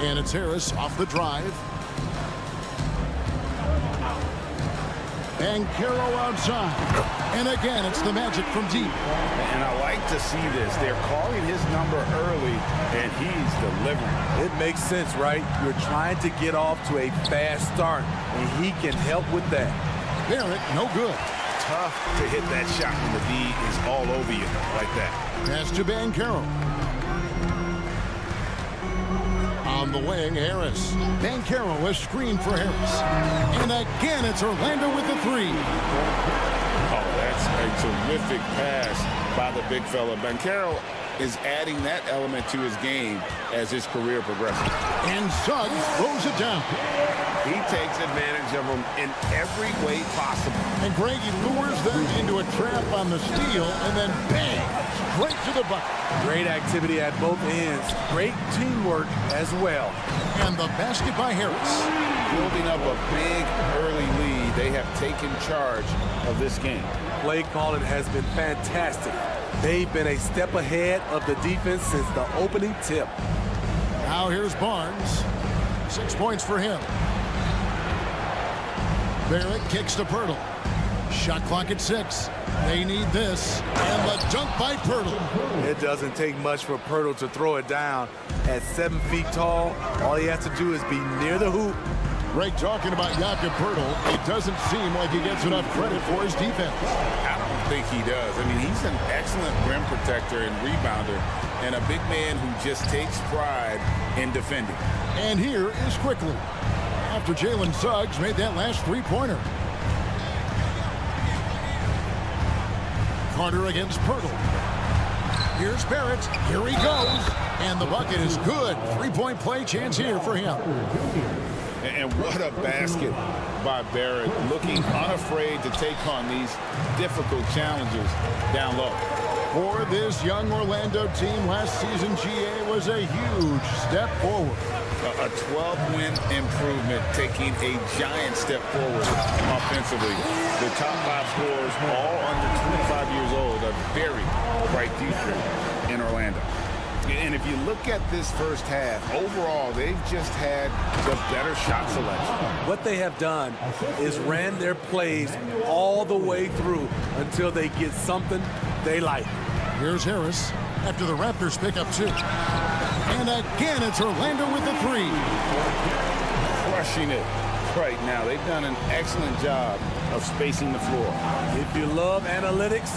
And it's Harris off the drive. Banchero outside. And again, it's the Magic from deep. And I like to see this. They're calling his number early, and he's delivering. It makes sense, right? You're trying to get off to a fast start, and he can help with that. Barrett, no good. Tough to hit that shot when the D is all over you like that. Pass to Banchero. On the wing, Harris. Banchero, a screen for Harris. And again, it's Orlando with the 3. Oh, that's a terrific pass by the big fella. Banchero is adding that element to his game as his career progresses. And Suggs throws it down. He takes advantage of them in every way possible. And Greg, he lures them into a trap on the steal, and then bang, straight to the bucket. Great activity at both ends. Great teamwork as well. And the basket by Harris. Building up a big early lead, they have taken charge of this game. Play calling has been fantastic. They've been a step ahead of the defense since the opening tip. Now here's Barnes. 6 points for him. Barrett kicks to Poeltl. Shot clock at 6. They need this. And the dunk by Poeltl. It doesn't take much for Poeltl to throw it down. At 7 feet tall, all he has to do is be near the hoop. Greg, talking about Jakob Poeltl, it doesn't seem like he gets enough credit for his defense. I don't think he does. I mean, he's an excellent rim protector and rebounder, and a big man who just takes pride in defending. And here is quickly. After Jalen Suggs made that last 3-pointer. Carter against Poeltl. Here's Barrett. Here he goes. And the bucket is good. 3-point play chance here for him. And what a basket by Barrett, looking unafraid to take on these difficult challenges down low. For this young Orlando team, last season GA was a huge step forward. A 12-win improvement, taking a giant step forward offensively. The top 5 scorers, all under 25 years old, a very bright future in Orlando. And if you look at this first half, overall, they've just had the better shot selection. What they have done is ran their plays all the way through until they get something they like. Here's Harris after the Raptors pick up 2. And again, it's Orlando with the 3. Crushing it right now. They've done an excellent job of spacing the floor. If you love analytics,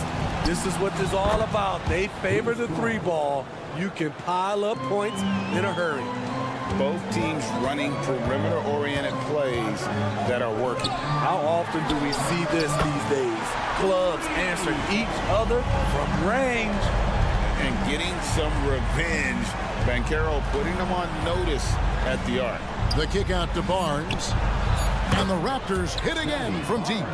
this is what this is all about. They favor the three ball. You can pile up points in a hurry. Both teams running perimeter-oriented plays that are working. How often do we see this these days? Clubs answering each other from range. And getting some revenge. Banchero putting them on notice at the arc. The kick out to Barnes. And the Raptors hit again from deep.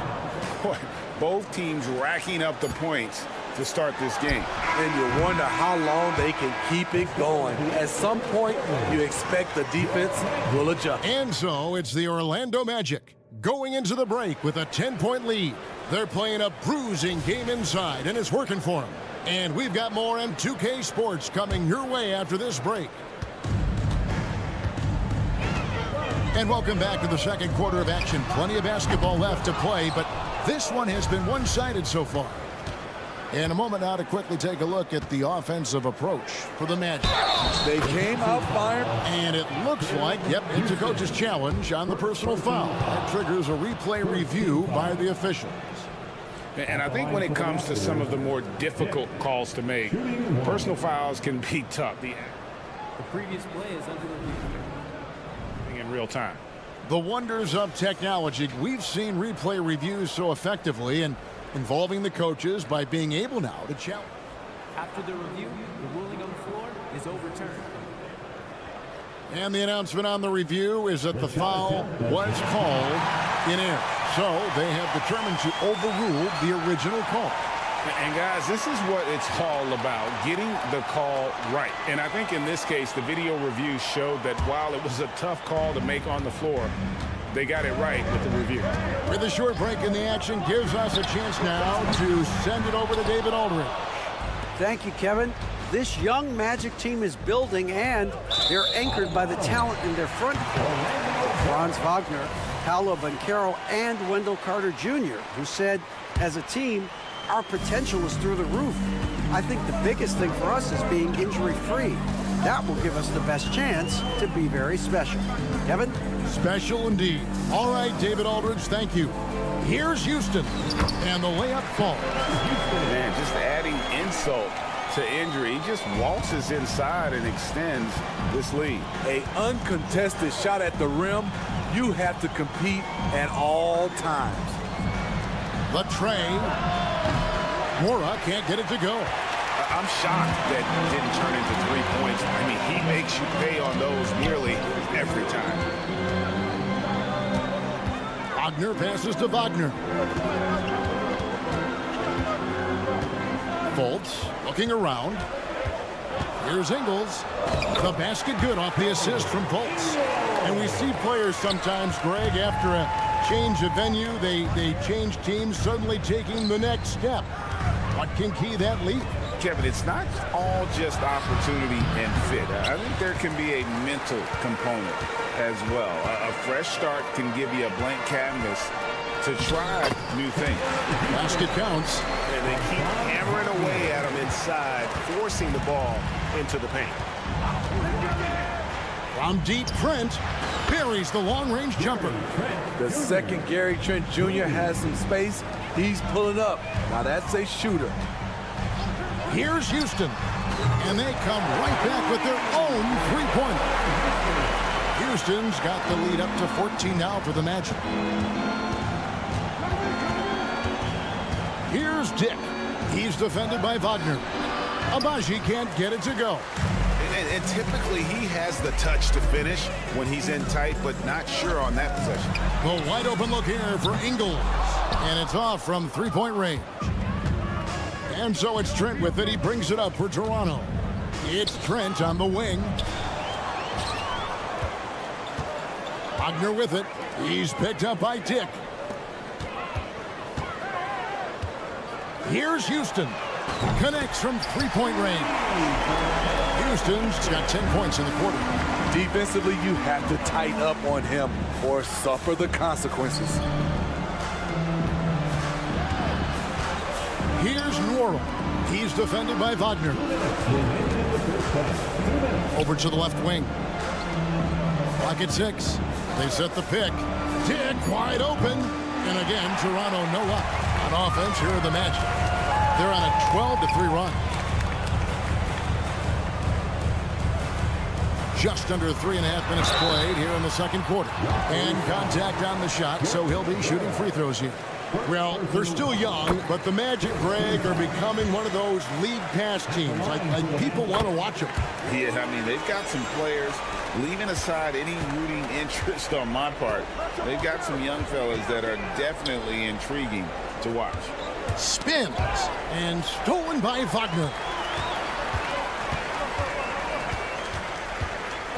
Boy, both teams racking up the points to start this game. And you wonder how long they can keep it going. At some point, you expect the defense will adjust. And so it's the Orlando Magic going into the break with a 10-point lead. They're playing a bruising game inside, and it's working for them. And we've got more on 2K Sports coming your way after this break. And welcome back to the second quarter of action. Plenty of basketball left to play, but this one has been one-sided so far. In a moment now to quickly take a look at the offensive approach for the Magic. They came out firing. And it looks like, yep, it's a coach's challenge on the personal foul. That triggers a replay review by the officials. And I think when it comes to some of the more difficult calls to make, personal fouls can be tough. The previous play is under review. In real time. The wonders of technology. We've seen replay reviews so effectively and involving the coaches by being able now to challenge. After the review, the ruling on the floor is overturned. And the announcement on the review is that the foul was called in air. So they have determined to overrule the original call. And guys, this is what it's all about, getting the call right. And I think in this case, the video review showed that while it was a tough call to make on the floor, they got it right with the review. With a short break in the action gives us a chance now to send it over to David Aldridge. Thank you, Kevin. This young Magic team is building, and they're anchored by the talent in their front court. Franz Wagner, Paolo Banchero, and Wendell Carter Jr., who said, as a team, our potential is through the roof. I think the biggest thing for us is being injury-free. That will give us the best chance to be very special. Kevin? Special indeed. All right, David Aldridge, thank you. Here's Houston, and the layup falls. Man, just adding insult to injury. He just waltzes inside and extends this lead. An uncontested shot at the rim, you have to compete at all times. The tray. Mora can't get it to go. I'm shocked that didn't turn into 3 points. I mean, he makes you pay on those nearly every time. Wagner passes to Wagner. Fultz looking around. Here's Ingles. The basket good off the assist from Fultz. And we see players sometimes, Greg, after a change of venue, they change teams, suddenly taking the next step. What can key that lead? Kevin, it's not all just opportunity and fit. I think there can be a mental component as well. A fresh start can give you a blank canvas to try new things. Basket counts. And they keep hammering away at him inside, forcing the ball into the paint. From deep, Trent buries the long-range jumper. The second Gary Trent Jr. has some space. He's pulling up. Now that's a shooter. Here's Houston. And they come right back with their own three-pointer. Houston's got the lead up to 14 now for the Magic. Here's Dick. He's defended by Wagner. Abaji can't get it to go. And typically he has the touch to finish when he's in tight, but not sure on that possession. The wide open look here for Ingles. And it's off from three-point range. And so it's Trent with it. He brings it up for Toronto. It's Trent on the wing. Wagner with it. He's picked up by Dick. Here's Houston. Connects from three-point range. Houston's got 10 points in the quarter. Defensively, you have to tighten up on him or suffer the consequences. Here's Norrell. He's defended by Wagner. Over to the left wing. Clock at 6. They set the pick. Dick wide open. And again, Toronto no luck. On offense, here are the Magic. They're on a 12-3 run. Just under 3.5 minutes played here in the second quarter. And contact on the shot, so he'll be shooting free throws here. Well, they're still young, but the Magic, Greg, are becoming one of those league pass teams. Like people want to watch them. Yeah, I mean, they've got some players, leaving aside any rooting interest on my part, they've got some young fellas that are definitely intriguing to watch. Spins and stolen by Wagner.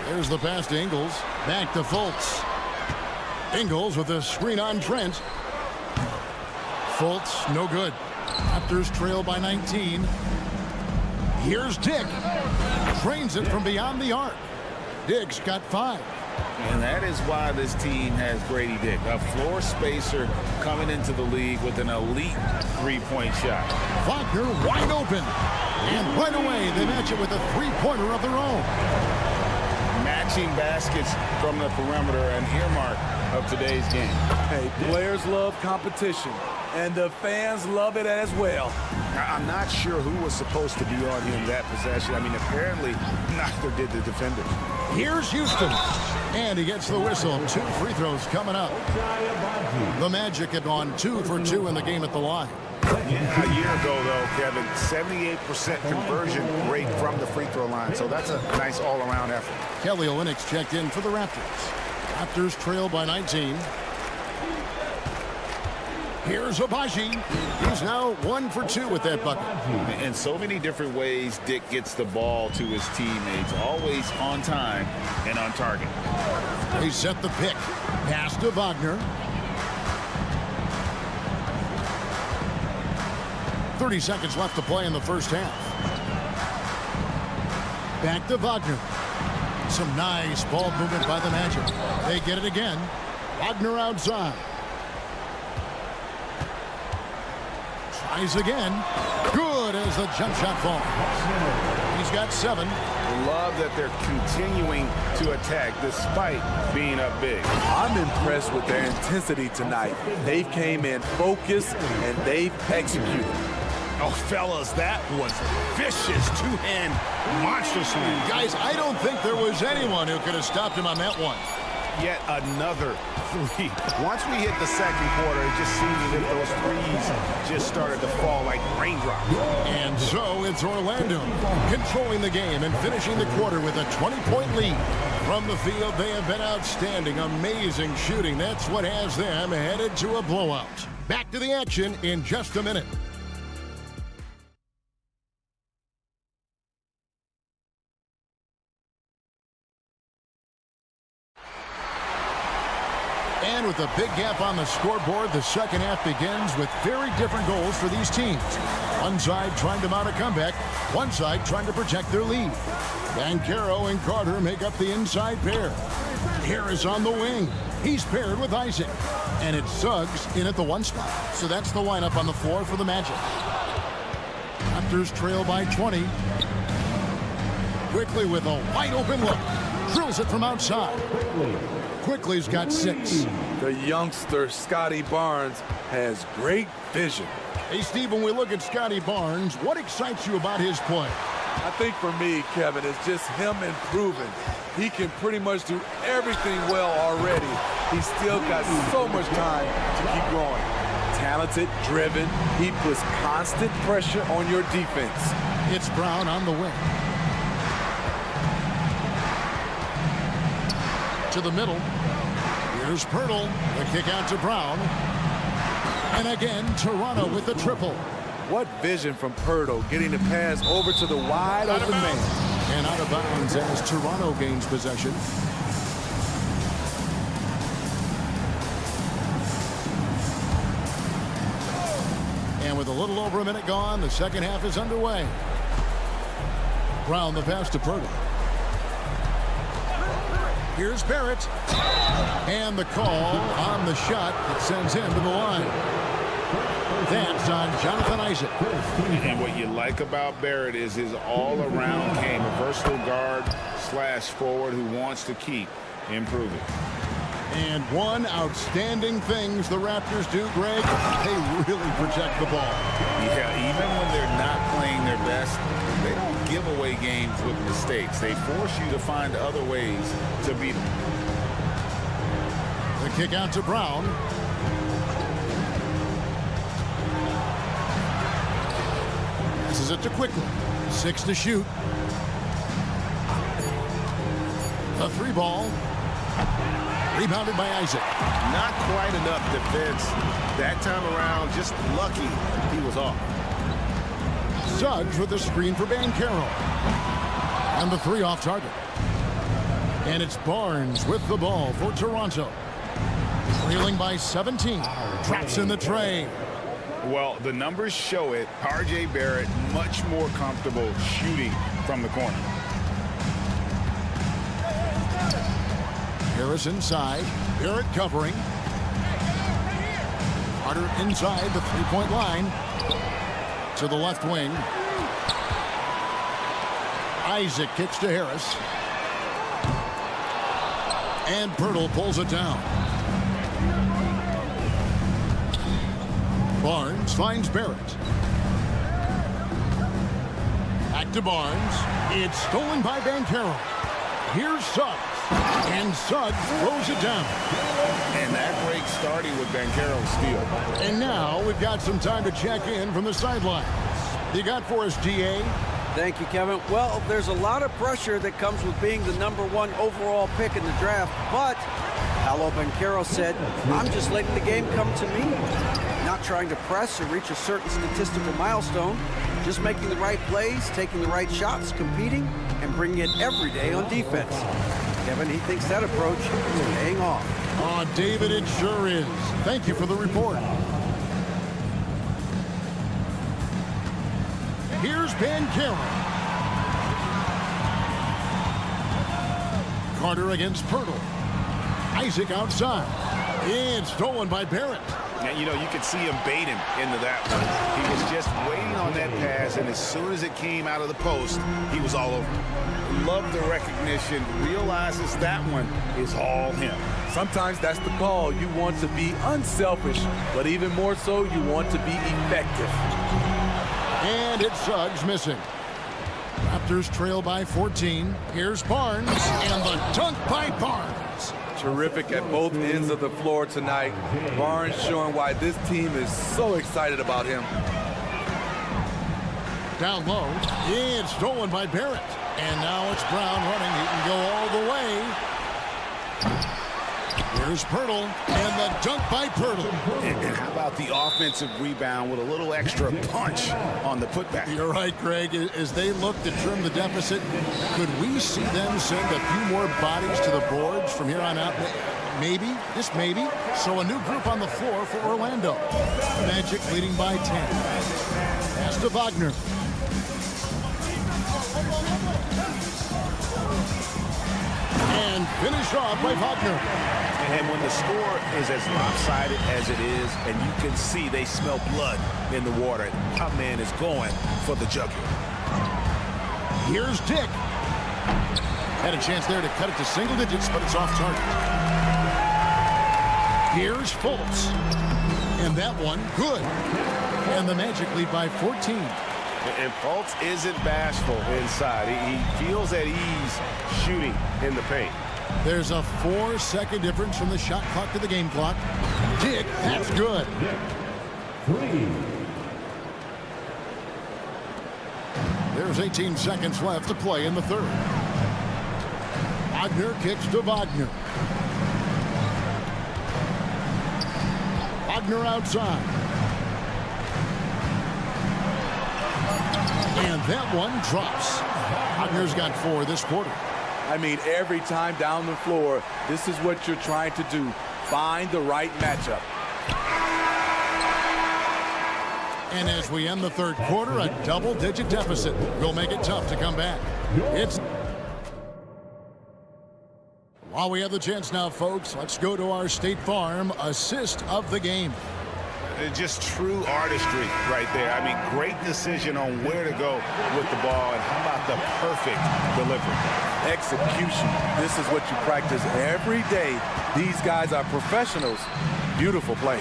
There's the pass to Ingles. Back to Fultz. Ingles with a screen on Trent. Fultz, no good. Raptors trail by 19. Here's Dick. Trains it from beyond the arc. Dick's got 5. And that is why this team has Grady Dick, a floor spacer coming into the league with an elite three-point shot. Wagner wide open. And right away, they match it with a three-pointer of their own. Matching baskets from the perimeter, an earmark of today's game. Hey, players love competition, and the fans love it as well. I'm not sure who was supposed to be on him that possession. I mean, apparently, neither did the defender. Here's Houston. And he gets the whistle. 2 free throws coming up. The Magic have gone 2 for 2 in the game at the line. A year ago, though, Kevin, 78% conversion rate from the free throw line. So that's a nice all-around effort. Kelly Olynyk checked in for the Raptors. Raptors trail by 19. Here's Abaji. He's now 1 for 2 with that bucket. In so many different ways, Dick gets the ball to his teammates, always on time and on target. They set the pick. Pass to Wagner. 30 seconds left to play in the first half. Back to Wagner. Some nice ball movement by the Magic. They get it again. Wagner outside. Tries again. Good as the jump shot falls. He's got 7. Love that they're continuing to attack despite being up big. I'm impressed with their intensity tonight. They came in focused and they've executed. Oh, fellas, that was vicious two-hand monster slam. Guys, I don't think there was anyone who could have stopped him on that one. Yet another 3. Once we hit the second quarter, it just seemed as if those threes just started to fall like raindrops. And so it's Orlando controlling the game and finishing the quarter with a 20-point lead. From the field, they have been outstanding. Amazing shooting. That's what has them headed to a blowout. Back to the action in just a minute. And with a big gap on the scoreboard, the second half begins with very different goals for these teams. One side trying to mount a comeback, one side trying to protect their lead. Banchero and Carter make up the inside pair. Harris on the wing. He's paired with Isaac. And it's Suggs in at the 1 spot. So that's the lineup on the floor for the Magic. Raptors trail by 20. Quickly with a wide open look. Drills it from outside. Quickly's got 6. The youngster, Scotty Barnes, has great vision. Hey, Steve, when we look at Scotty Barnes, what excites you about his play? I think for me, Kevin, it's just him improving. He can pretty much do everything well already. He's still got so much time to keep growing. Talented, driven, he puts constant pressure on your defense. It's Brown on the wing. To the middle. Here's Pirtle. The kick out to Brown. And again, Toronto with the triple. What vision from Pirtle, getting the pass over to the wide open man. And out of bounds as Toronto gains possession. And with a little over a minute gone, the second half is underway. Brown the pass to Pirtle. Here's Barrett. And the call on the shot that sends him to the line. That's on Jonathan Isaac. And what you like about Barrett is his all-around game, a versatile guard / forward who wants to keep improving. And one outstanding things the Raptors do, Greg, they really protect the ball. Yeah, even when they're not playing their best, they don't give away games with mistakes. They force you to find other ways to beat them. The kick out to Brown. Passes it to Quickly. 6 to shoot. A 3-ball. Rebounded by Isaac. Not quite enough defense that time around. Just lucky he was off. Suggs with the screen for Banchero. And the 3 off target. And it's Barnes with the ball for Toronto. Trailing by 17. Traps in the tray. Well, the numbers show it. R.J. Barrett much more comfortable shooting from the corner. Harris inside. Barrett covering. Carter inside the 3-point line. To the left wing. Isaac kicks to Harris. And Pirtle pulls it down. Barnes finds Barrett. Back to Barnes. It's stolen by Banchero. Here's Suggs. And Suggs throws it down. And that break starting with Banchero's steal. And now we've got some time to check in from the sidelines. You got for us, DA? Thank you, Kevin. Well, there's a lot of pressure that comes with being the #1 overall pick in the draft, but Paolo Banchero said, I'm just letting the game come to me. Not trying to press or reach a certain statistical milestone, just making the right plays, taking the right shots, competing, and bringing it every day on defense. Kevin, he thinks that approach is paying off. Oh, David, it sure is. Thank you for the report. Here's Banchero. Carter against Pirtle. Isaac outside. It's stolen by Barrett. And, you know, you could see him baiting into that one. He was just waiting on that pass, and as soon as it came out of the post, he was all over. Love the recognition. Realizes that one is all him. Sometimes that's the call. You want to be unselfish, but even more so, you want to be effective. And it's Suggs missing. Raptors trail by 14. Here's Barnes, and the dunk by Barnes. Terrific at both ends of the floor tonight. Barnes showing why this team is so excited about him. Down low. It's stolen by Barrett. And now it's Brown running. He can go all the way. Here's Pirtle, and the dunk by Pirtle. And how about the offensive rebound with a little extra punch on the putback? You're right, Greg. As they look to trim the deficit, could we see them send a few more bodies to the boards from here on out? Maybe, just maybe. So a new group on the floor for Orlando. Magic leading by 10. Pass to Wagner. And finish off by Wagner. And when the score is as lopsided as it is, and you can see they smell blood in the water, our man is going for the jugular. Here's Dick. Had a chance there to cut it to single digits, but it's off target. Here's Fultz. And that one, good. And the Magic lead by 14. And Fultz isn't bashful inside. He feels at ease shooting in the paint. There's a 4-second difference from the shot clock to the game clock. Dick, that's good. There's 18 seconds left to play in the third. Wagner kicks to Wagner. Wagner outside. And that one drops. Wagner's got 4 this quarter. I mean, every time down the floor, this is what you're trying to do. Find the right matchup. And as we end the third quarter, a double-digit deficit will make it tough to come back. While we have the chance now, folks, let's go to our State Farm assist of the game. Just true artistry right there. I mean, great decision on where to go with the ball, and how about the perfect delivery? Execution. This is what you practice every day. These guys are professionals. Beautiful play.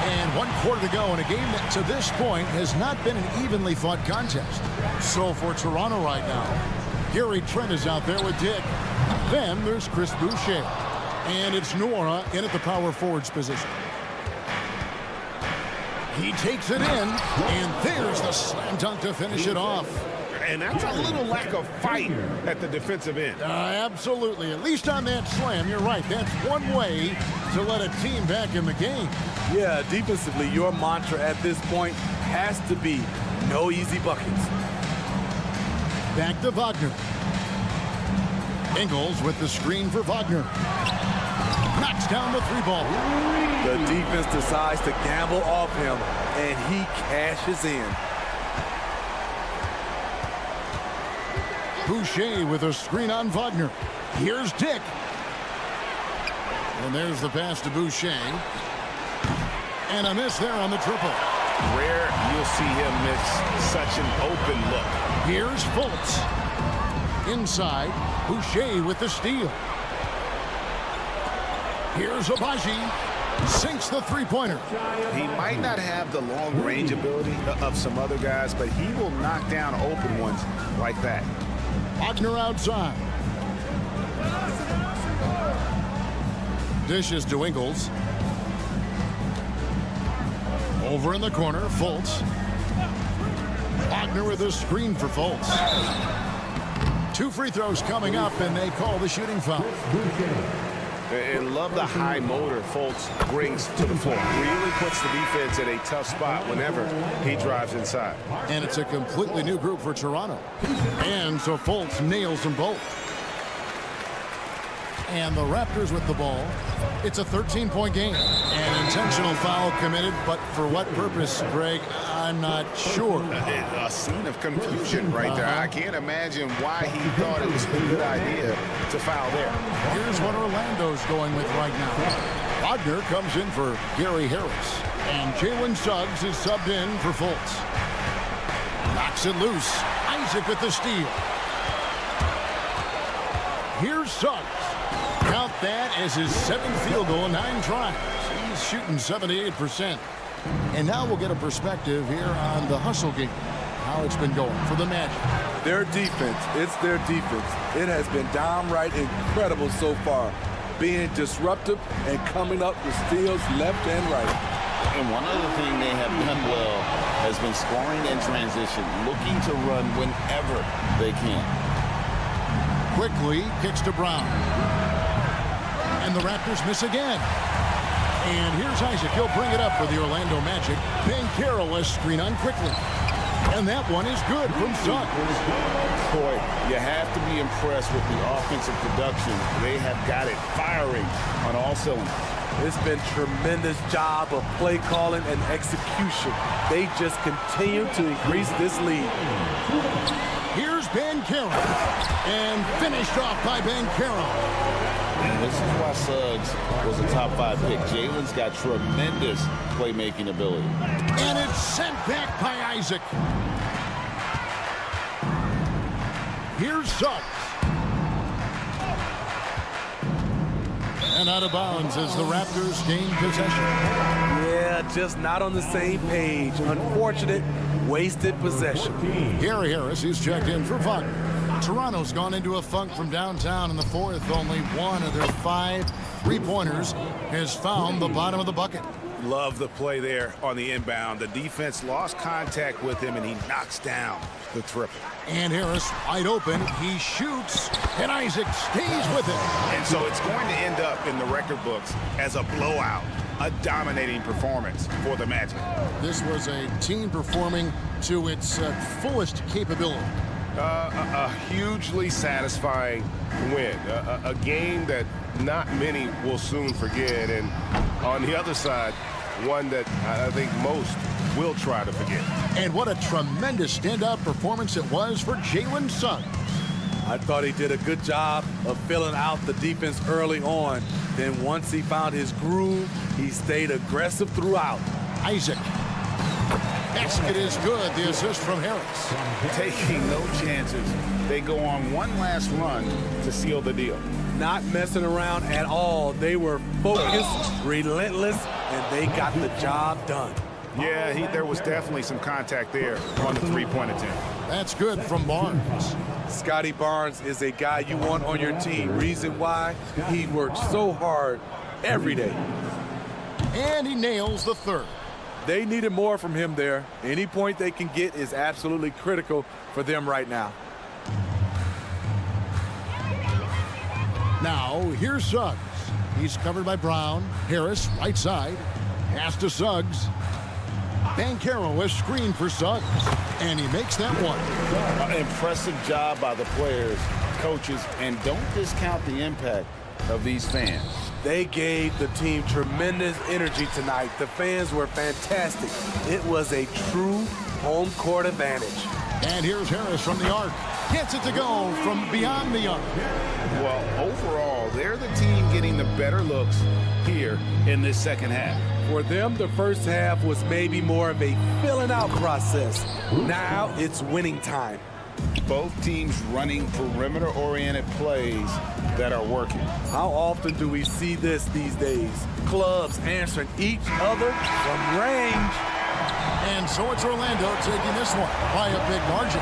And 1 quarter to go in a game that to this point has not been an evenly fought contest. So for Toronto right now, Gary Trent is out there with Dick. Then there's Chris Boucher. And it's Nora in at the power forwards position. He takes it in, and there's the slam dunk to finish it off. And that's a little lack of fight at the defensive end. Absolutely. At least on that slam, you're right. That's one way to let a team back in the game. Yeah, defensively, your mantra at this point has to be no easy buckets. Back to Wagner. Ingles with the screen for Wagner. Knocks down the 3-ball. The defense decides to gamble off him, and he cashes in. Boucher with a screen on Wagner. Here's Dick. And there's the pass to Boucher. And a miss there on the triple. Rare you'll see him miss such an open look. Here's Fultz. Inside, Boucher with the steal. Here's Abaji. Sinks the 3-pointer. He might not have the long-range ability of some other guys, but he will knock down open ones like that. Wagner outside. Dishes to Ingles. Over in the corner, Fultz. Wagner with a screen for Fultz. 2 free throws coming up, and they call the shooting foul. And love the high motor Fultz brings to the floor. Really puts the defense in a tough spot whenever he drives inside. And it's a completely new group for Toronto. And so Fultz nails them both. And the Raptors with the ball. It's a 13-point game. An intentional foul committed, but for what purpose, Greg, I'm not sure. A scene of confusion right there. I can't imagine why he thought it was a good idea to foul there. Here's what Orlando's going with right now. Wagner comes in for Gary Harris. And Jalen Suggs is subbed in for Fultz. Knocks it loose. Isaac with the steal. Here's Suggs. Count that as his 7th field goal in 9 tries. He's shooting 78%. And now we'll get a perspective here on the hustle game. How it's been going for the Magic. Their defense, it's their defense. It has been downright incredible so far. Being disruptive and coming up with steals left and right. And one other thing they have done well has been scoring in transition, looking to run whenever they can. Quickly kicks to Brown. And the Raptors miss again. And here's Isaac. He'll bring it up for the Orlando Magic. Banchero has screen on quickly. And that one is good from Suggs. Boy, you have to be impressed with the offensive production. They have got it firing on all cylinders. It's been tremendous job of play calling and execution. They just continue to increase this lead. Here's Banchero. And finished off by Banchero. And this is why Suggs was a top 5 pick. Jalen's got tremendous playmaking ability. And it's sent back by Isaac. Here's Suggs. And out of bounds as the Raptors gain possession. Yeah, just not on the same page. Unfortunate, wasted possession. Gary Harris is checked in for Wagner. Toronto's gone into a funk from downtown in the 4th. Only one of their 5 3-pointers has found the bottom of the bucket. Love the play there on the inbound. The defense lost contact with him, and he knocks down the triple. And Harris wide open. He shoots, and Isaac stays with it. And so it's going to end up in the record books as a blowout, a dominating performance for the Magic. This was a team performing to its fullest capability. A hugely satisfying win. A game that not many will soon forget. And on the other side, one that I think most will try to forget. And what a tremendous standout performance it was for Jalen Suggs. I thought he did a good job of filling out the defense early on. Then once he found his groove, he stayed aggressive throughout. Isaac. Basket is good. The assist from Harris. Taking no chances. They go on one last run to seal the deal. Not messing around at all. They were focused, relentless, and they got the job done. Yeah, there was definitely some contact there on the three-point attempt. That's good from Barnes. Scotty Barnes is a guy you want on your team. Reason why? He works so hard every day. And he nails the third. They needed more from him there. Any point they can get is absolutely critical for them right now. Now, here's Suggs. He's covered by Brown. Harris, right side. Pass to Suggs. Banchero is screened for Suggs. And he makes that one. An impressive job by the players, coaches, and don't discount the impact of these fans. They gave the team tremendous energy tonight. The fans were fantastic. It was a true home court advantage. And here's Harris from the arc. Gets it to go from beyond the arc. Well, overall, they're the team getting the better looks here in this second half. For them, the first half was maybe more of a filling out process. Now it's winning time. Both teams running perimeter-oriented plays that are working. How often do we see this these days? Clubs answering each other from range. And so it's Orlando taking this one by a big margin.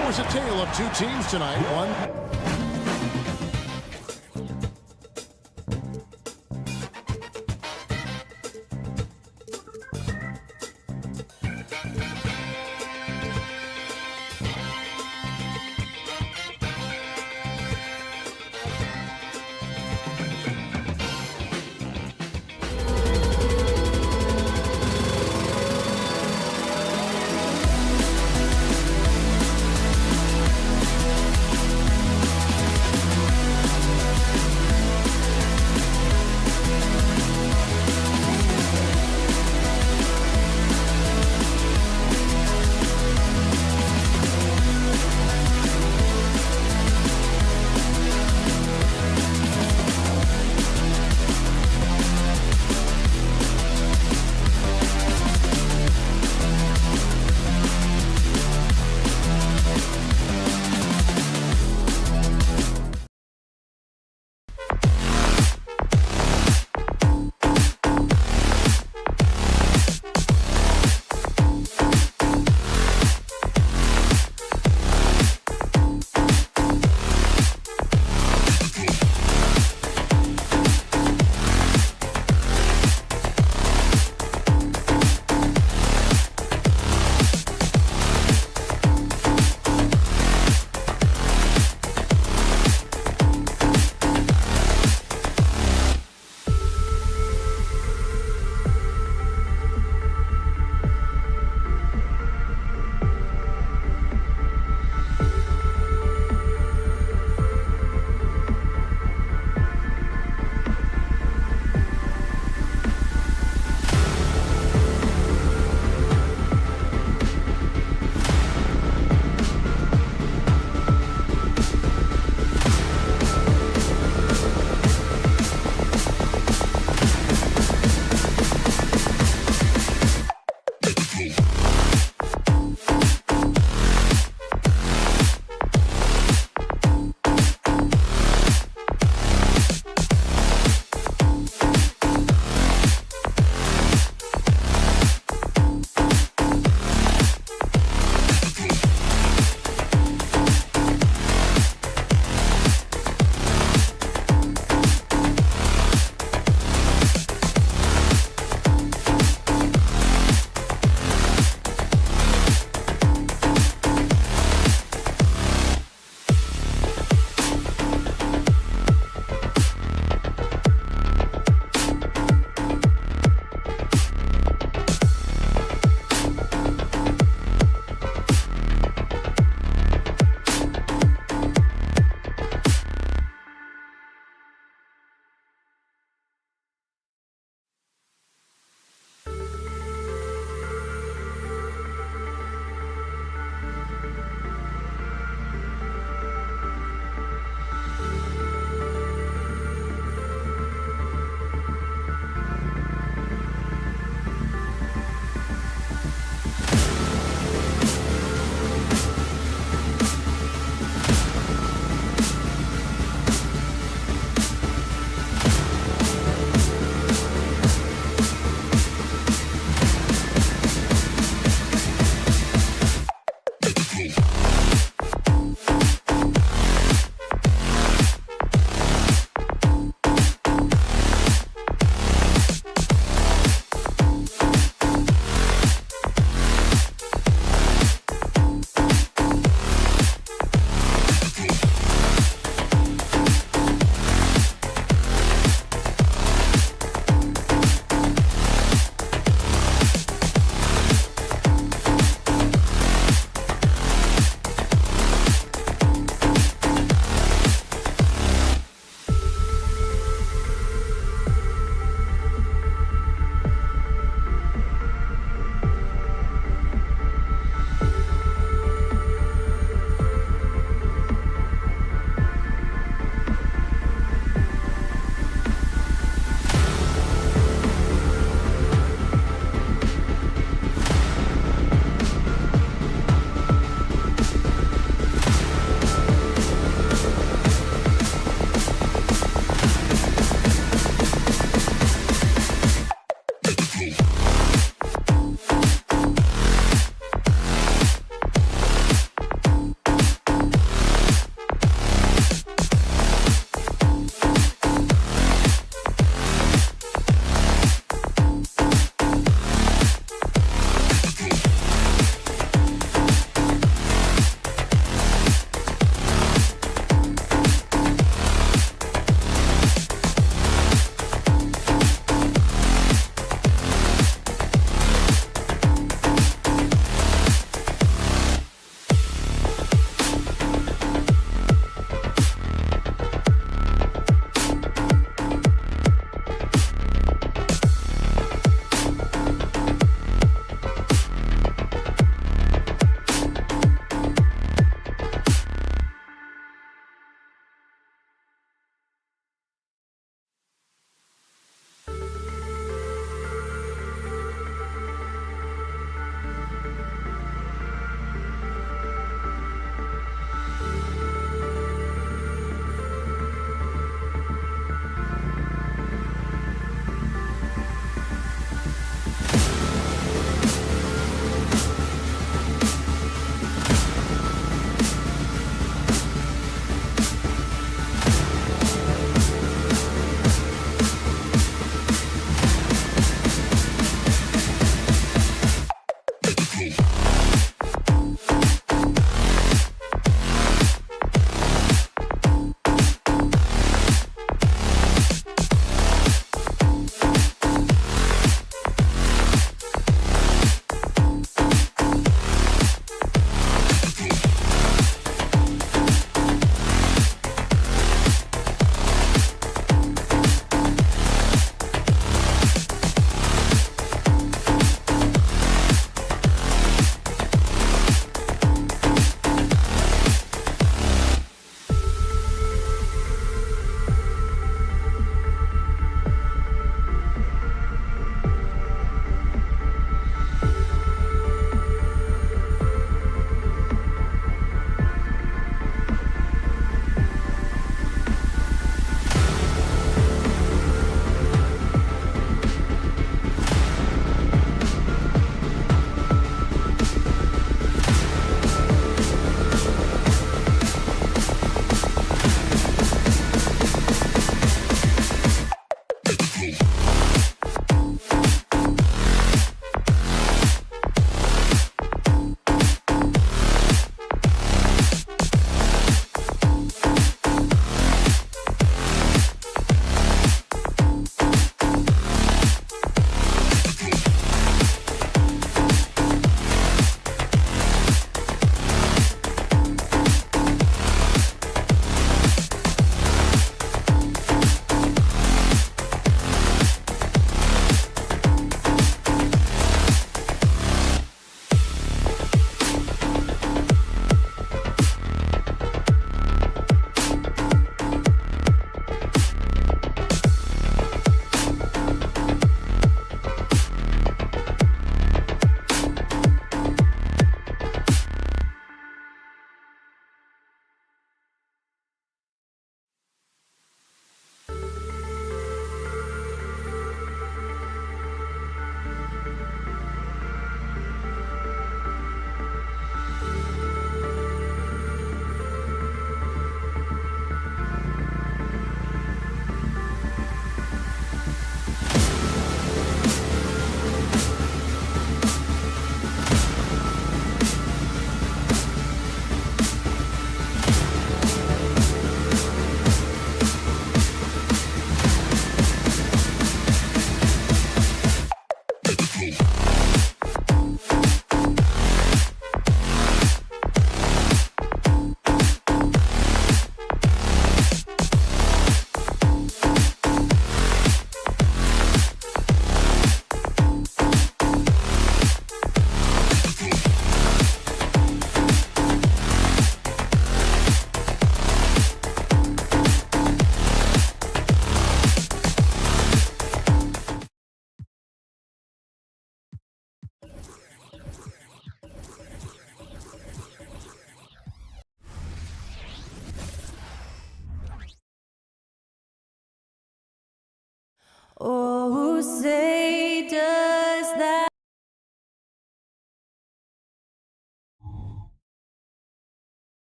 It was a tale of two teams tonight. One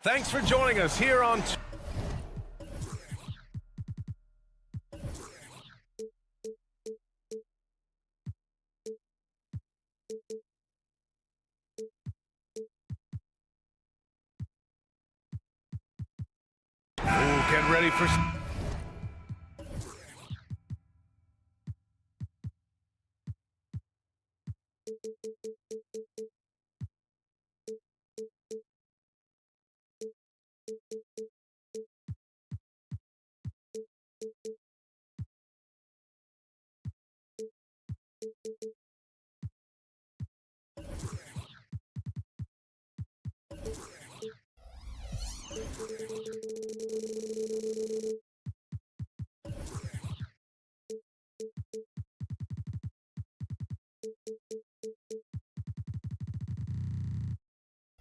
Thanks for joining us here on... Ooh, get ready for...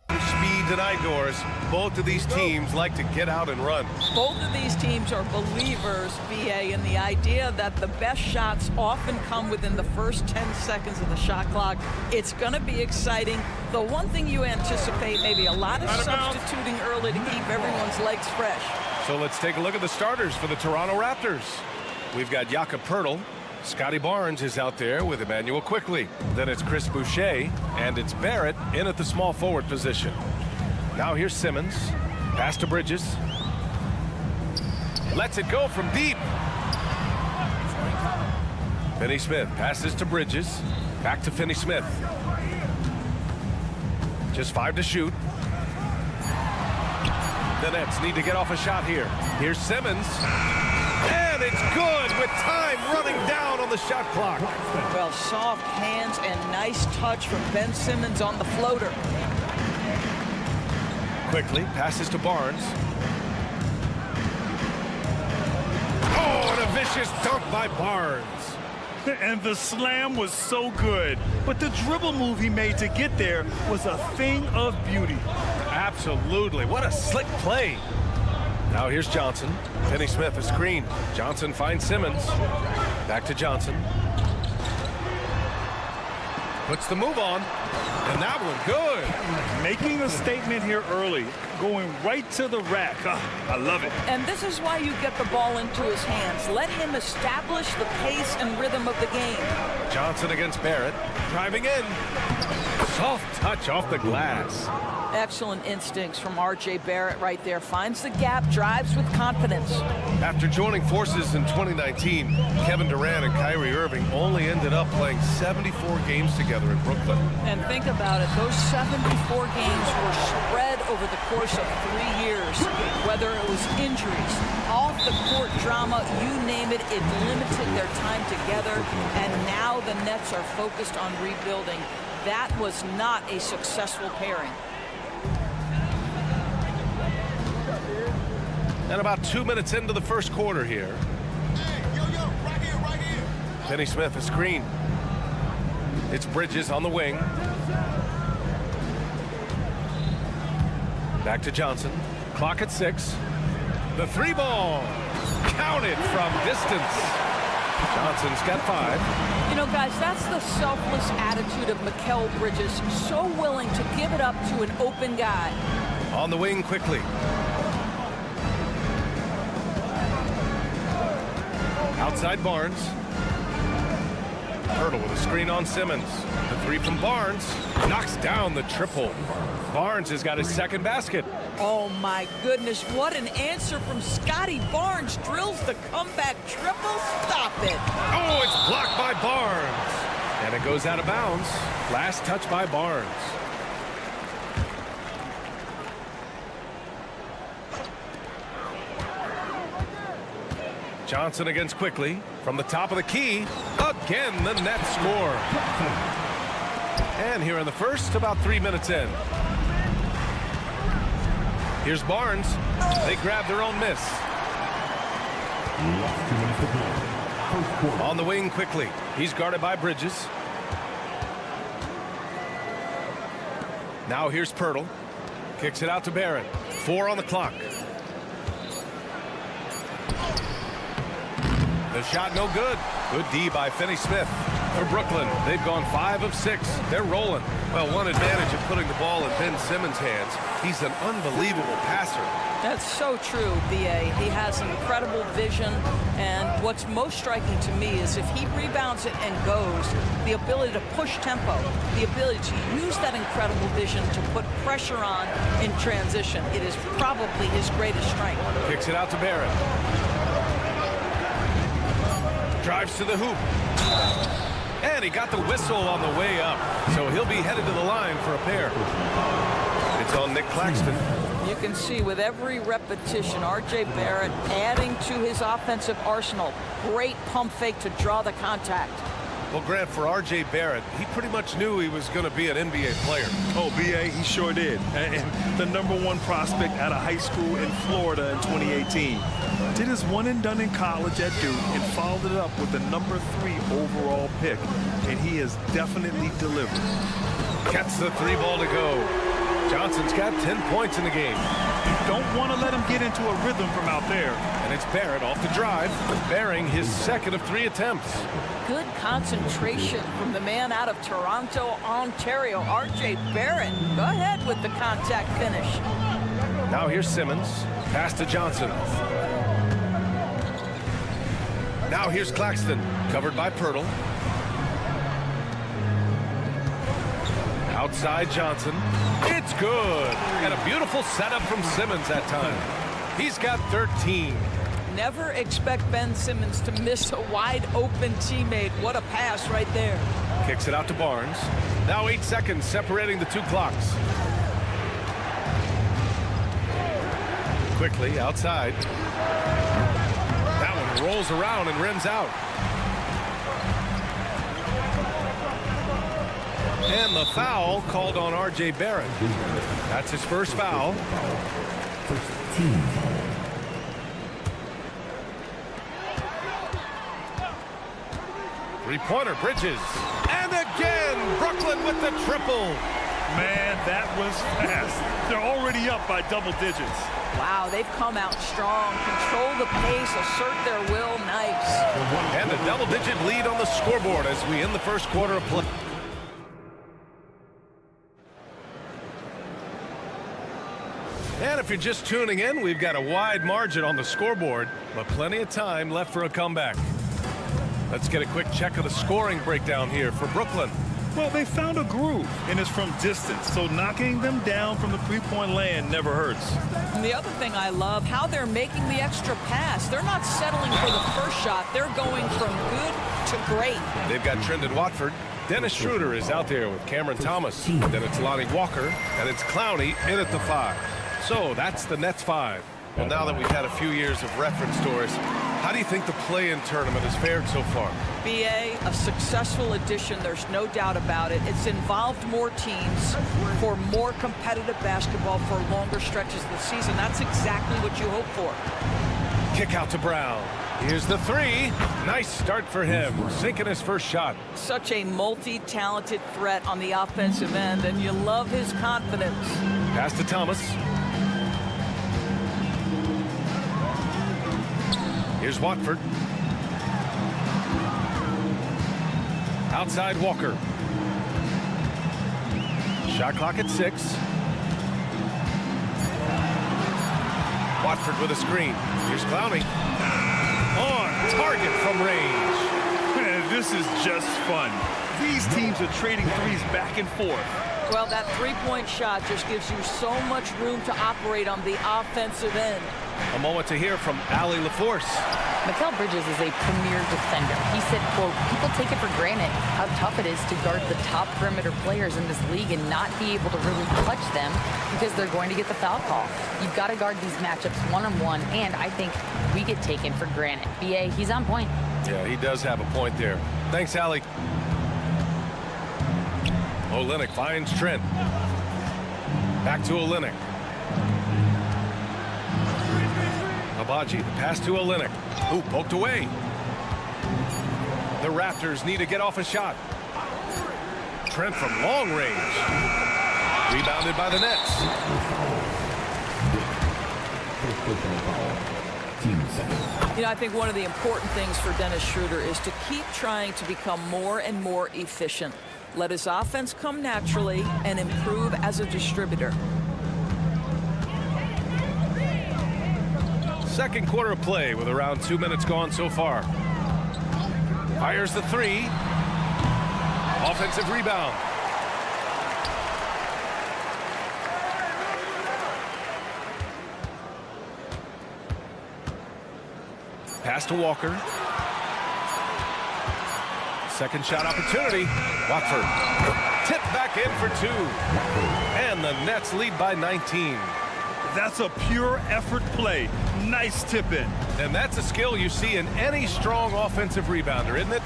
Speed denied doors. Both of these teams like to get out and run. Both of these teams are believers, BA, in the idea that the best shots often come within the first 10 seconds of the shot clock. It's going to be exciting. The one thing you anticipate, maybe a lot of substituting early to keep everyone's legs fresh. So let's take a look at the starters for the Toronto Raptors. We've got Jakob Poeltl. Scotty Barnes is out there with Emmanuel Quickley. Then it's Chris Boucher, and it's Barrett in at the small forward position. Now here's Simmons. Pass to Bridges. Lets it go from deep. Finney-Smith passes to Bridges. Back to Finney-Smith. Just 5 to shoot. The Nets need to get off a shot here. Here's Simmons. And it's good with time running down on the shot clock. Well, soft hands and nice touch from Ben Simmons on the floater. Quickly passes to Barnes. Oh, and a vicious dunk by Barnes. And the slam was so good. But the dribble move he made to get there was a thing of beauty. Absolutely. What a slick play. Now here's Johnson. Finney-Smith, a screen. Johnson finds Simmons. Back to Johnson. Puts the move on. And that one good. Making a statement here early. Going right to the rack. I love it. And this is why you get the ball into his hands. Let him establish the pace and rhythm of the game. Johnson against Barrett. Driving in. Soft touch off the glass. Excellent instincts from R.J. Barrett right there. Finds the gap, drives with confidence. After joining forces in 2019, Kevin Durant and Kyrie Irving only ended up playing 74 games together in Brooklyn. And think about it, those 74 games were spread over the course of 3 years. Whether it was injuries, off-the-court drama, you name it, it limited their time together. And now the Nets are focused on rebuilding. That was not a successful pairing. And about 2 minutes into the first quarter here. Hey, right here. Finney-Smith, a screen. It's Bridges on the wing. Back to Johnson. Clock at 6. The 3-ball. Counted from distance. Johnson's got 5. You know, guys, that's the selfless attitude of Mikal Bridges. So willing to give it up to an open guy. On the wing quickly. Outside Barnes. Poeltl with a screen on Simmons. The 3 from Barnes. Knocks down the triple. Barnes has got his second basket. Oh, my goodness. What an answer from Scotty Barnes. Drills the comeback triple. Stop it. Oh, it's blocked by Barnes. And it goes out of bounds. Last touch by Barnes. Johnson against Quickley. From the top of the key. Again, the Nets score. And here in the first, about 3 minutes in. Here's Barnes. They grab their own miss. On the wing quickly. He's guarded by Bridges. Now here's Poeltl. Kicks it out to Barrett. 4 on the clock. The shot no good. Good D by Finney-Smith. for Brooklyn. They've gone 5 of 6. They're rolling. Well, one advantage of putting the ball in Ben Simmons' hands. He's an unbelievable passer. That's so true, B.A. He has incredible vision, and what's most striking to me is if he rebounds it and goes, the ability to push tempo, the ability to use that incredible vision to put pressure on in transition. It is probably his greatest strength. Kicks it out to Barrett. Drives to the hoop. And he got the whistle on the way up, so he'll be headed to the line for a pair. It's on Nick Claxton. You can see with every repetition, R.J. Barrett adding to his offensive arsenal. Great pump fake to draw the contact. Well, Grant, for R.J. Barrett, he pretty much knew he was going to be an NBA player. Oh, B.A., he sure did. And the #1 prospect out of high school in Florida in 2018. Did his one and done in college at Duke and followed it up with the #3 overall pick. And he has definitely delivered. Gets the 3 ball to go. Johnson's got 10 points in the game. You don't want to let him get into a rhythm from out there. And it's Barrett off the drive, bearing his 2nd of 3 attempts. Good concentration from the man out of Toronto, Ontario, R.J. Barrett. Go ahead with the contact finish. Now here's Simmons. Pass to Johnson. Now here's Claxton. Covered by Pirtle. Outside Johnson. It's good. And a beautiful setup from Simmons that time. He's got 13. Never expect Ben Simmons to miss a wide open teammate. What a pass right there. Kicks it out to Barnes. Now 8 seconds separating the 2 clocks. Quickly outside. That one rolls around and rims out. And the foul called on R.J. Barrett. That's his first foul. Three-pointer, Bridges. And again, Brooklyn with the triple. Man, that was fast. They're already up by double digits. Wow, they've come out strong. Control the pace, assert their will. Nice. And a double-digit lead on the scoreboard as we end the first quarter of play. And if you're just tuning in, we've got a wide margin on the scoreboard, but plenty of time left for a comeback. Let's get a quick check of the scoring breakdown here for Brooklyn. Well, they found a groove, and it's from distance, so knocking them down from the three-point land never hurts. And the other thing I love, how they're making the extra pass. They're not settling for the first shot. They're going from good to great. They've got Trendon Watford. Dennis Schroeder is out there with Cameron Thomas. Then it's Lonnie Walker, and it's Clowney in at the 5. So that's the Nets 5. Well, now that we've had a few years of reference stories, how do you think the play-in tournament has fared so far? BA, a successful addition, there's no doubt about it. It's involved more teams for more competitive basketball for longer stretches of the season. That's exactly what you hope for. Kick out to Brown. Here's the 3. Nice start for him, sinking his first shot. Such a multi-talented threat on the offensive end, and you love his confidence. Pass to Thomas. Here's Watford. Outside Walker. Shot clock at 6. Watford with a screen. Here's Clowney. On target from range. Man, this is just fun. These teams are trading threes back and forth. Well, that three-point shot just gives you so much room to operate on the offensive end. A moment to hear from Allie LaForce. Mikal Bridges is a premier defender. He said, quote, people take it for granted how tough it is to guard the top perimeter players in this league and not be able to really touch them because they're going to get the foul call. You've got to guard these matchups one-on-one, and I think we get taken for granted. BA, he's on point. Yeah, he does have a point there. Thanks, Allie. Olynyk finds Trent. Back to Olynyk. Abaji, the pass to Olynyk. Ooh, poked away. The Raptors need to get off a shot. Trent from long range. Rebounded by the Nets. 15 seconds. You know, I think one of the important things for Dennis Schroeder is to keep trying to become more and more efficient. Let his offense come naturally and improve as a distributor. Second quarter of play with around 2 minutes gone so far. Fires the three. Offensive rebound. Pass to Walker. Second shot opportunity. Watford. Tip back in for two. And the Nets lead by 19. That's a pure effort play. Nice tip in. And that's a skill you see in any strong offensive rebounder, isn't it?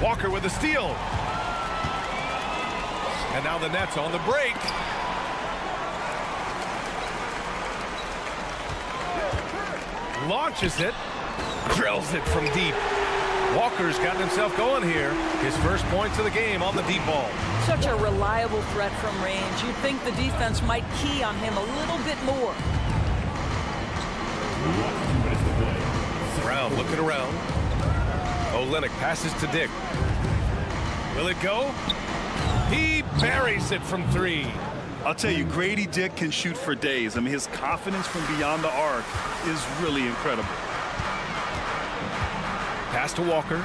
Walker with the steal. And now the Nets on the break. Launches it. Drills it from deep. Walker's gotten himself going here. His first points of the game on the deep ball. Such a reliable threat from range. You'd think the defense might key on him a little bit more. Brown looking around. Olynyk passes to Dick. Will it go? He buries it from three. I'll tell you, Grady Dick can shoot for days. I mean, his confidence from beyond the arc is really incredible. Pass to Walker.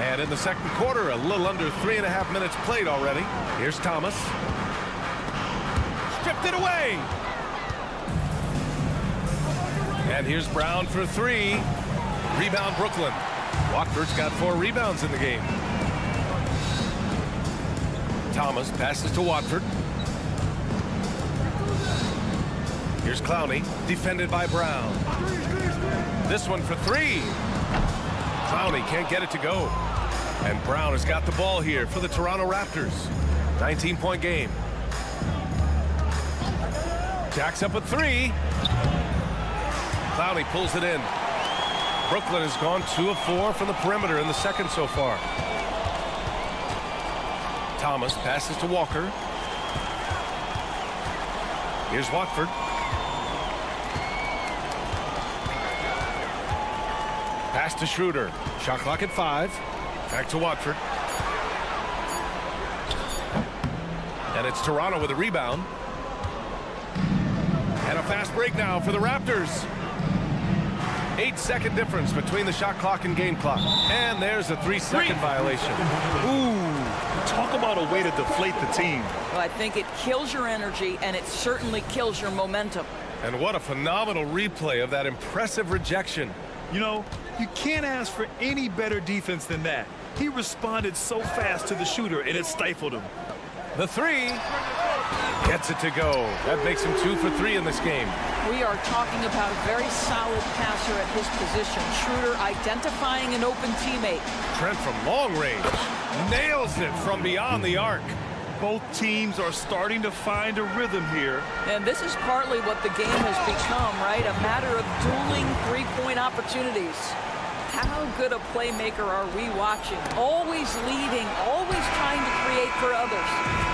And in the second quarter, a little under 3.5 minutes played already. Here's Thomas. Stripped it away. And here's Brown for three. Rebound Brooklyn. Watford's got 4 rebounds in the game. Thomas passes to Watford. Here's Clowney, defended by Brown. This one for three. Clowney can't get it to go. And Brown has got the ball here for the Toronto Raptors. 19-point game. Jacks up a three. Clowney pulls it in. Brooklyn has gone 2 of 4 from the perimeter in the second so far. Thomas passes to Walker. Here's Watford. Pass to Schroeder. Shot clock at 5. Back to Watford. And it's Toronto with a rebound. And a fast break now for the Raptors. 8-second difference between the shot clock and game clock. And there's a 3-second violation. Ooh, talk about a way to deflate the team. Well, I think it kills your energy, and it certainly kills your momentum. And what a phenomenal replay of that impressive rejection. You know, you can't ask for any better defense than that. He responded so fast to the shooter, and it stifled him. The three gets it to go. That makes him 2 for 3 in this game. We are talking about a very solid passer at his position. Schroeder identifying an open teammate. Trent from long range nails it from beyond the arc. Both teams are starting to find a rhythm here. And this is partly what the game has become, right? A matter of dueling three-point opportunities. How good a playmaker are we watching? Always leading, always trying to create for others.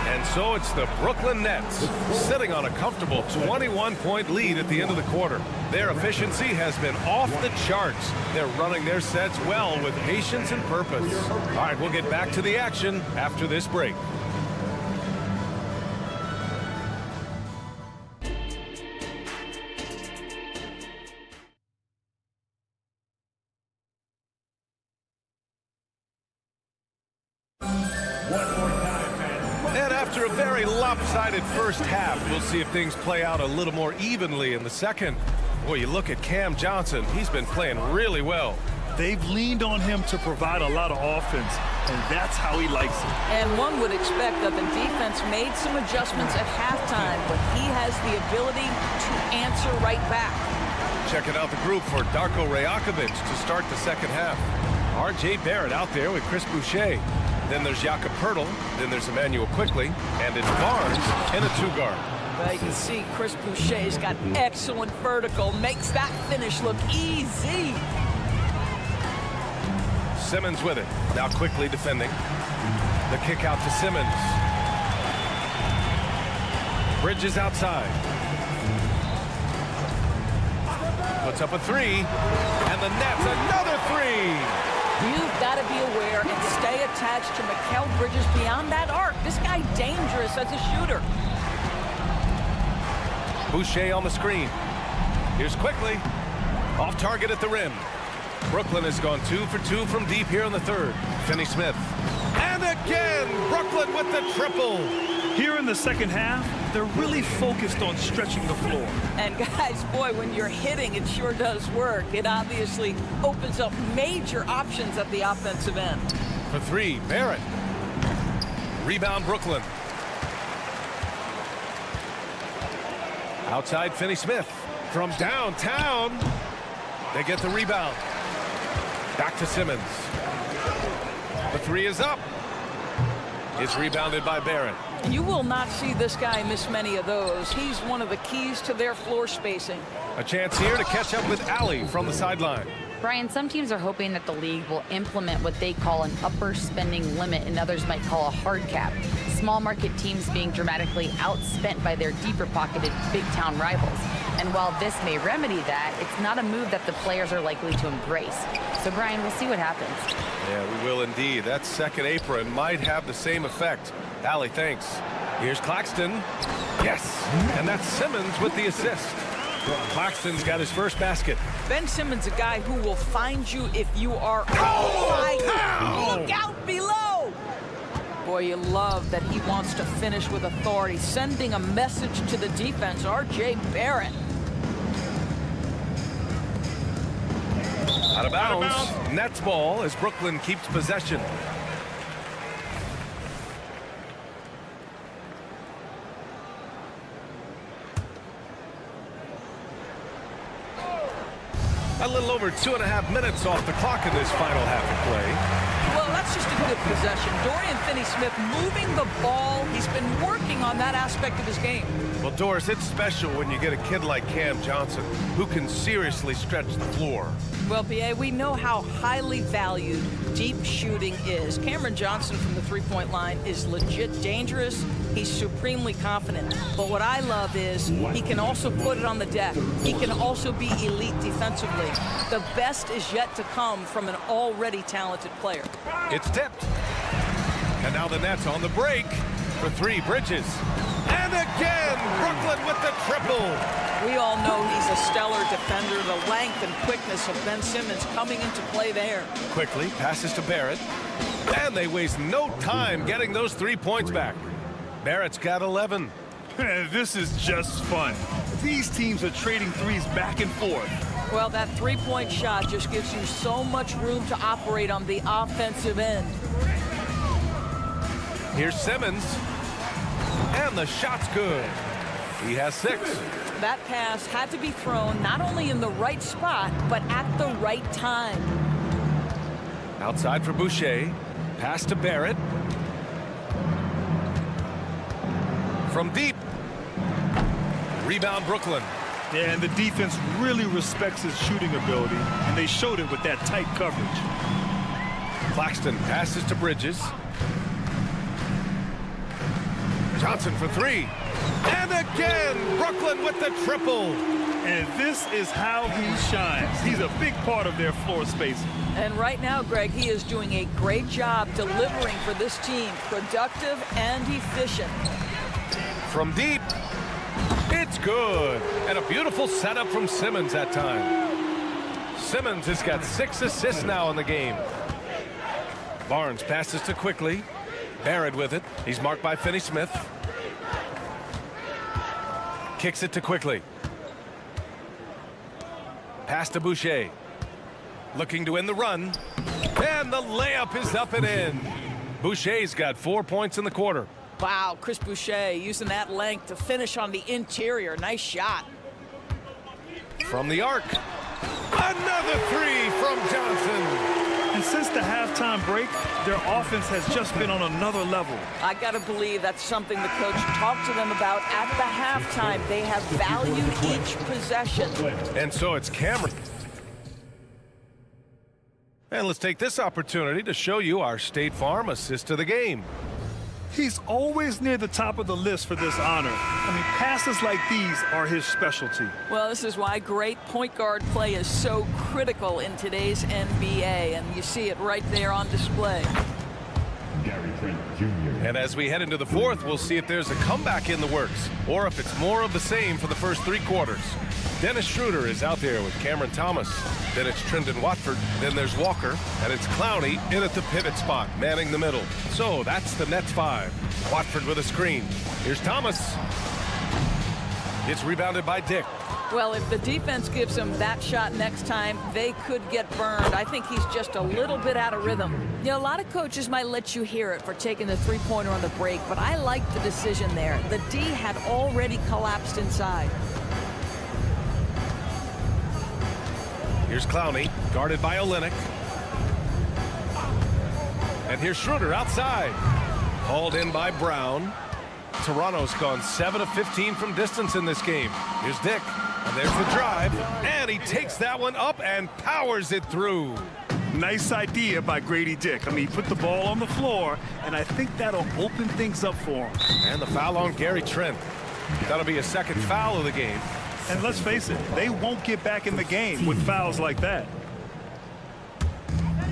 And so it's the Brooklyn Nets sitting on a comfortable 21-point lead at the end of the quarter. Their efficiency has been off the charts. They're running their sets well with patience and purpose. All right, we'll get back to the action after this break. After a very lopsided first half, we'll see if things play out a little more evenly in the second. Boy, you look at Cam Johnson, he's been playing really well. They've leaned on him to provide a lot of offense, and that's how he likes it. And one would expect that the defense made some adjustments at halftime, but he has the ability to answer right back. Checking out the group for Darko Rajakovic to start the second half. R.J. Barrett out there with Chris Boucher. Then there's Jakob Poeltl. Then there's Emmanuel Quickley. And it's Barnes in a 2-guard. Well, you can see Chris Boucher's got excellent vertical. Makes that finish look easy. Simmons with it. Now Quickley defending. The kick out to Simmons. Bridges outside. Puts up a three, and the net's another three. You've got to be aware and stay attached to Mikal Bridges beyond that arc. This guy dangerous as a shooter. Boucher on the screen. Here's quickly. Off target at the rim. Brooklyn has gone 2 for 2 from deep here in the third. Finney-Smith. And again, Brooklyn with the triple. Here in the second half, they're really focused on stretching the floor. And guys, boy, when you're hitting, it sure does work. It obviously opens up major options at the offensive end. For three, Barrett. Rebound, Brooklyn. Outside, Finney-Smith. From downtown, they get the rebound. Back to Simmons. The three is up. It's rebounded by Barrett. You will not see this guy miss many of those. He's one of the keys to their floor spacing. A chance here to catch up with Allie from the sideline. Brian, some teams are hoping that the league will implement what they call an upper spending limit and others might call a hard cap. Small market teams being dramatically outspent by their deeper pocketed big town rivals. And while this may remedy that, it's not a move that the players are likely to embrace. So Brian, we'll see what happens. Yeah, we will indeed. That second apron might have the same effect. Allie, thanks. Here's Claxton. Yes, and that's Simmons with the assist. Claxton's got his first basket. Ben Simmons, a guy who will find you if you are look out below. Boy, you love that he wants to finish with authority, sending a message to the defense. R.J. Barrett. Out of bounds. Nets ball as Brooklyn keeps possession. A little over 2.5 minutes off the clock in this final half of play. Well, that's just a good possession. Dorian Finney-Smith moving the ball. He's been working on that aspect of his game. Well, Doris, it's special when you get a kid like Cam Johnson who can seriously stretch the floor. Well, B.A., we know how highly valued deep shooting is. Cameron Johnson from the three-point line is legit dangerous. He's supremely confident. But what I love is he can also put it on the deck. He can also be elite defensively. The best is yet to come from an already talented player. It's tipped. And now the Nets on the break for three. Bridges. And again, Brooklyn with the triple. We all know he's a stellar defender. The length and quickness of Ben Simmons coming into play there. Quickly passes to Barrett. And they waste no time getting those 3 points back. Barrett's got 11. This is just fun. These teams are trading threes back and forth. Well, that three-point shot just gives you so much room to operate on the offensive end. Here's Simmons. And the shot's good. He has 6. That pass had to be thrown not only in the right spot, but at the right time. Outside for Boucher. Pass to Barrett. From deep. Rebound, Brooklyn. Yeah, and the defense really respects his shooting ability, and they showed it with that tight coverage. Claxton passes to Bridges. Johnson for 3. And again, Brooklyn with the triple. And this is how he shines. He's a big part of their floor spacing. And right now, Greg, he is doing a great job delivering for this team. Productive and efficient. From deep. It's good. And a beautiful setup from Simmons that time. Simmons has got 6 assists now in the game. Barnes passes to Quickly. Barrett with it. He's marked by Finney-Smith. Kicks it to Quickly. Pass to Boucher. Looking to win the run. And the layup is up and in. Boucher's got 4 points in the quarter. Wow, Chris Boucher using that length to finish on the interior. Nice shot. From the arc. Another 3 from Johnson. And since the halftime break, their offense has just been on another level. I got to believe that's something the coach talked to them about at the halftime. They have valued each possession. And so it's Cameron. And let's take this opportunity to show you our State Farm assist of the game. He's always near the top of the list for this honor. I mean, passes like these are his specialty. Well, this is why great point guard play is so critical in today's NBA, and you see it right there on display. Gary Trent Jr. And as we head into the fourth, we'll see if there's a comeback in the works or if it's more of the same for the first 3 quarters. Dennis Schroeder is out there with Cameron Thomas. Then it's Trendon Watford. Then there's Walker. And it's Clowney in at the pivot spot, manning the middle. So that's the Nets 5. Watford with a screen. Here's Thomas. It's rebounded by Dick. Well, if the defense gives him that shot next time, they could get burned. I think he's just a little bit out of rhythm. You know, a lot of coaches might let you hear it for taking the three-pointer on the break, but I like the decision there. The D had already collapsed inside. Here's Clowney, guarded by Olynyk. And here's Schroeder outside. Hauled in by Brown. Toronto's gone 7 of 15 from distance in this game. Here's Dick. And there's the drive. And he takes that one up and powers it through. Nice idea by Grady Dick. I mean, he put the ball on the floor, and I think that'll open things up for him. And the foul on Gary Trent. That'll be a second foul of the game. And let's face it, they won't get back in the game with fouls like that.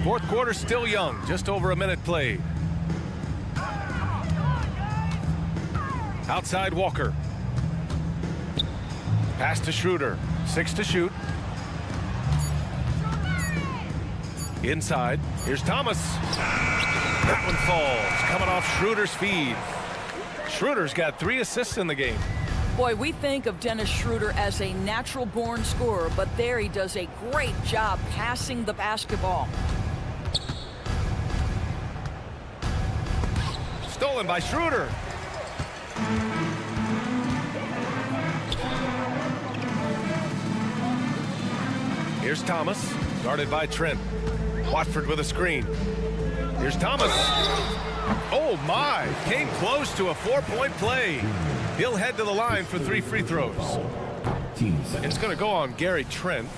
Fourth quarter still young, just over a minute played. Outside Walker. Pass to Schroeder. 6 to shoot. Inside. Here's Thomas. That one falls. Coming off Schroeder's feed. Schroeder's got 3 assists in the game. Boy, we think of Dennis Schroeder as a natural-born scorer, but there he does a great job passing the basketball. Stolen by Schroeder. Here's Thomas, guarded by Trent. Watford with a screen. Here's Thomas. Oh my, came close to a 4-point play. He'll head to the line for 3 free throws. It's going to go on Gary Trent.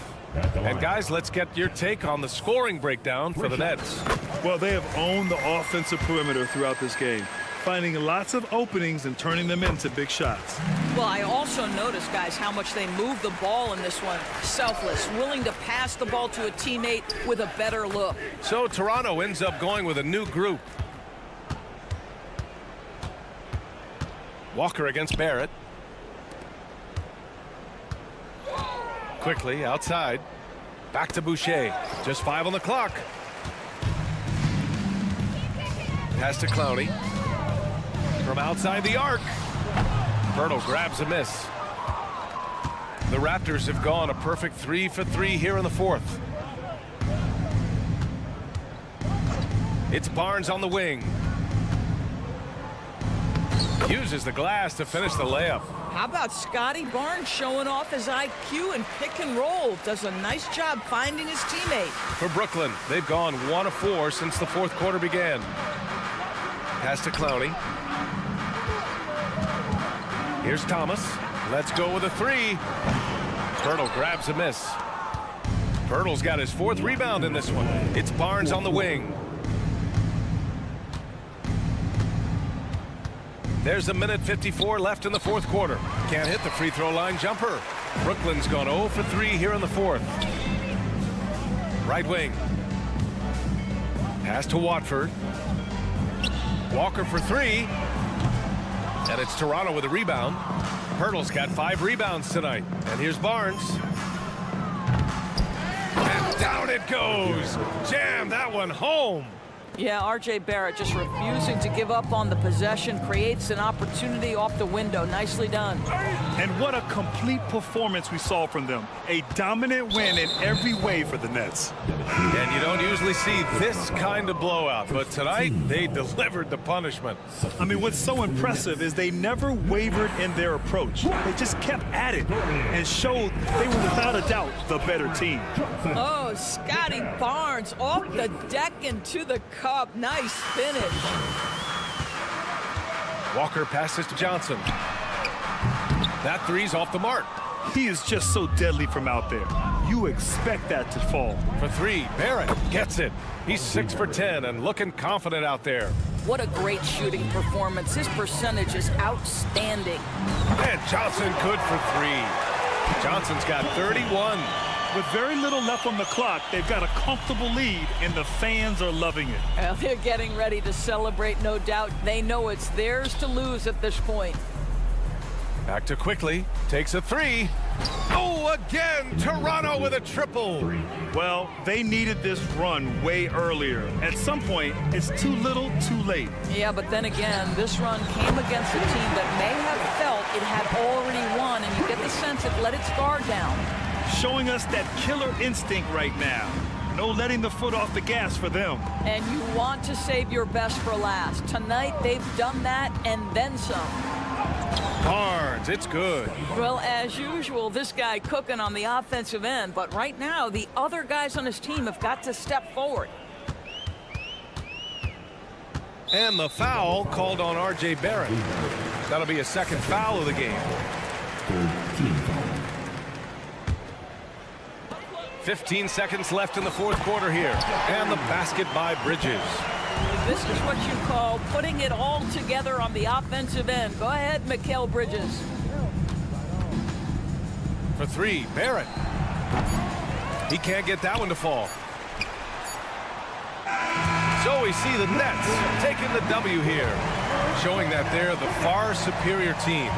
And guys, let's get your take on the scoring breakdown for the Nets. Well, they have owned the offensive perimeter throughout this game, finding lots of openings and turning them into big shots. Well, I also noticed, guys, how much they moved the ball in this one. Selfless, willing to pass the ball to a teammate with a better look. So Toronto ends up going with a new group. Walker against Barrett. Quickly outside. Back to Boucher. Just 5 on the clock. Pass to Clowney. From outside the arc. Bertle grabs a miss. The Raptors have gone a perfect 3 for 3 here in the fourth. It's Barnes on the wing. Uses the glass to finish the layup. How about Scotty Barnes showing off his IQ and pick and roll? Does a nice job finding his teammate. For Brooklyn, they've gone 1 of 4 since the fourth quarter began. Pass to Clowney. Here's Thomas. Let's go with a 3. Bertle grabs a miss. Bertle's got his 4th rebound in this one. It's Barnes on the wing. There's a minute 54 left in the fourth quarter. Can't hit the free throw line jumper. Brooklyn's gone 0 for 3 here in the fourth. Right wing. Pass to Watford. Walker for 3. And it's Toronto with a rebound. Bertle's got 5 rebounds tonight. And here's Barnes. And down it goes. Jam that one home. Yeah, R.J. Barrett just refusing to give up on the possession, creates an opportunity off the window. Nicely done. And what a complete performance we saw from them. A dominant win in every way for the Nets. And you don't usually see this kind of blowout, but tonight they delivered the punishment. I mean, what's so impressive is they never wavered in their approach. They just kept at it and showed they were without a doubt the better team. Oh, Scotty Barnes off the deck into the cup. Nice finish. Walker passes to Johnson. That 3's off the mark. He is just so deadly from out there. You expect that to fall. For 3, Barrett gets it. He's 6 for 10 and looking confident out there. What a great shooting performance. His percentage is outstanding. And Johnson good for 3. Johnson's got 31. With very little left on the clock, they've got a comfortable lead, and the fans are loving it. Well, they're getting ready to celebrate, no doubt. They know it's theirs to lose at this point. Back to Quickly. Takes a 3. Oh, again! Toronto with a triple. Well, they needed this run way earlier. At some point, it's too little, too late. Yeah, but then again, this run came against a team that may have felt it had already won, and you get the sense it let its guard down. Showing us that killer instinct right now. No letting the foot off the gas for them. And you want to save your best for last. Tonight, they've done that and then some. Barnes, it's good. Well, as usual, this guy cooking on the offensive end, but right now, the other guys on his team have got to step forward. And the foul called on R.J. Barrett. That'll be a second foul of the game. 15 seconds left in the fourth quarter here. And the basket by Bridges. This is what you call putting it all together on the offensive end. Go ahead, Mikal Bridges. For 3, Barrett. He can't get that one to fall. So we see the Nets taking the W here, showing that they're the far superior team.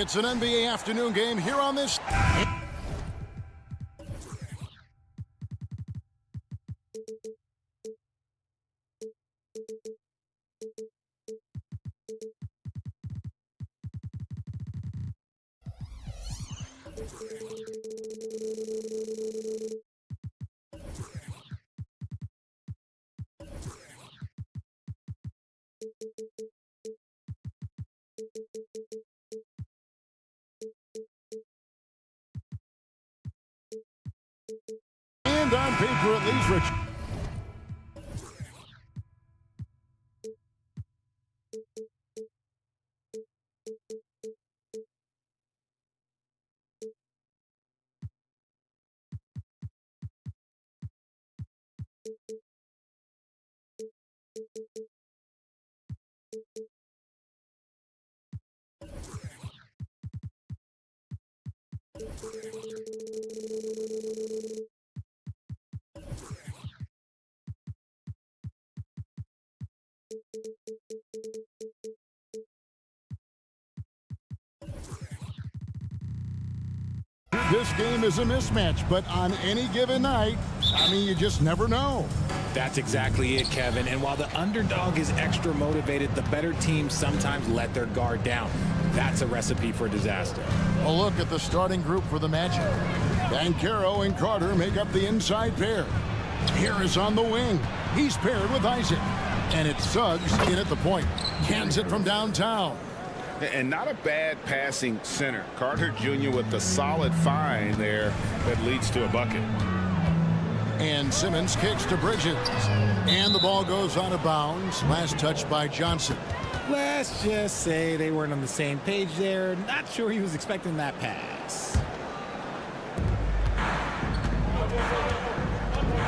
It's an NBA afternoon game here on this. And on paper, at least, Rich. This game is a mismatch, but on any given night, I mean, you just never know. That's exactly it, Kevin. And while the underdog is extra motivated, the better teams sometimes let their guard down. That's a recipe for disaster. A look at the starting group for the Magic. Banchero and Carter make up the inside pair. Harris on the wing. He's paired with Isaac. And it's Suggs in at the point. Cans it from downtown. And not a bad passing center. Carter Jr. with the solid find there that leads to a bucket. And Simmons kicks to Bridges. And the ball goes out of bounds. Last touch by Johnson. Let's just say they weren't on the same page there. Not sure he was expecting that pass.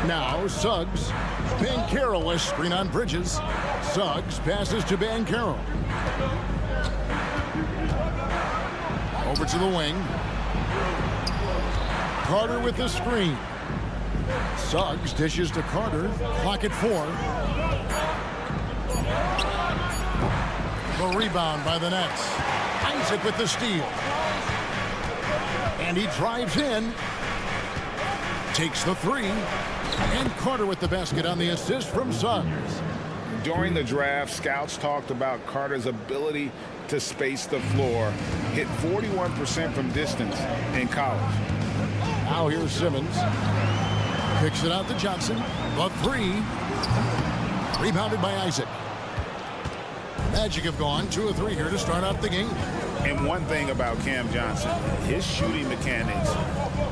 Now Suggs. Banchero, a screen on Bridges. Suggs passes to Banchero. Over to the wing. Carter with the screen. Suggs dishes to Carter. Clock at 4. The rebound by the Nets. Isaac with the steal. And he drives in. Takes the 3. And Carter with the basket on the assist from Suggs. During the draft, scouts talked about Carter's ability to space the floor. Hit 41% from distance in college. Now here's Simmons. Kicks it out to Johnson. The 3. Rebounded by Isaac. Magic have gone 2 of 3 here to start out the game. And one thing about Cam Johnson, his shooting mechanics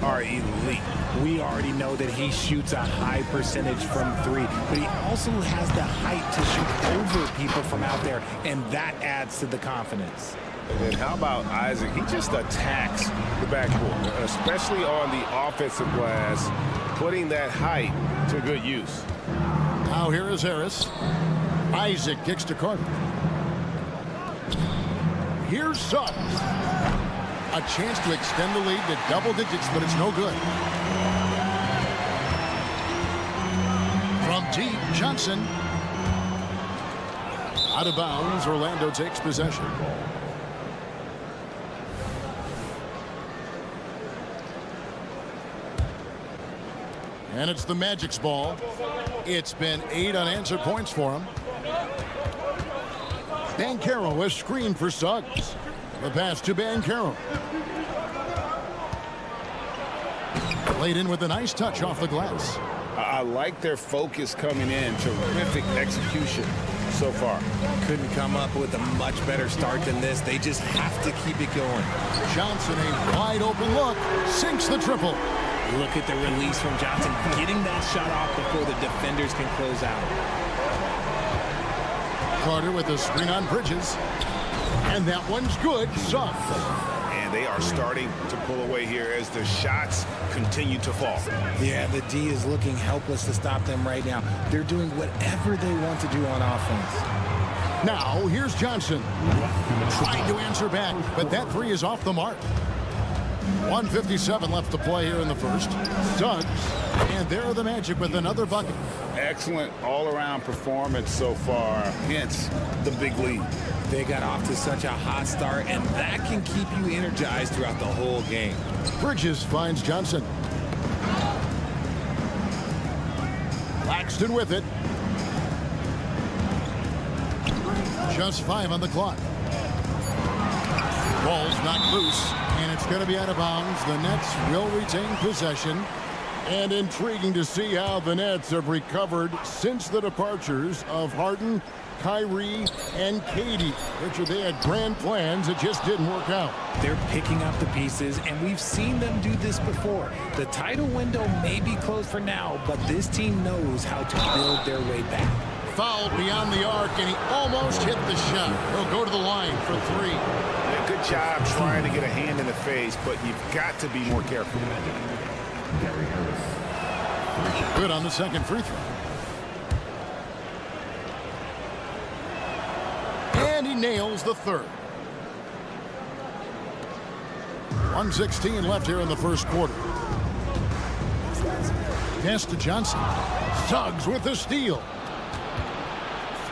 are elite. We already know that he shoots a high percentage from 3, but he also has the height to shoot over people from out there, and that adds to the confidence. And then how about Isaac? He just attacks the backcourt, especially on the offensive glass, putting that height to good use. Now here is Harris. Isaac kicks to Carter. Here's Suggs. A chance to extend the lead to double digits, but it's no good. From deep, Johnson. Out of bounds, Orlando takes possession. And it's the Magic's ball. It's been 8 unanswered points for him. Banchero, a screen for Suggs. The pass to Banchero. Laid in with a nice touch off the glass. I like their focus coming in. Terrific execution so far. Couldn't come up with a much better start than this. They just have to keep it going. Johnson, a wide open look, sinks the triple. Look at the release from Johnson, getting that shot off before the defenders can close out. Carter with a screen on Bridges. And that one's good. Suggs. And they are starting to pull away here as the shots continue to fall. Yeah, the D is looking helpless to stop them right now. They're doing whatever they want to do on offense. Now, here's Johnson. Trying to answer back, but that 3 is off the mark. 1:57 left to play here in the first. Suggs, and there are the Magic with another bucket. Excellent all-around performance so far, hence the big lead. They got off to such a hot start, and that can keep you energized throughout the whole game. Bridges finds Johnson. Claxton with it. Just 5 on the clock. Ball's knocked loose, and it's going to be out of bounds. The Nets will retain possession. And intriguing to see how the Nets have recovered since the departures of Harden, Kyrie, and Katie. Richard, they had grand plans. It just didn't work out. They're picking up the pieces, and we've seen them do this before. The title window may be closed for now, but this team knows how to build their way back. Fouled beyond the arc, and he almost hit the shot. He'll go to the line for 3. Yeah, good job trying to get a hand in the face, but you've got to be more careful. Good on the second free throw. And he nails the third. 1:16 left here in the first quarter. Pass to Johnson. Suggs with the steal.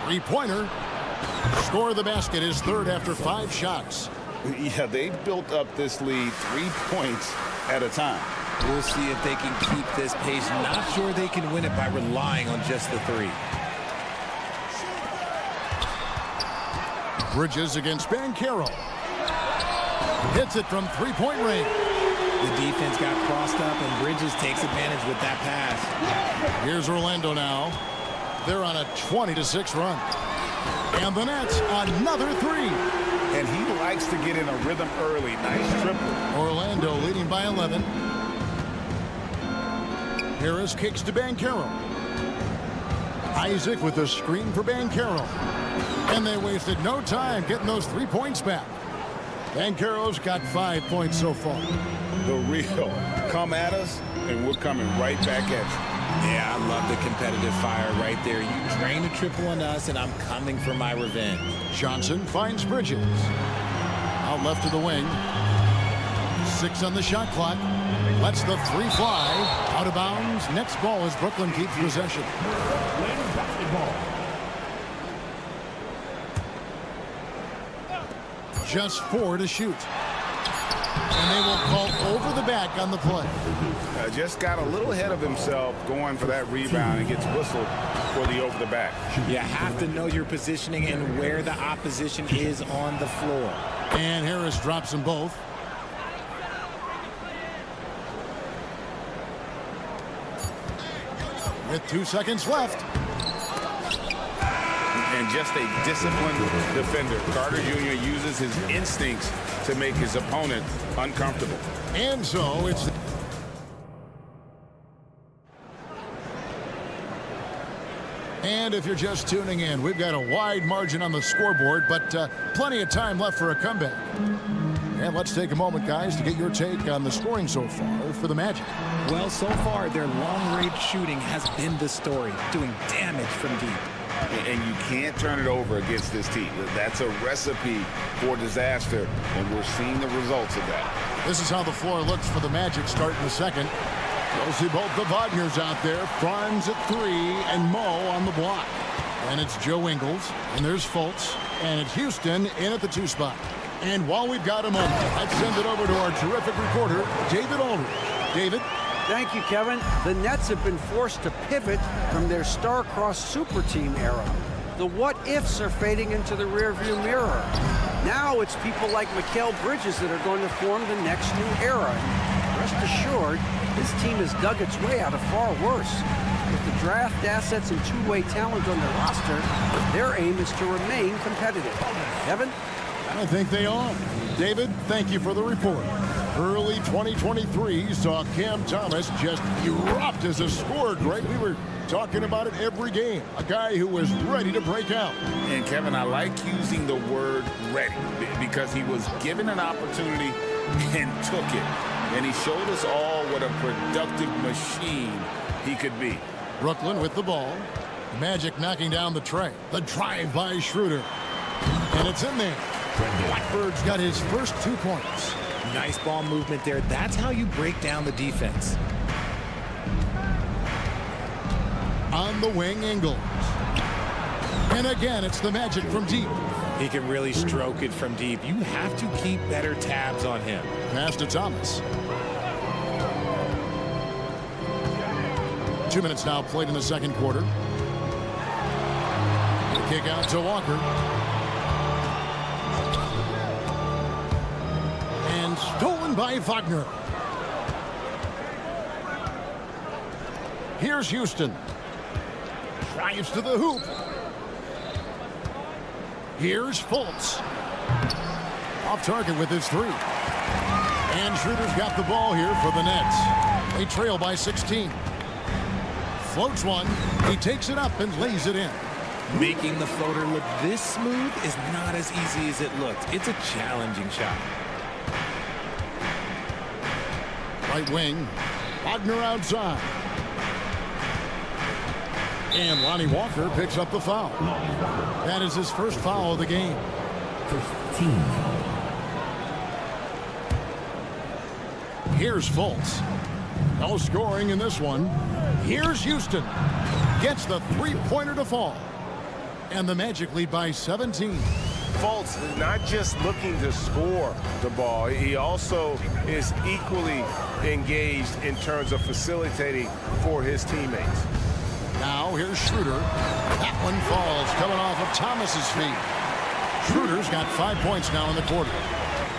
Three-pointer. Score the basket, his third after 5 shots. Yeah, they've built up this lead 3 points at a time. We'll see if they can keep this pace. Not sure they can win it by relying on just the 3. Bridges against Banchero. Hits it from 3-point range. The defense got crossed up, and Bridges takes advantage with that pass. Here's Orlando now. They're on a 20-6 run. And the Nets, another 3. And he likes to get in a rhythm early. Nice triple. Orlando leading by 11. Harris kicks to Banchero. Isaac with a screen for Banchero. And they wasted no time getting those 3 points back. Banchero's got 5 points so far. The real come at us, and we're coming right back at you. Yeah, I love the competitive fire right there. You drain a triple on us, and I'm coming for my revenge. Johnson finds Bridges. Out left to the wing. 6 on the shot clock. Lets the 3 fly. Out of bounds. Next ball as Brooklyn keeps possession. Just 4 to shoot. And they will call over the back on the play. Just got a little ahead of himself going for that rebound and gets whistled for the over the back. You have to know your positioning and where the opposition is on the floor. And Harris drops them both. With 2 seconds left. And just a disciplined defender. Carter Jr. uses his instincts to make his opponent uncomfortable. And so it's... And if you're just tuning in, we've got a wide margin on the scoreboard, but plenty of time left for a comeback. And let's take a moment, guys, to get your take on the scoring so far for the Magic. Well, so far, their long-range shooting has been the story, doing damage from deep. And you can't turn it over against this team. That's a recipe for disaster, and we're seeing the results of that. This is how the floor looks for the Magic starting the second. You'll see both the Wagners out there. Franz at 3 and Mo on the block. And it's Joe Ingles, and there's Fultz, and it's Houston in at the 2 spot. And while we've got a moment, let's send it over to our terrific reporter, David Aldridge. David? Thank you, Kevin. The Nets have been forced to pivot from their star-crossed super team era. The what-ifs are fading into the rearview mirror. Now it's people like Mikal Bridges that are going to form the next new era. And rest assured, this team has dug its way out of far worse. With the draft assets and two-way talent on their roster, their aim is to remain competitive. Kevin? I think they are. David, thank you for the report. Early 2023 saw Cam Thomas just erupt as a scorer, Greg. We were talking about it every game. A guy who was ready to break out. And Kevin, I like using the word ready because he was given an opportunity and took it. And he showed us all what a productive machine he could be. Brooklyn with the ball. The Magic knocking down the tray. The drive by Schroeder. And it's in there. Blackbird's got his first 2 points. Nice ball movement there. That's how you break down the defense. On the wing, Ingles. And again, it's the Magic from deep. He can really stroke it from deep. You have to keep better tabs on him. Pass to Thomas. 2 minutes now played in the second quarter. The kick out to Walker. And stolen by Wagner. Here's Houston. Drives to the hoop. Here's Fultz. Off target with his three. And Schroeder's got the ball here for the Nets. They trail by 16. Floats one. He takes it up and lays it in. Making the floater look this smooth is not as easy as it looks. It's a challenging shot. Right wing. Wagner outside. And Lonnie Walker picks up the foul. That is his first foul of the game. First team. Here's Fultz. No scoring in this one. Here's Houston. Gets the three-pointer to fall. And the Magic lead by 17. Fultz not just looking to score the ball, he also is equally engaged in terms of facilitating for his teammates. Now here's Schroeder. That one falls coming off of Thomas's feet. Schroeder's got 5 points now in the quarter.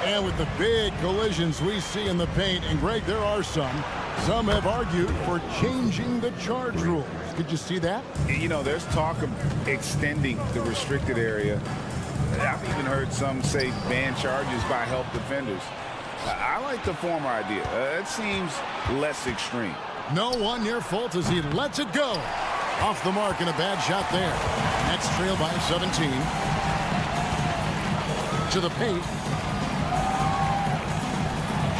And with the big collisions we see in the paint, and Greg, there are some have argued for changing the charge rules. Did you see that? You know, there's talk of extending the restricted area. I've even heard some say ban charges by help defenders. I like the former idea. It seems less extreme. No one near Fultz as he lets it go. Off the mark and a bad shot there. Nets trail by 17. To the paint.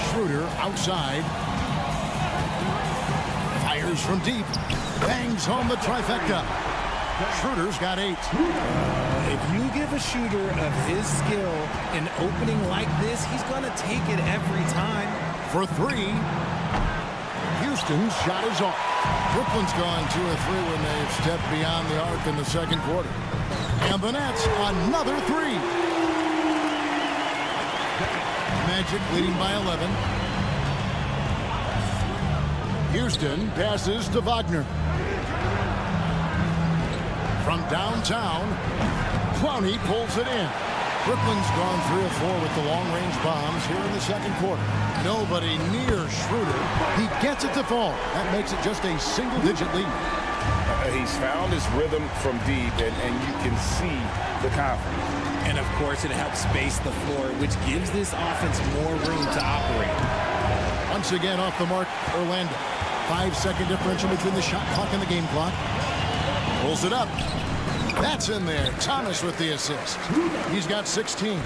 Schroeder outside. Fires from deep. Bangs home the trifecta. Schroeder's got 8. If you give a shooter of his skill an opening like this, he's going to take it every time. For 3. Houston's shot is off. Brooklyn's gone 2 or 3 when they've stepped beyond the arc in the second quarter. And the Nets, another 3. Magic leading by 11. Houston passes to Wagner. From downtown, Clowney pulls it in. Brooklyn's gone 3 or 4 with the long-range bombs here in the second quarter. Nobody near Schroeder. He gets it to fall. That makes it just a single-digit lead. He's found his rhythm from deep, and you can see the confidence. And, of course, it helps space the floor, which gives this offense more room to operate. Once again off the mark, Orlando. 5-second differential between the shot clock and the game clock. Pulls it up. That's in there. Thomas with the assist. He's got 16.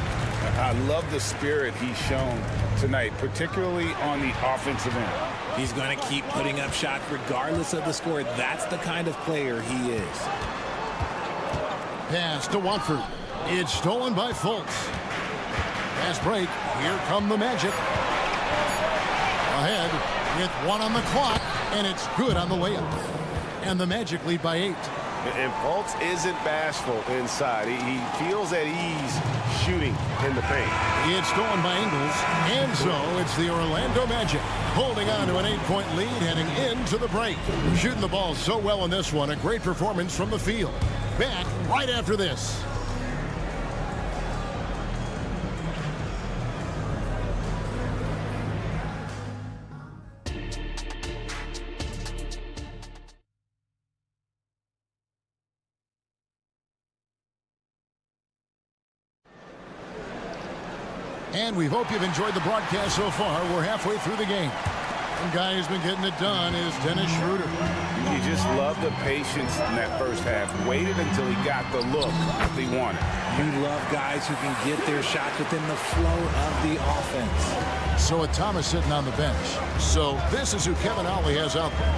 I love the spirit he's shown tonight, particularly on the offensive end. He's going to keep putting up shots regardless of the score. That's the kind of player he is. Pass to Watford. It's stolen by Fultz. Pass break. Here come the Magic. Ahead with 1 on the clock, and it's good on the layup. And the Magic lead by 8. And Fultz isn't bashful inside. He feels at ease shooting in the paint. It's stolen by Ingles. And so it's the Orlando Magic holding on to an 8-point lead heading into the break. Shooting the ball so well in this one. A great performance from the field. Back right after this. And we hope you've enjoyed the broadcast so far. We're halfway through the game. One guy who's been getting it done is Dennis Schroeder. You just love the patience in that first half. Waited until he got the look he wanted. You love guys who can get their shots within the flow of the offense. So with Thomas sitting on the bench. So this is who Kevin Ollie has out there.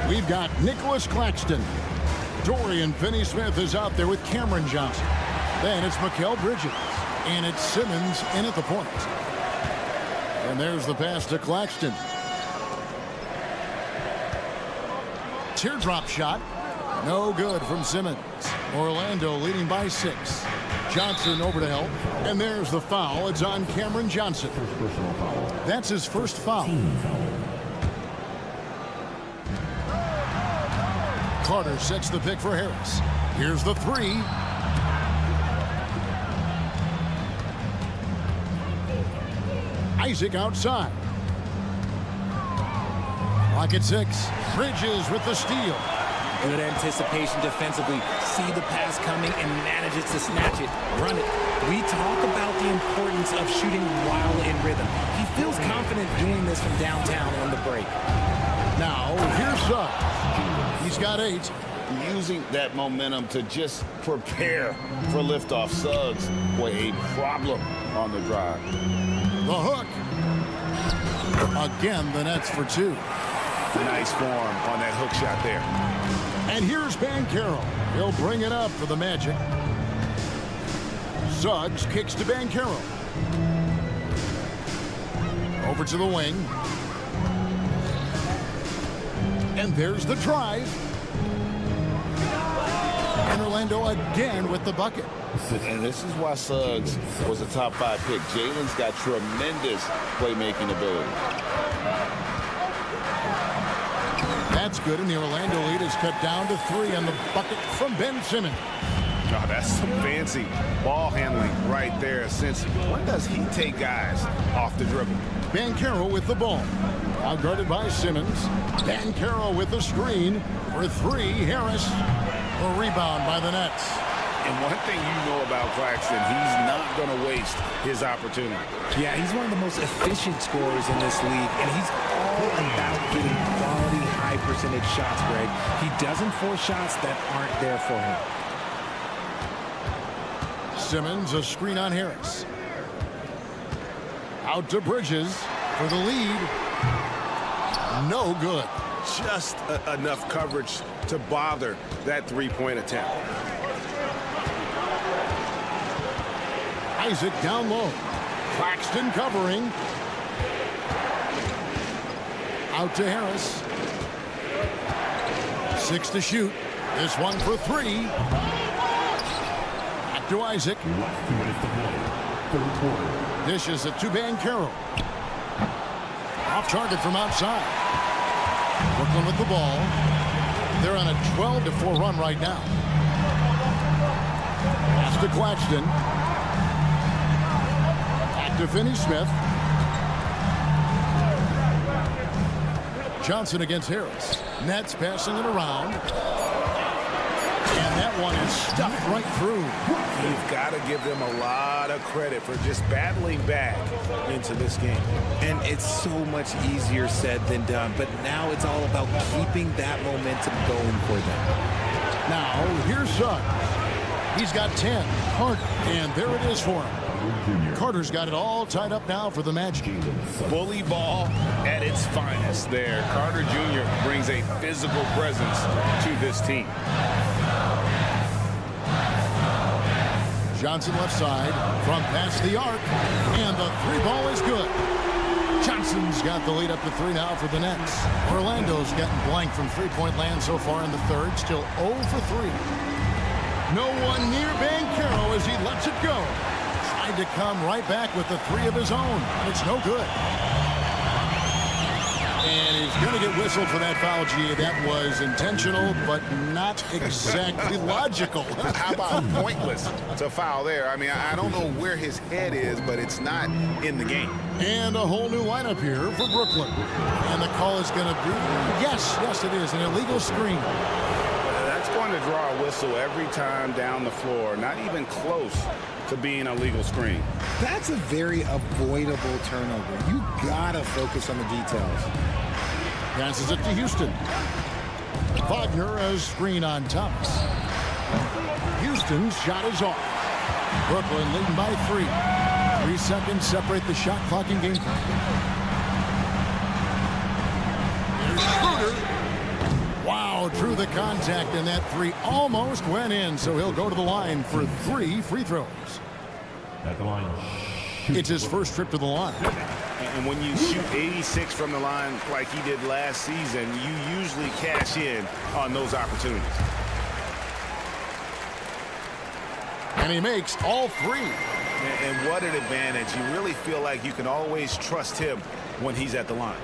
We've got Nicholas Claxton. Dorian Finney-Smith is out there with Cameron Johnson. Then it's Mikal Bridges. And it's Simmons in at the point. And there's the pass to Claxton. Teardrop shot. No good from Simmons. Orlando leading by 6. Johnson over to help. And there's the foul. It's on Cameron Johnson. That's his first foul. Carter sets the pick for Harris. Here's the 3. Isaac outside. Clock at 6. Bridges with the steal. Good anticipation defensively. See the pass coming and manages to snatch it. Run it. We talk about the importance of shooting while in rhythm. He feels confident doing this from downtown on the break. Now, here's Suggs. He's got 8. Using that momentum to just prepare for liftoff. Suggs were a problem on the drive. The hook. Again, the Nets for 2. Nice form on that hook shot there. And here's Banchero. He'll bring it up for the Magic. Suggs kicks to Banchero. Over to the wing. And there's the drive. And Orlando again with the bucket. And this is why Suggs was a top 5 pick. Jalen's got tremendous playmaking ability. That's good, and the Orlando lead is cut down to 3 on the bucket from Ben Simmons. Oh, that's some fancy ball handling right there. Since when does he take guys off the dribble? Banchero with the ball. Now guarded by Simmons. Banchero with the screen for 3. Harris. A rebound by the Nets. And one thing you know about Claxton, he's not going to waste his opportunity. Yeah, he's one of the most efficient scorers in this league, and he's all about getting quality, high percentage shots, Greg. He doesn't force shots that aren't there for him. Simmons, a screen on Harris. Out to Bridges for the lead. No good. Just enough coverage to bother that three-point attempt. Isaac down low. Claxton covering. Out to Harris. 6 to shoot. This one for 3. Back to Isaac. Dishes it to Banchero. Off target from outside. Brooklyn with the ball. They're on a 12-4 run right now. Pass to Claxton. Back to Finney-Smith. Johnson against Harris. Nets passing it around. And that one is stuffed right through. You've got to give them a lot of credit for just battling back into this game. And it's so much easier said than done, but now it's all about keeping that momentum going for them. Now, here's Suggs. He's got 10. Carter, and there it is for him. Carter's got it all tied up now for the Magic. Bully ball at its finest there. Carter Jr. brings a physical presence to this team. Johnson left side, from past the arc, and the 3 ball is good. Johnson's got the lead up to 3 now for the Nets. Orlando's getting blank from three-point land so far in the third, still 0 for 3. No one near Banchero as he lets it go. Tried to come right back with the 3 of his own. It's no good. And he's going to get whistled for that foul, G. That was intentional, but not exactly logical. How about pointless to foul there? I mean, I don't know where his head is, but it's not in the game. And a whole new lineup here for Brooklyn. And the call is going to be, yes, it is, an illegal screen. That's going to draw a whistle every time down the floor, not even close to being a legal screen. That's a very avoidable turnover. You gotta focus on the details. Passes it to Houston. Wagner, a screen on Thomas. Houston's shot is off. Brooklyn leading by 3. 3 seconds separate the shot clock and game clock. Here's Schroeder. Wow, drew the contact, and that 3 almost went in, so he'll go to the line for 3 free throws. At the line. It's his first trip to the line. And when you shoot 86 from the line like he did last season, you usually cash in on those opportunities. And he makes all three. And what an advantage. You really feel like you can always trust him when he's at the line.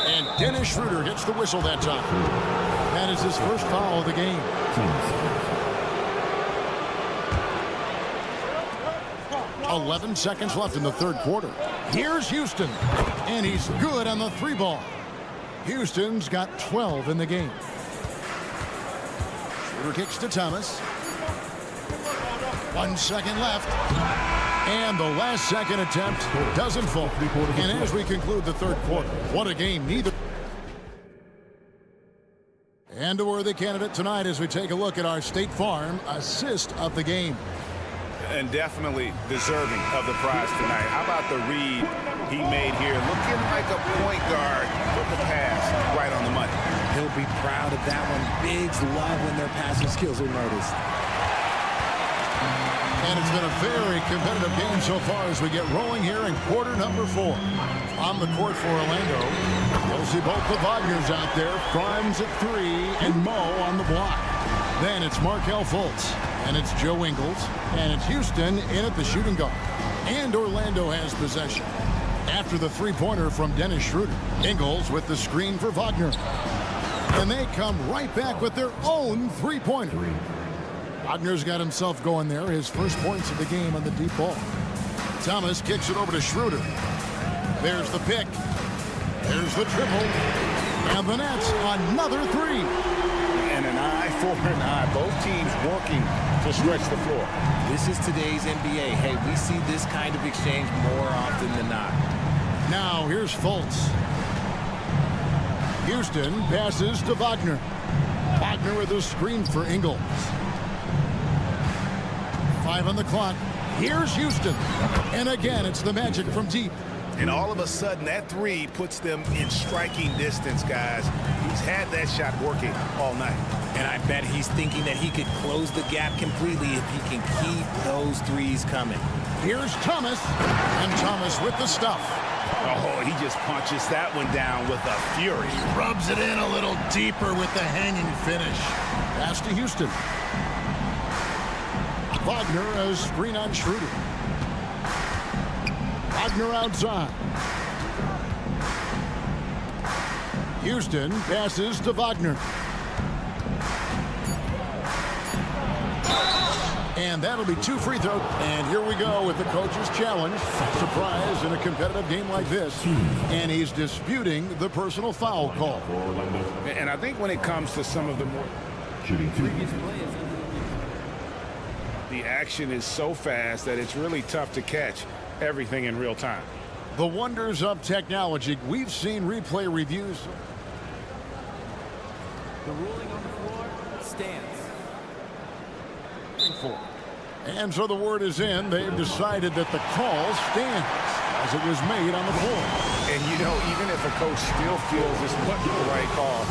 And Dennis Schroeder gets the whistle that time. That is his first foul of the game. 11 seconds left in the third quarter. Here's Houston, and he's good on the three ball. Houston's got 12 in the game. Schroeder kicks to Thomas. 1 second left. And the last second attempt doesn't fall. And as we conclude the third quarter, what a game neither. And a worthy candidate tonight as we take a look at our State Farm assist of the game. And definitely deserving of the prize tonight. How about the read he made here? Looking like a point guard with the pass right on the money. He'll be proud of that one. Bigs love when their passing skills are noticed. And it's been a very competitive game so far as we get rolling here in quarter number 4. On the court for Orlando, you'll see both the Wagners out there. Franz at 3 and Mo on the block. Then it's Markelle Fultz, and it's Joe Ingles, and it's Houston in at the shooting guard. And Orlando has possession. After the three-pointer from Dennis Schroeder, Ingles with the screen for Wagner. And they come right back with their own three-pointer. Wagner's got himself going there, his first points of the game on the deep ball. Thomas kicks it over to Schroeder. There's the pick. There's the triple. And the Nets another three. And an eye for an eye. Both teams working to stretch the floor. This is today's NBA. Hey, we see this kind of exchange more often than not. Now here's Fultz. Houston passes to Wagner. Wagner with a screen for Ingles. 5 on the clock. Here's Houston. And again, it's the Magic from deep. And all of a sudden, that three puts them in striking distance, guys. He's had that shot working all night. And I bet he's thinking that he could close the gap completely if he can keep those threes coming. Here's Thomas. And Thomas with the stuff. Oh, he just punches that one down with a fury. Rubs it in a little deeper with the hanging finish. Pass to Houston. Wagner, a screen on Schroeder. Wagner outside. Houston passes to Wagner. And that'll be 2 free throws. And here we go with the coach's challenge. Surprise in a competitive game like this. And he's disputing the personal foul call. And I think when it comes to some of the more previous plays, the action is so fast that it's really tough to catch everything in real time. The wonders of technology. We've seen replay reviews. The ruling on the floor stands. And so the word is in. They've decided that the call stands as it was made on the floor. And you know, even if a coach still feels this wasn't the right call,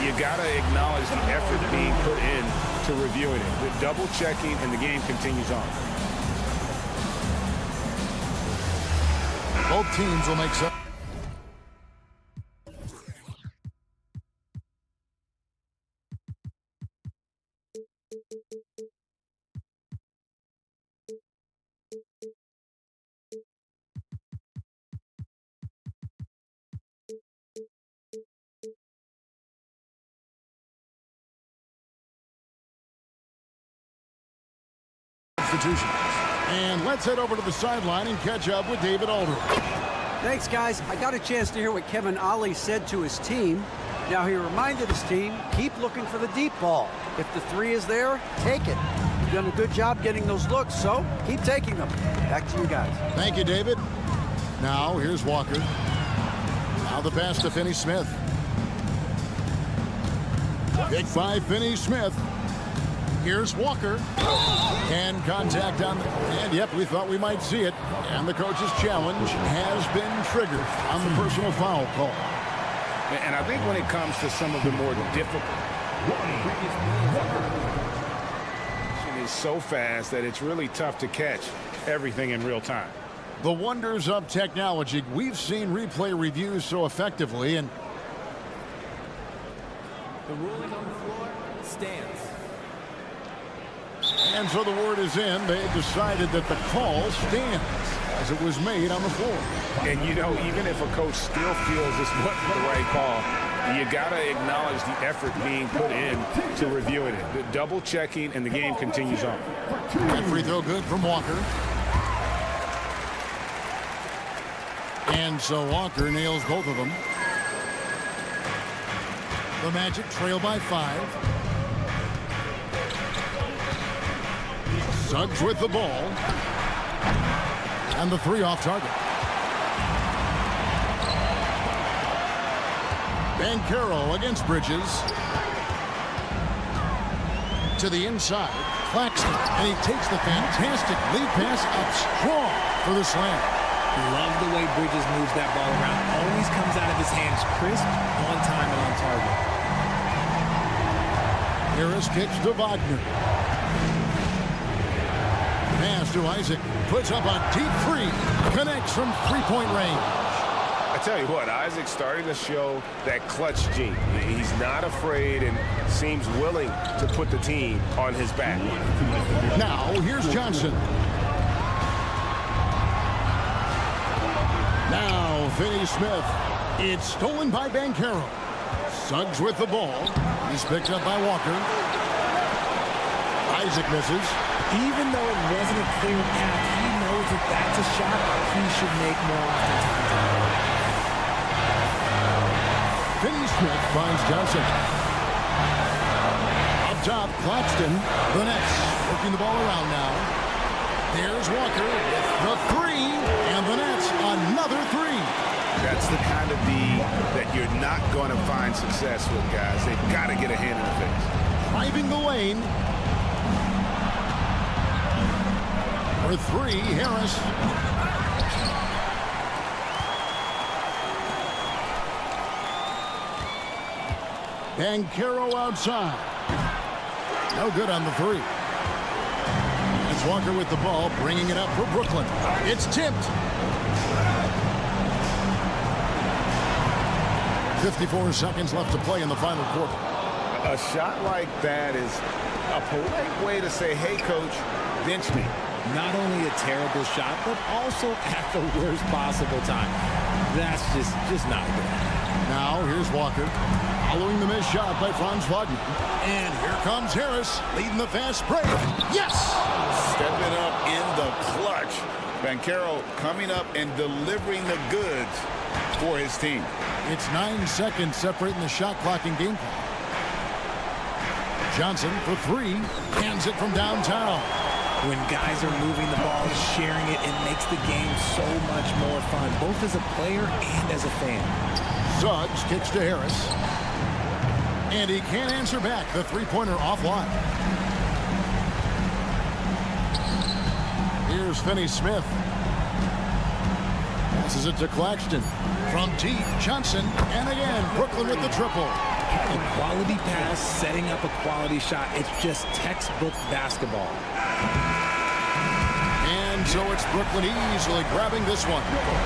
you got to acknowledge the effort being put in to reviewing it. The double checking, and the game continues on. Both teams will make some. And let's head over to the sideline and catch up with David Aldridge. Thanks, guys. I got a chance to hear what Kevin Ollie said to his team. Now, he reminded his team, keep looking for the deep ball. If the three is there, take it. You've done a good job getting those looks, so keep taking them. Back to you guys. Thank you, David. Now, here's Walker. Now the pass to Finney-Smith. Big 5, Finney-Smith. Here's Walker. And contact on the... And, yep, we thought we might see it. And the coach's challenge has been triggered on the personal foul call. And I think when it comes to some of the more difficult... It is so fast that it's really tough to catch everything in real time. The wonders of technology. We've seen replay reviews so effectively, and The ruling on the floor stands. And so the word is in. They decided that the call stands as it was made on the floor. And, you know, even if a coach still feels this wasn't the right call, you got to acknowledge the effort being put in to reviewing it. The double checking, and the game continues on. That free throw good from Walker. And so Walker nails both of them. The Magic trail by 5. Suggs with the ball. And the 3 off target. Banchero against Bridges. To the inside. Claxton. And he takes the fantastic lead pass up strong for the slam. Love the way Bridges moves that ball around. Always comes out of his hands crisp, on time, and on target. Harris kicks to Wagner. Pass to Isaac. Puts up a deep 3. Connects from 3-point range. I tell you what, Isaac's starting to show that clutch gene. He's not afraid and seems willing to put the team on his back. Now, here's Johnson. Now, Finney-Smith. It's stolen by Banchero. Suggs with the ball. He's picked up by Walker. Isaac misses. Even though it wasn't a clear path, he knows that that's a shot he should make more often. Finney-Smith finds Johnson. Up top, Claxton. The Nets working the ball around now. There's Walker with the 3. And the Nets, another 3. That's the kind of D that you're not going to find success with, guys. They've got to get a hand in the face. Driving the lane. For 3, Harris. Banchero outside. No good on the 3. It's Walker with the ball, bringing it up for Brooklyn. It's tipped. 54 seconds left to play in the final quarter. A shot like that is a polite way to say, hey, coach, bench me. Not only a terrible shot, but also at the worst possible time. That's just not good. Now, here's Walker. Following the missed shot by Franz Wagner. And here comes Harris, leading the fast break. Yes! Stepping up in the clutch. Banchero coming up and delivering the goods for his team. It's 9 seconds separating the shot clock and game clock. Johnson for 3. Hands it from downtown. When guys are moving the ball, sharing it, it makes the game so much more fun, both as a player and as a fan. Suggs kicks to Harris. And he can't answer back. The 3-pointer offline. Here's Finney-Smith. Passes it to Claxton. From deep, Johnson. And again, Brooklyn with the triple. A quality pass, setting up a quality shot. It's just textbook basketball. And so it's Brooklyn easily grabbing this one.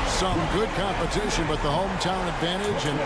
Some good competition, but the hometown advantage and